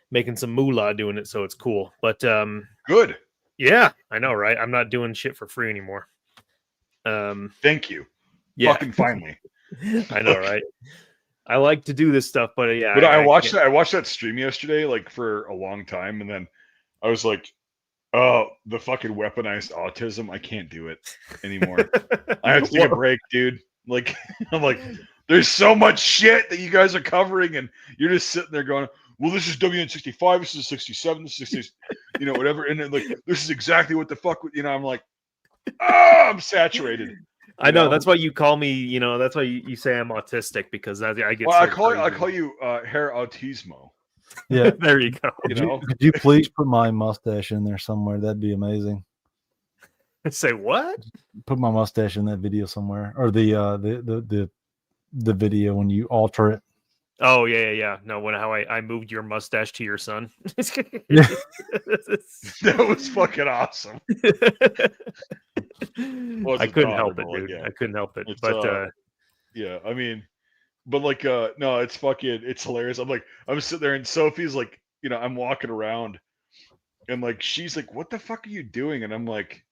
making some moolah doing it, so it's cool. But good. Yeah, I know, right? I'm not doing shit for free anymore. Thank you. Yeah. Fucking finally. I know, right? I like to do this stuff, but yeah. But I watched that stream yesterday, like for a long time, and then I was like, oh, the fucking weaponized autism. I can't do it anymore. I have to take a break, dude. Like, I'm like, there's so much shit that you guys are covering, and you're just sitting there going, well, this is WN65, this is 67, this is, whatever. And then like, this is exactly what the fuck, I'm like, I'm saturated. I know. That's why you call me, that's why you say I'm autistic, because I get I call you hair autismo. Yeah. There you go. Could you please put my mustache in there somewhere? That'd be amazing. Say what? Put my mustache in that video somewhere, or the video when you alter it. Oh yeah. No, how I moved your mustache to your son. That was fucking awesome. Well, I couldn't help it, dude. I couldn't help it. But yeah, I mean, but like, no, it's hilarious. I'm sitting there, and Sophie's like, I'm walking around, and like, she's like, "What the fuck are you doing?" And I'm like,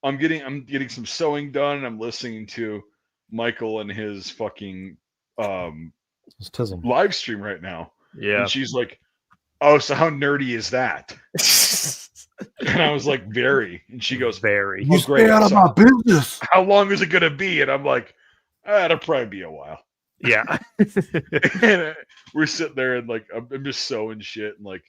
I'm getting some sewing done, and I'm listening to Michael and his fucking live stream right now. Yeah. And she's like, oh, so how nerdy is that? And I was like, very. And she goes, very. You stay out of my business. How long is it going to be? And I'm like, it'll probably be a while. Yeah. And we're sitting there, and like, I'm just sewing shit. And like,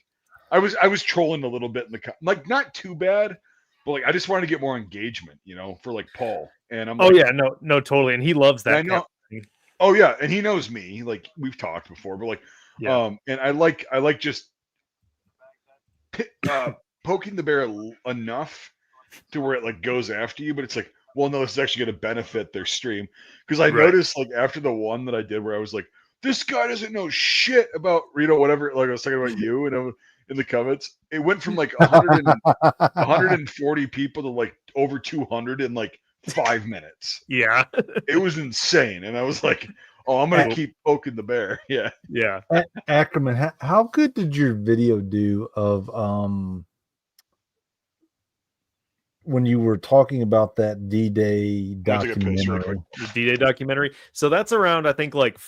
I was trolling a little bit in the, like, not too bad, but like, I just wanted to get more engagement, for like Paul. And I'm like, oh yeah, no, totally. And he loves that. I know. Oh yeah, and he knows me. Like we've talked before, but like, and I like just poking the bear enough to where it like goes after you, but it's like, well, no, this is actually going to benefit their stream, because I noticed like after the one that I did where I was like, this guy doesn't know shit about whatever. Like I was talking about you, and in the comments, it went from like 140 people to like over 200 in like 5 minutes. Yeah. It was insane. And I was like, oh, I'm going to keep poking the bear. Yeah. Yeah. Ackerman, how good did your video do of when you were talking about that D-Day documentary? The D-Day documentary. So that's around, I think, like,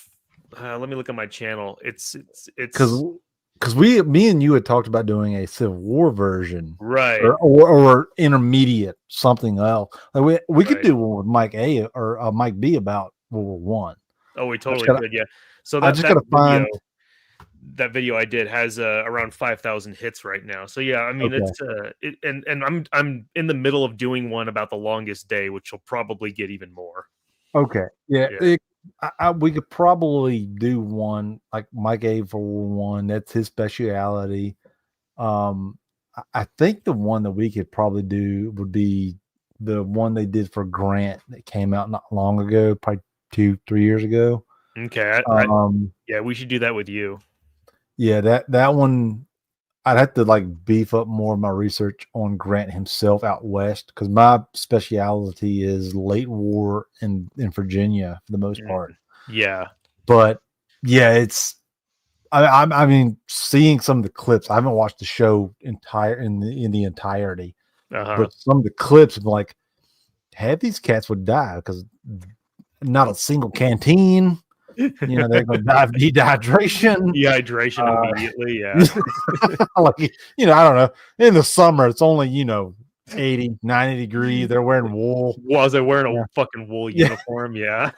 let me look at my channel. It's because me and you had talked about doing a Civil War version, right, or intermediate something else. Like we could do one with Mike A or Mike B about World War One. Oh, we totally could, yeah. So I just gotta find that video I did has around 5,000 hits right now. So yeah, I mean it's and I'm in the middle of doing one about the longest day, which will probably get even more. Okay, yeah. We could probably do one like Mike A for one. That's his speciality. I think the one that we could probably do would be the one they did for Grant that came out not long ago, probably 2-3 years ago. Okay. Yeah, we should do that with you. Yeah, that one I'd have to like beef up more of my research on Grant himself out west, because my speciality is late war in Virginia for the most part. Yeah, but yeah, it's I mean, seeing some of the clips. I haven't watched the show in the entirety, but some of the clips, I'm like, half these cats would die because not a single canteen. You know, they're going to die of dehydration. Dehydration immediately, yeah. Like, you know, I don't know. In the summer, it's only, you know, 80, 90 degrees. They're wearing wool. Was I wearing a fucking wool uniform? Yeah.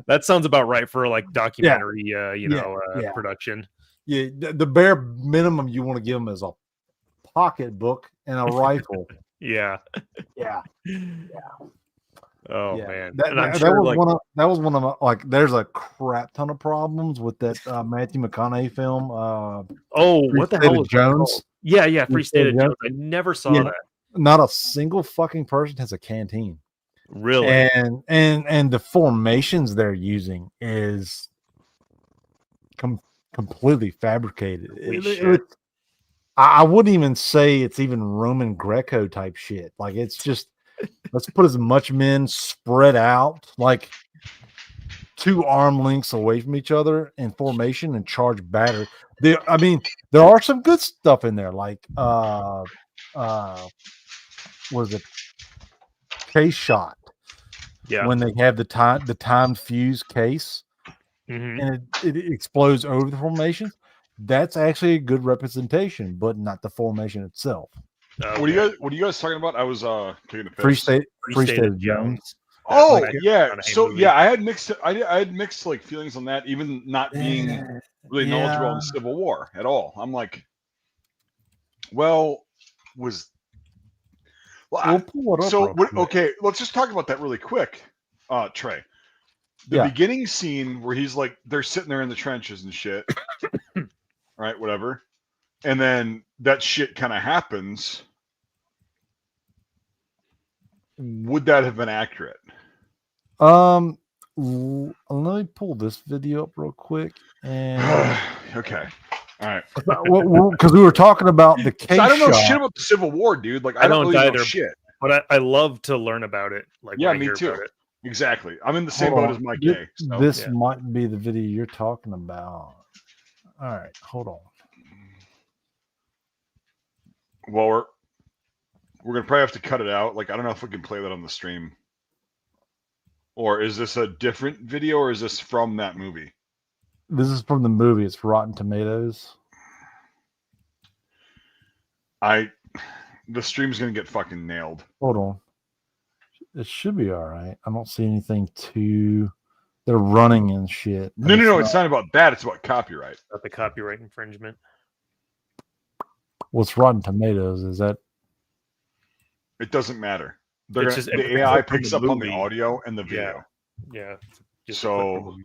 That sounds about right for like documentary, production. Yeah, the bare minimum you want to give them is a pocketbook and a rifle. Yeah. Yeah. Oh man. That, And I'm that sure was like one of my, like, there's a crap ton of problems with that Matthew McConaughey film. what the hell was Jones? That called? Yeah, Free State of Jones. I never saw that. Not a single fucking person has a canteen. Really? And the formations they're using is completely fabricated. I wouldn't even say it's even Roman Greco type shit. Like, it's just, let's put as much men spread out, like 2 arm lengths away from each other in formation and charge batter. I mean, there are some good stuff in there, like what is it? Case shot. Yeah. When they have the timed fuse case and it explodes over the formation, that's actually a good representation, but not the formation itself. Okay. What are you guys talking about? I was taking a piss. Free State of Jones. Oh yeah, so yeah, I had mixed like feelings on that, even not being really knowledgeable on the Civil War at all. I'm like, okay, let's just talk about that really quick, Trey. The beginning scene where he's like, they're sitting there in the trenches and shit, right? Whatever, and then that shit kind of happens. Would that have been accurate? Let me pull this video up real quick. And okay, all right. Because we were talking about the case. I don't know shot. shit about the Civil War, dude. Like I don't really either. know shit. But I love to learn about it. Like, yeah, when I me hear too. about it. Exactly. I'm in the same boat as Mike A. So. This might be the video you're talking about. All right, hold on. Well, we're gonna probably have to cut it out. Like, I don't know if we can play that on the stream. Or is this a different video, or is this from that movie? This is from the movie. It's Rotten Tomatoes. The stream's gonna get fucking nailed. Hold on. It should be all right. I don't see anything too. They're running and shit. No. It's not about that. It's about copyright. About the copyright infringement. What's Rotten Tomatoes? Is that? It doesn't matter. Just the AI picks up on the audio and the video. Yeah. Just so.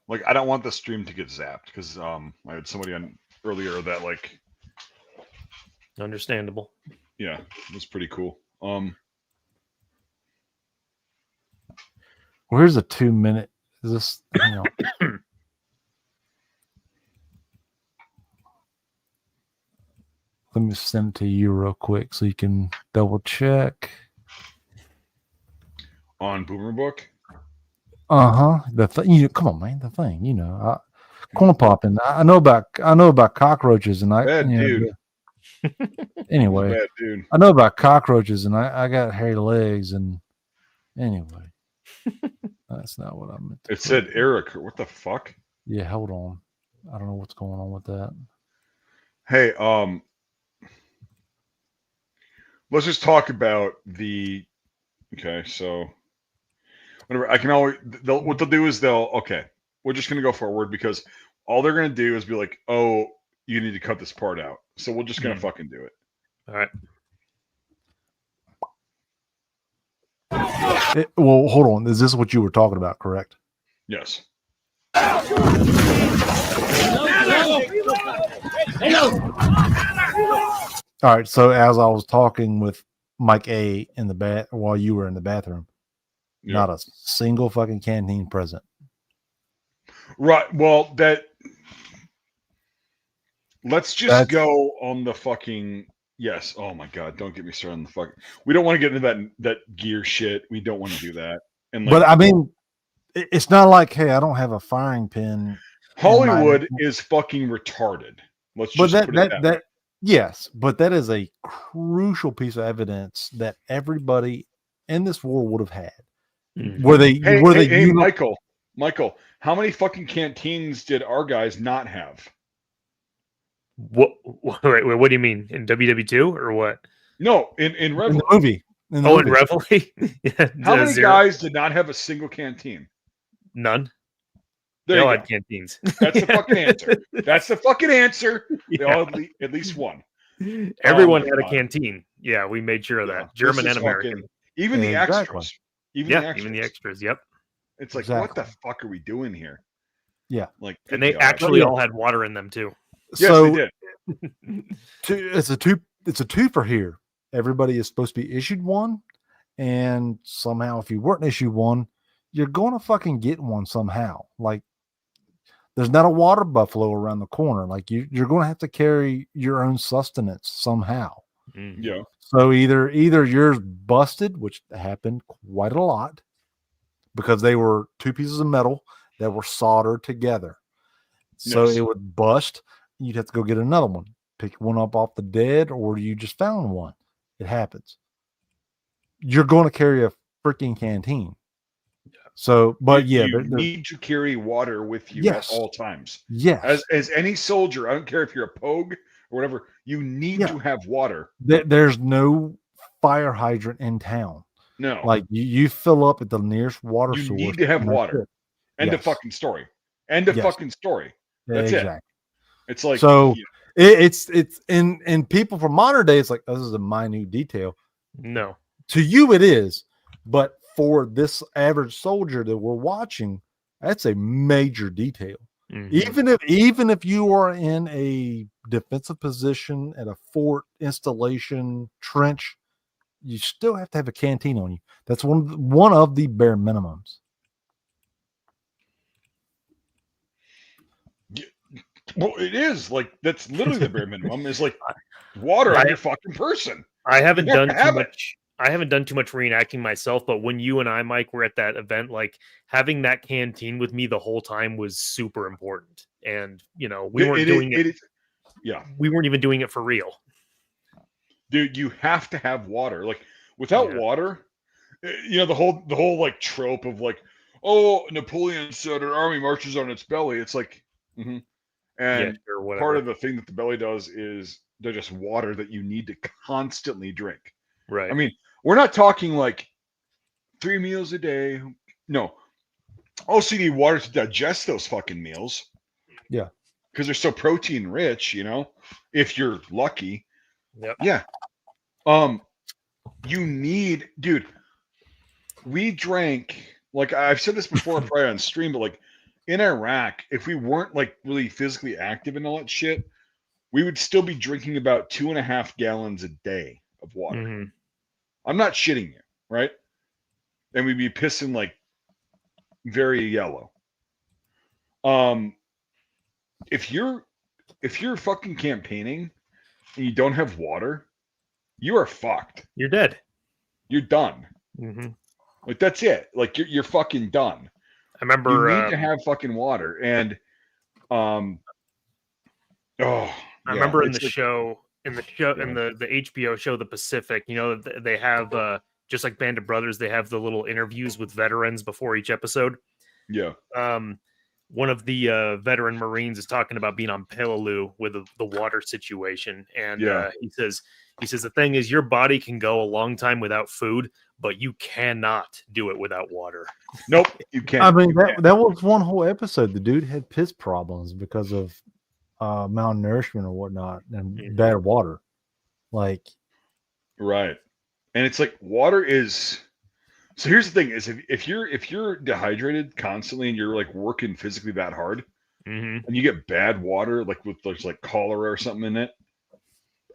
Like, I don't want the stream to get zapped because I had somebody on earlier that like. Understandable. Yeah, it was pretty cool. Well, here's a 2-minute. Is this? Hang on. Let me send it to you real quick so you can double check. On Boomer Book. The thing, come on, man. The thing, corn popping. I know about cockroaches, and bad dude. Anyway, bad dude. I know about cockroaches, and I got hairy legs, and anyway, that's not what I meant. It said Eric. What the fuck? Yeah, hold on. I don't know what's going on with that. Hey, let's just talk about the. Okay, so whatever. I can always. What they'll do is we're just gonna go forward because all they're gonna do is be like, oh, you need to cut this part out. So we're just gonna fucking do it. All right. Well, hold on. Is this what you were talking about? Correct? Yes. All right. So as I was talking with Mike A in the while you were in the bathroom, not a single fucking canteen present. Right. Well, let's just go on the fucking. Yes. Oh my God. Don't get me started on the fucking. We don't want to get into that gear shit. We don't want to do that. And but I mean, it's not like, hey, I don't have a firing pin. Hollywood is fucking retarded. Let's just put it that way. Yes, but that is a crucial piece of evidence that everybody in this war would have had. Were they? Hey, Michael, how many fucking canteens did our guys not have? What? Wait, what do you mean in WW2 or what? No, in In Reveille. the movie. In Reveille? Yeah, How many zero. guys did not have a single canteen? None. There They you all go. had canteens. That's the fucking answer. That's the fucking answer. They Yeah. all had at least one. Everyone Oh my had a God. canteen. Yeah, we made sure of Yeah, that. German this and is American. fucking- even the Exactly. extras. Even the extras. Yep. It's like, Exactly. what the fuck are we doing here? Yeah. Like, And good they God. actually Yeah. all had water in them too. Yes, So they did. it's a two for here. Everybody is supposed to be issued one, and somehow if you weren't issued one, you're going to fucking get one somehow. Like there's not a water buffalo around the corner. Like you're going to have to carry your own sustenance somehow. Yeah. So either yours busted, which happened quite a lot, because they were two pieces of metal that were soldered together. So Yes. it would bust. You'd have to go get another one, pick one up off the dead, or you just found one. It happens. You're going to carry a freaking canteen. So, but you yeah, need to carry water with you Yes. at all times. Yes. As any soldier, I don't care if you're a pogue or whatever, you need Yeah. to have water. There's no fire hydrant in town. No. Like you fill up at the nearest water You source. need to have and that's water. it. End of Yes. fucking story. End of Yes. fucking story. That's Exactly. it. It's like so yeah. it's in people from modern day, it's like this is a minute detail. No. To you it is, but for this average soldier that we're watching, that's a major detail. Mhm. Even if you are in a defensive position at a fort, installation, trench, you still have to have a canteen on you. That's one of the bare minimums. Well, it is like that's literally the bare minimum. Is like water on your fucking person. I haven't You have done to too have it. much. I haven't done too much reenacting myself, but when you and I, Mike, were at that event, like having that canteen with me the whole time was super important. And we weren't doing it. Yeah, we weren't even doing it for real. Dude, you have to have water. Like without water, the whole like trope of like, oh, Napoleon said an army marches on its belly. It's like, and sure, part whatever. of the thing that the belly does is digest water that you need to constantly drink. Right. I mean, we're not talking like 3 meals a day. No. Also, you need water to digest those fucking meals. Yeah. Because they're so protein rich, if you're lucky. Yep. Yeah. You need, dude, we drank, like I've said this before probably on stream, but like in Iraq, if we weren't like really physically active and all that shit, we would still be drinking about 2.5 gallons a day of water. Mm-hmm. I'm not shitting you, right? And we'd be pissing like very yellow. If you're fucking campaigning and you don't have water, you are fucked. You're dead. You're done. Mm-hmm. Like that's it. Like you're fucking done. I remember you need to have fucking water, and I remember in the HBO show The Pacific, they have just like Band of Brothers, they have the little interviews with veterans before each episode. Yeah. One of the veteran Marines is talking about being on Peleliu with the water situation, and he says the thing is your body can go a long time without food, but you cannot do it without water. Nope, you can't. I mean that was one whole episode. The dude had piss problems because of malnourishment or whatnot and bad water. Like, right. And it's like water is. So here's the thing: is if you're dehydrated constantly and you're like working physically that hard, and you get bad water, like with there's like cholera or something in it,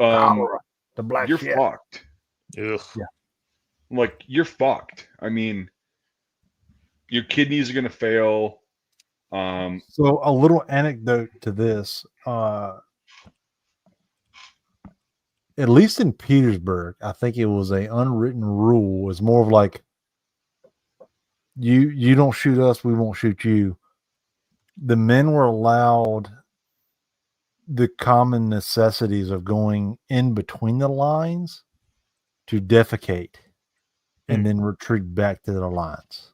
the black you're shit. fucked. Ugh. Yeah. Like you're fucked. I mean, your kidneys are gonna fail. So a little anecdote to this. At least in Petersburg, I think it was a unwritten rule. It was more of like, you don't shoot us, we won't shoot you. The men were allowed the common necessities of going in between the lines to defecate and then retreat back to the lines.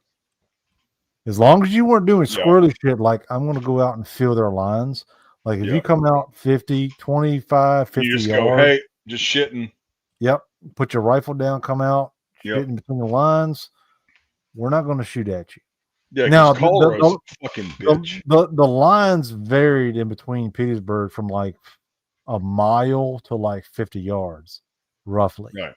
As long as you weren't doing squirrely shit like I'm going to go out and fill their lines. Like if you come out 50, 25, 50 you just yards. go, hey, just shitting. Yep. Put your rifle down, come out, Yep. shit in between the lines. We're not going to shoot at you. Yeah, now because Colorado's a fucking bitch. The lines varied in between Petersburg from like a mile to like 50 yards, roughly. Right.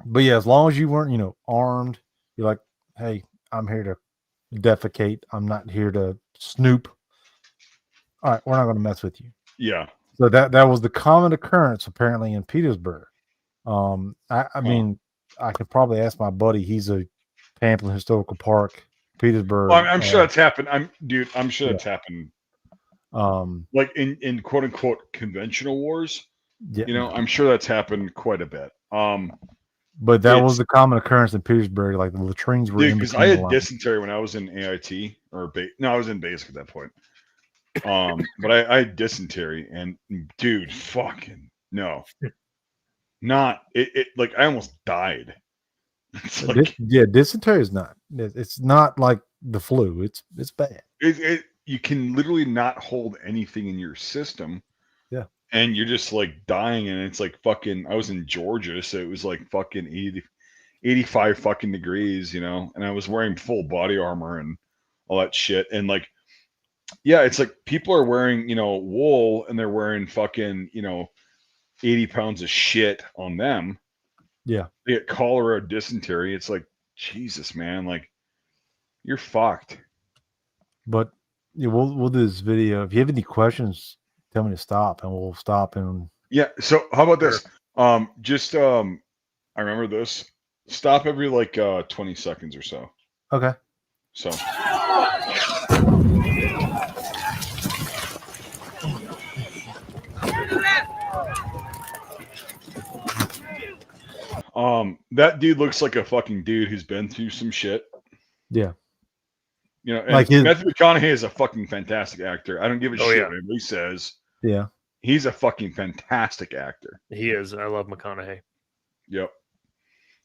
But yeah, as long as you weren't, armed, you're like, hey, I'm here to defecate. I'm not here to snoop. All right, we're not going to mess with you. Yeah. So that was the common occurrence apparently in Petersburg. I mean, I could probably ask my buddy. He's a Pamplin Historical Park, Petersburg. Well, I'm sure that's happened. I'm sure that's happened. Like in quote unquote conventional wars. Yeah. I'm sure that's happened quite a bit. But that was the common occurrence in Petersburg. Like the latrines were in because between I the had lines. dysentery when I was in AIT I was in basic at that point. But I had dysentery and dude, fucking no, not it. Like I almost died. It's like, Dysentery is not. It's not like the flu. It's bad. You can literally not hold anything in your system. Yeah. And you're just like dying, and it's like fucking. I was in Georgia, so it was like fucking 85 fucking degrees, and I was wearing full body armor and all that shit. And like, yeah, it's like people are wearing, wool, and they're wearing fucking, 80 pounds of shit on them. Yeah. They get cholera, dysentery. It's like, Jesus, man, like you're fucked. But yeah, we'll do this video. If you have any questions, tell me to stop, and we'll stop. And yeah. So how about this? I remember this. Stop every like 20 seconds or so. Okay. So. That dude looks like a fucking dude who's been through some shit. Yeah. And like Matthew McConaughey is a fucking fantastic actor. I don't give a shit what anybody says. Yeah. He's a fucking fantastic actor. He is. I love McConaughey. Yep.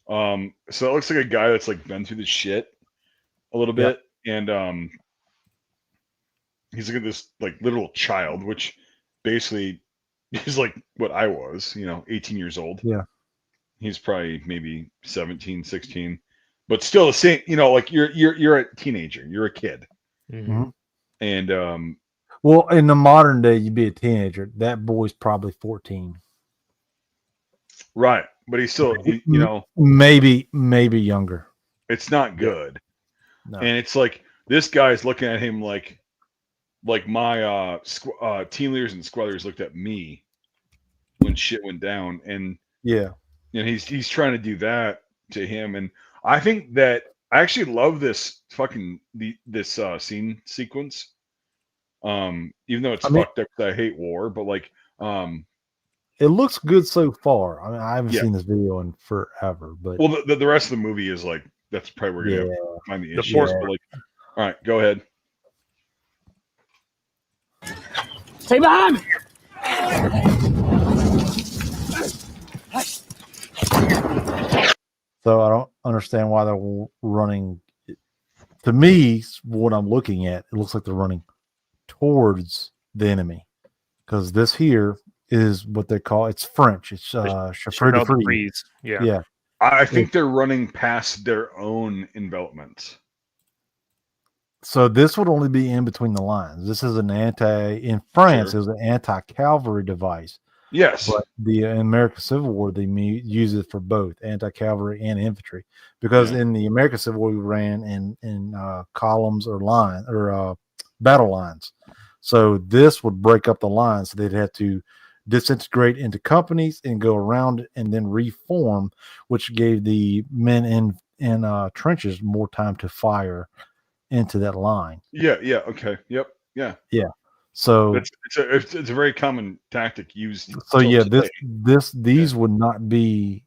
So it looks like a guy that's like been through the shit a little bit, and he's like this like literal child, which basically is like what I was, 18 years old. Yeah. He's probably maybe 17, 16, but still the same, like you're a teenager, you're a kid. Mhm. And well, in the modern day, you'd be a teenager. That boy's probably 14. Right, but he's still, maybe younger. It's not good. No. And it's like this guy's looking at him like my team leaders and squad leaders looked at me when shit went down, and yeah, he's trying to do that to him. And I think that I actually love this fucking this scene sequence. Even though it's fucked up, 'cause I hate war, but like it looks good so far. I mean, I haven't seen this video in forever, but well, the rest of the movie is like that's probably where you're gonna find the issues. But like, all right, go ahead. Stay behind. So I don't understand why they're running. To me, what I'm looking at, it looks like they're running towards the enemy, because this here is what they call, it's French. It's chauffeur de frise. Yeah. I think they're running past their own envelopments. So this would only be in between the lines. This is in France, it was an anti-cavalry device. Yes. But in American Civil War, they use it for both anti-cavalry and infantry, because in the American Civil War, we ran in columns or battle lines. So this would break up the lines. So they'd have to disintegrate into companies and go around it and then reform, which gave the men in trenches more time to fire into that line. Yeah. Okay. Yep. Yeah. Yeah. So it's a very common tactic used. So these would not be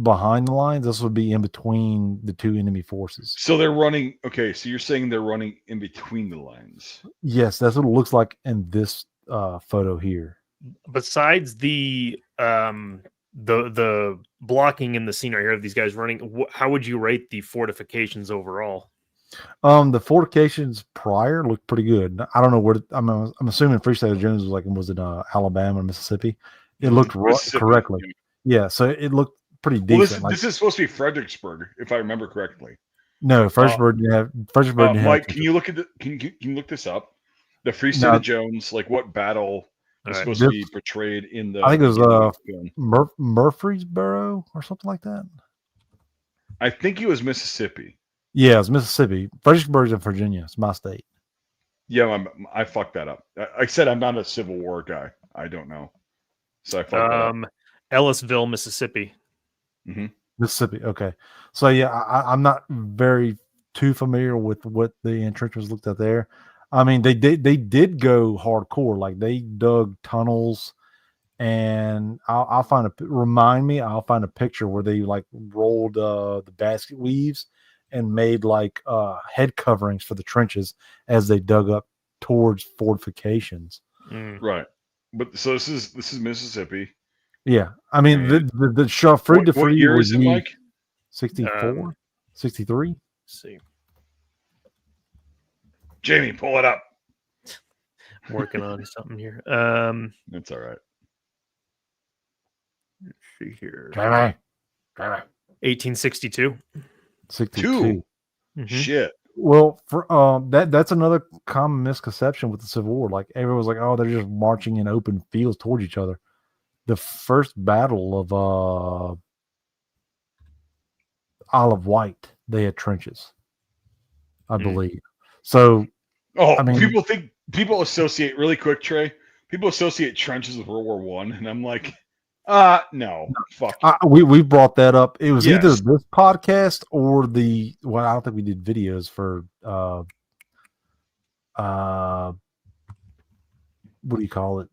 behind the lines. This would be in between the two enemy forces. So they're running. Okay, so you're saying they're running in between the lines. Yes, that's what it looks like in this photo here. Besides the blocking in the scene right here of these guys running, how would you rate the fortifications overall? The fortifications prior looked pretty good. I don't know where. I'm assuming Free State of Jones was it Alabama or Mississippi? It looked correctly. Yeah, so it looked pretty decent. Well, this is supposed to be Fredericksburg, if I remember correctly. No, Fredericksburg didn't have. Fredericksburg didn't Mike, have. can you look at can you look this up? The Free State of Jones, like what battle was supposed to be portrayed in the? I think it was Murfreesboro or something like that. I think it was Mississippi. Yeah, it's Mississippi. Fredericksburg's in Virginia. It's my state. Yeah, I fucked that up. I said I'm not a Civil War guy. I don't know. So I fucked that up. Ellisville, Mississippi. Mm-hmm. Mississippi. Okay. So yeah, I'm not very too familiar with what the entrenchments looked at there. I mean, they did go hardcore. Like they dug tunnels, and I'll find a picture where they like rolled the basket weaves and made like head coverings for the trenches as they dug up towards fortifications. Right. But so this is Mississippi. Yeah. I mean, the Chauffeur de Free year is it, Mike? 64, 63. See. Jamie, pull it up. Working on something here. That's all right. Let's see here. 1862. 62. Mm-hmm. Shit. Well, for that's another common misconception with the Civil War. Like everyone was like, "Oh, they're just marching in open fields towards each other." The first battle of Isle of Wight, they had trenches, I believe. So, I mean, people associate really quick, Trey. People associate trenches with World War One, and I'm like, no, fuck. We brought that up. It was either this podcast or I don't think we did videos for what do you call it?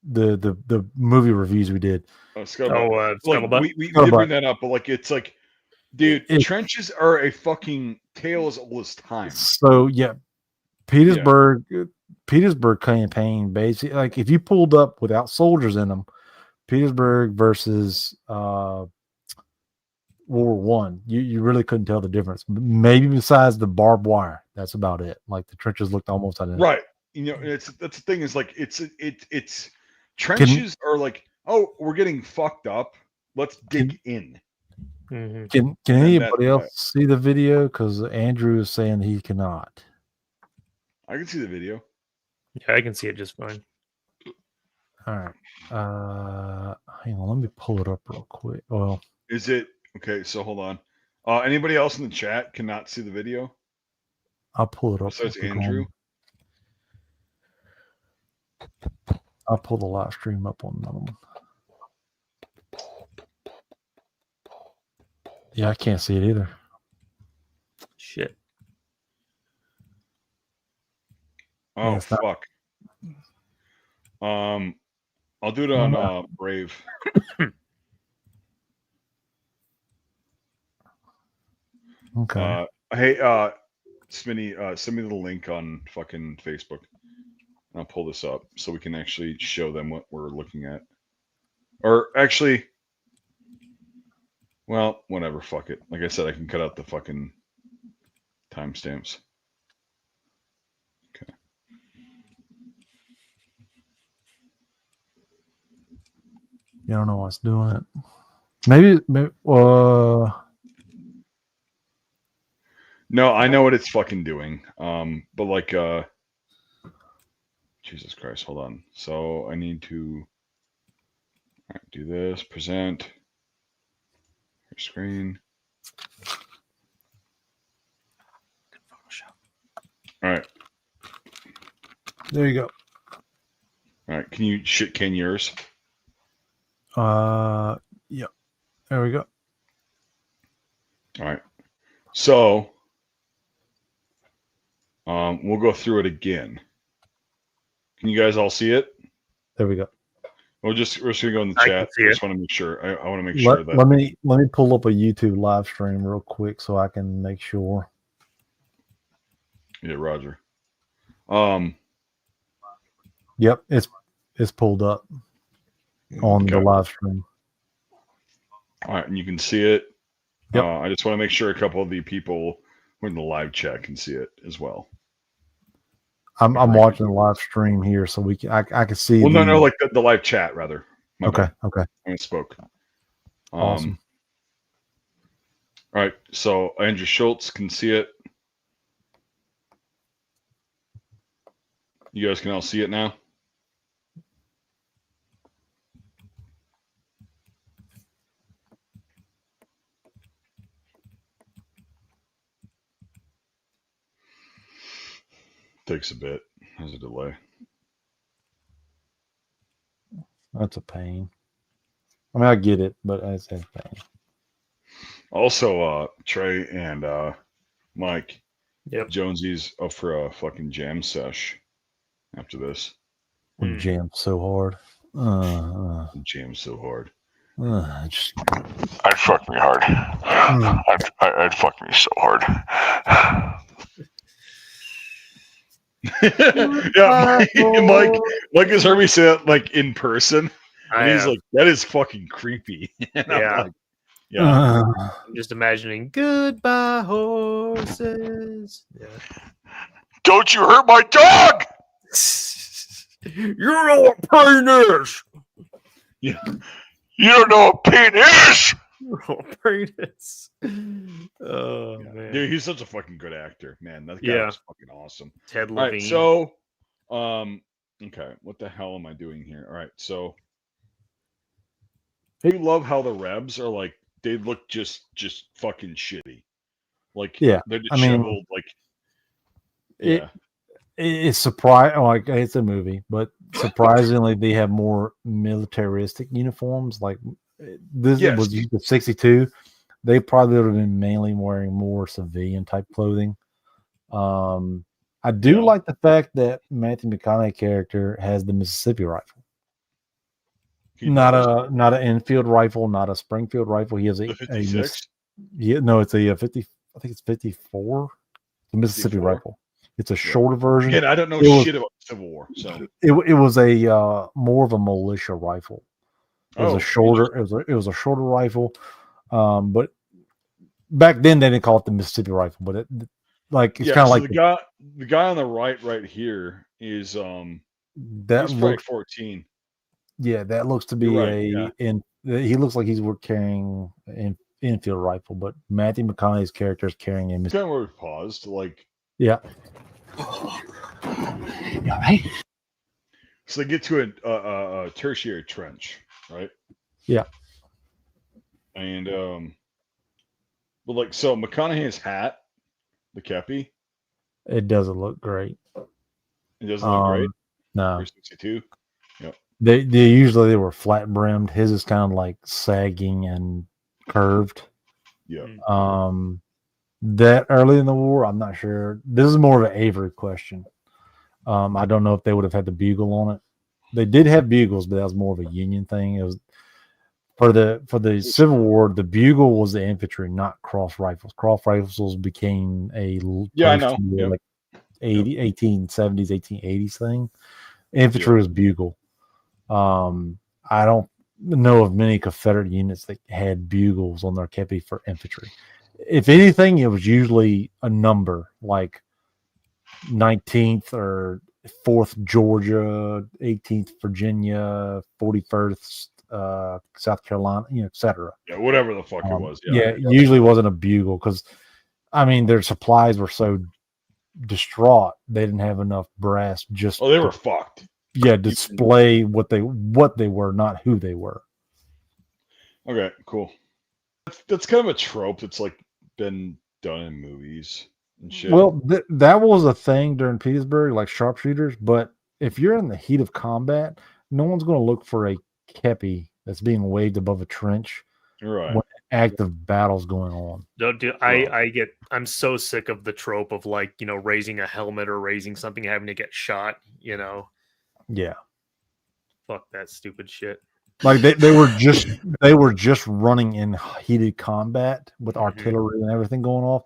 The movie reviews we did. Scuttlebutt. We did bring that up, but like it's like, dude, trenches are a fucking tale as old as time. So yeah, Petersburg campaign basically, like if you pulled up without soldiers in them, Petersburg versus World War One, you really couldn't tell the difference. Maybe besides the barbed wire, that's about it. Like the trenches looked almost identical. Right. You know, that's the thing is like it's trenches are like, oh, we're getting fucked up. Let's dig in. Mm-hmm. Can anybody else see the video? Because Andrew is saying he cannot. I can see the video. Yeah, I can see it just fine. All right. Hang on, let me pull it up real quick. Well, is it okay? So hold on. Anybody else in the chat cannot see the video? I'll pull it up. Besides Andrew. I'll pull the live stream up on another one. Yeah, I can't see it either. Shit. Oh, fuck. I'll do it on Brave. Okay. Hey, Smitty, send me the link on fucking Facebook. I'll pull this up so we can actually show them what we're looking at. Or actually, well, whatever, fuck it. Like I said, I can cut out the fucking timestamps. Okay. You don't know what's doing it. Maybe no, I know what it's fucking doing. But like Jesus Christ, hold on. So I need to do this, present your screen. All right. There you go. All right. Can you can yours? Yeah. There we go. All right. So we'll go through it again. Can you guys all see it? There we go. we're just gonna go in the I chat. can see I it. just want to make sure. I want to make sure that Let me pull up a YouTube live stream real quick so I can make sure. Yeah, Roger. Yep, it's pulled up on the Okay. live stream. All right, and you can see it. Yep. I just want to make sure a couple of the people who are in the live chat can see it as well. I'm watching the live stream here, so we can I can see. Well, the, no, like the live chat rather. My Okay, bad. okay. I spoke. Awesome. All right, so Andrew Schultz can see it. You guys can all see it now. Takes a bit. There's a delay. That's a pain. I mean, I get it, but it's a pain. Also, Trey and Mike, Yep. Jonesy's up for a fucking jam sesh after this. We jammed so hard. Jam so hard. Just... I'd fuck me hard. I'd fuck me so hard. Yeah, Mike has heard me say that like in person, and he's like, "That is fucking creepy." And I'm Yeah. like, yeah. I'm just imagining goodbye horses. Yeah. Don't you hurt my dog! You know what pain is. Yeah. You don't know what pain is. Pain is. Oh man, Dude, he's such a fucking good actor, man. That guy Yeah. was fucking awesome. Ted All right, Levine. so, okay, what the hell am I doing here? All right, so, you love how the Rebs are like they look just fucking shitty, like Yeah, they're I mean, disheveled, like yeah. It's surprising. Like it's a movie, but surprisingly, they have more militaristic uniforms. Like this Yes. was used in '62. They probably would have been mainly wearing more civilian type clothing. I do like the fact that Matthew McConaughey character has the Mississippi rifle. Not an Enfield rifle, not a Springfield rifle. He has a 56? no, it's a 50. I think it's 54. The Mississippi 54? rifle. It's a shorter version. Again, I don't know shit about the Civil War, so It was a more of a militia rifle. It was a shorter. It was a shorter rifle, but back then they didn't call it the Mississippi rifle. But it like it's kind of like the guy on the right here is that he's probably looks 14. Yeah, that looks to be You're right, and he looks like he's carrying an Enfield rifle, but Matthew McConaughey's character is carrying a Kind of where we paused, like yeah. All right. So they get to a tertiary trench, right? Yeah. And but like so McConaughey's hat, the kepi, It doesn't look great. it doesn't look great. No. For 62. Yep. They usually they were flat brimmed. His is kind of like sagging and curved. Yeah. That early in the war, I'm not sure. This is more of an Avery question. I don't know if they would have had the bugle on it. They did have bugles, but that was more of a Union thing. It was for the Civil War. The bugle was the infantry, not cross rifles. Cross rifles became a I know. Yep. like 1870s, 1880s thing. Infantry was bugle. I don't know of many Confederate units that had bugles on their kepi for infantry. If anything, it was usually a number like 19th or 4th Georgia, 18th Virginia, 41st South Carolina, etc. Yeah, whatever the fuck it was. Yeah, it usually wasn't a bugle because, I mean, their supplies were so distraught they didn't have enough brass. They were fucked. Yeah, display what they were, not who they were. Okay, cool. That's kind of a trope that's like been done in movies and shit. Well, that was a thing during Petersburg, like sharpshooters. But if you're in the heat of combat, no one's going to look for a kepi that's being waved above a trench right when active battle's going on. No, dude, I'm so sick of the trope of like, you know, raising a helmet or raising something, having to get shot, you know. Yeah. Fuck that stupid shit. Like they were just running in heated combat with artillery and everything going off.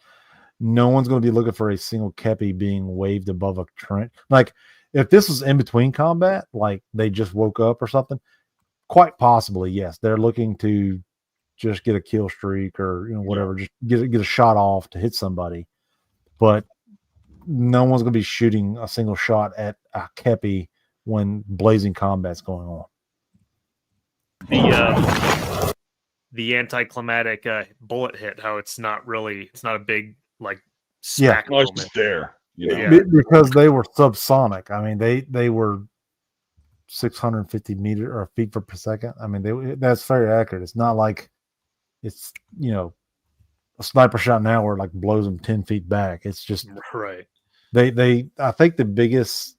No one's going to be looking for a single kepi being waved above a trench. Like if this was in between combat, like they just woke up or something, quite possibly yes, they're looking to just get a kill streak or whatever, just get a shot off to hit somebody. But no one's going to be shooting a single shot at a kepi when blazing combat's going on. The anticlimactic bullet hit, how it's not a big like smack well, it's moment. just there, because they were subsonic. I mean, they were 650 meters or feet per second. I mean, that's very accurate. It's not like it's a sniper shot now where it like blows them 10 feet back. It's just right. They I think the biggest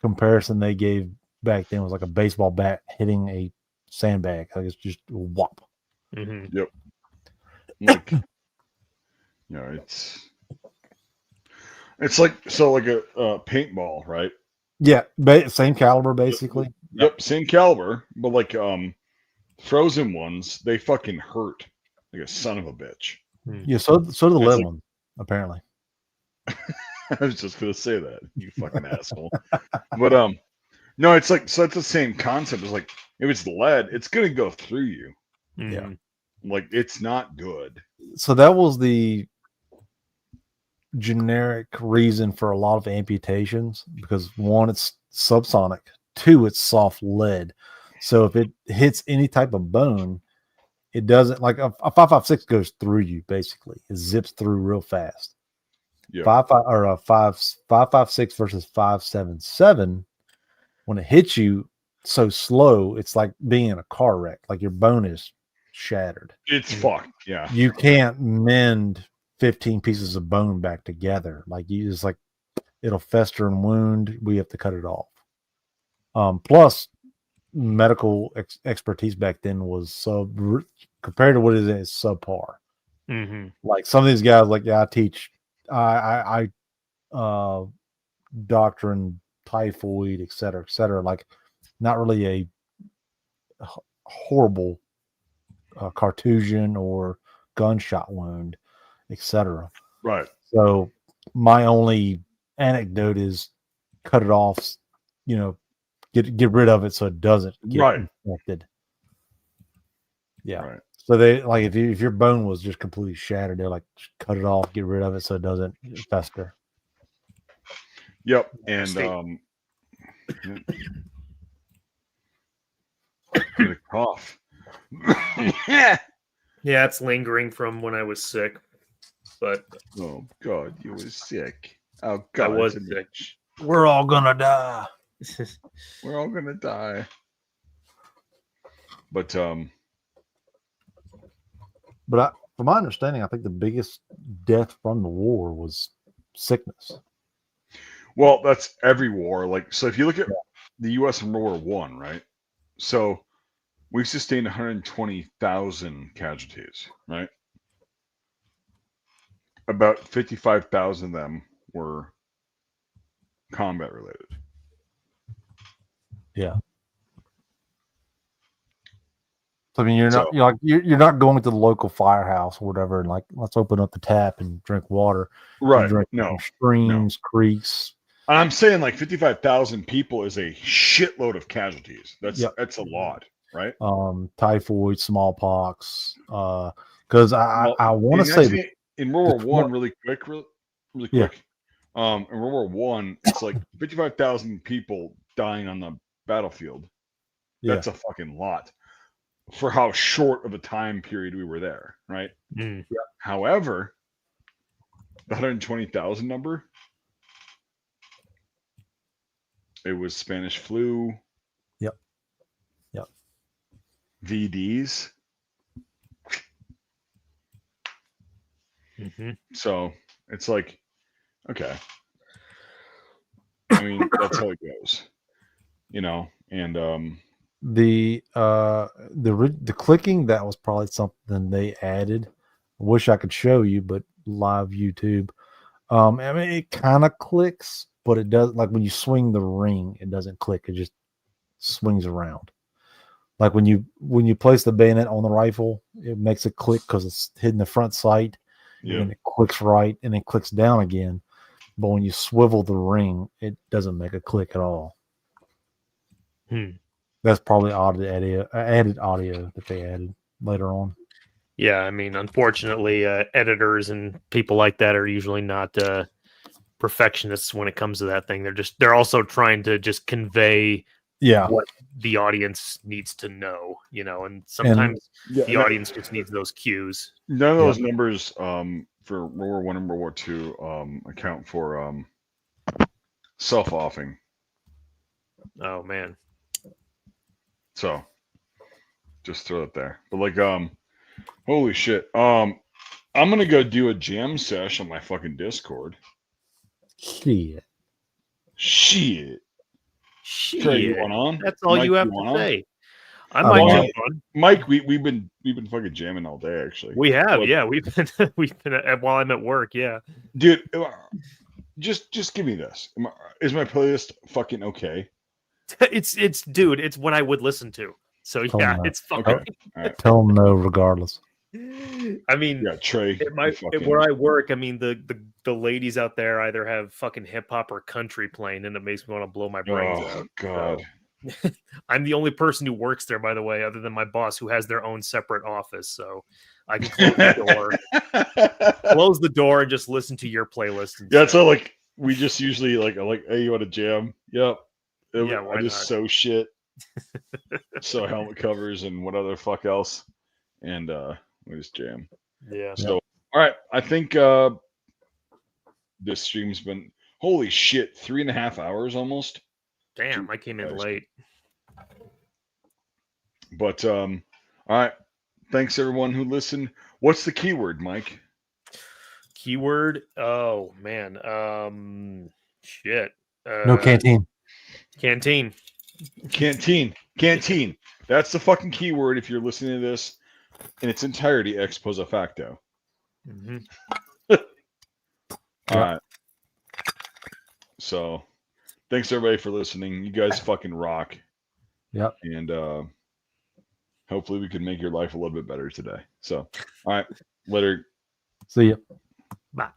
comparison they gave back then was like a baseball bat hitting a sandbag. Like it's just whop. Mm-hmm. Yep. Like, it's like a paintball, right? Yeah, same caliber basically. Yep, same caliber, but like frozen ones, they fucking hurt like a son of a bitch. Yeah, so do the lead ones, apparently. I was just gonna say that, you fucking asshole. But no, it's like, so it's the same concept. It's like if it's lead, it's gonna go through you. Yeah. Like it's not good. So that was the generic reason for a lot of amputations, because one, it's subsonic, two, it's soft lead. So if it hits any type of bone, it doesn't, like a 5.56 goes through you basically. It zips through real fast. Yeah. 5.56 versus 5.77, when it hits you so slow, it's like being in a car wreck. Like your bone is shattered. It's fucked. Yeah. You can't mend 15 pieces of bone back together. Like you just like, it'll fester and wound. We have to cut it off. Plus medical expertise back then was compared to what it is subpar. Mm-hmm. Like some of these guys, like, yeah, I teach, I doctrine typhoid, et cetera, like not really a horrible contusion or gunshot wound, etc. Right. So my only anecdote is cut it off, get rid of it so it doesn't get infected. Yeah. Right. So they like if your bone was just completely shattered, they're like, just cut it off, get rid of it so it doesn't fester. Yep. And get a cough. Yeah, it's lingering from when I was sick. But oh god, you was sick. Oh god, I was sick. We're all gonna die. We're all gonna die. But from my understanding, I think the biggest death from the war was sickness. Well, that's every war. Like, so if you look at the U.S. in World War One, right? So we sustained 120,000 casualties, right? About 55,000 of them were combat related. Yeah. So, I mean, you're not going to the local firehouse or whatever, and like, let's open up the tap and drink water. Right. Drink streams, creeks. I'm saying like 55,000 people is a shitload of casualties. That's a lot, right? Typhoid, smallpox. Because I want to say in World War One, really quick. In World War One, it's like 55,000 people dying on the battlefield. That's a fucking lot for how short of a time period we were there, right? Mm. Yeah. However, the 120,000 number, it was Spanish flu. Yep. VDs. Mm-hmm. So it's like, okay. I mean, that's how it goes, and the clicking, that was probably something they added. I wish I could show you, but live YouTube. I mean, it kind of clicks, but it does, like when you swing the ring, it doesn't click. It just swings around. Like when you place the bayonet on the rifle, it makes a click because it's hitting the front sight, Yeah. and then it clicks right and then clicks down again. But when you swivel the ring, it doesn't make a click at all. That's probably added audio that they added later on. Yeah, I mean, unfortunately, editors and people like that are usually not perfectionists when it comes to that thing. They're also trying to just convey what the audience needs to know, and sometimes the audience just needs those cues. None of those numbers for World War I and World War II account for self-offing. Oh man. So just throw it there. But like holy shit. I'm gonna go do a jam sesh on my fucking Discord. Shit. Trey, you want on? That's all Mike, you have to want say. On? I might jump on. Mike, we've been fucking jamming all day actually. We have, But, yeah. We've been while I'm at work, yeah. Dude, just give me this. Is my playlist fucking okay? Dude, it's what I would listen to. So Tell yeah, them it's fine. Okay. All right. Tell them no, regardless. I mean, yeah, Trey. Where I work, I mean, the ladies out there either have fucking hip hop or country playing, and it makes me want to blow my brains out. Oh God. So. I'm the only person who works there, by the way, other than my boss, who has their own separate office. So I can close the door, and just listen to your playlist. Instead. Yeah, so like we just usually like hey, you want to jam? Yep. Yeah, why I just not? sew shit. Sew helmet covers and what other fuck else, and we just jam. Yeah. So all right, I think this stream's been holy shit, 3.5 hours almost. Damn, I came in late. But all right, thanks everyone who listened. What's the keyword, Mike? Keyword? Oh man, shit. No canteen. Canteen. Canteen. That's the fucking keyword if you're listening to this in its entirety, ex post facto. Mm-hmm. All right. So, thanks everybody for listening. You guys fucking rock. Yep. And hopefully we can make your life a little bit better today. So, all right. Later. See ya. Bye.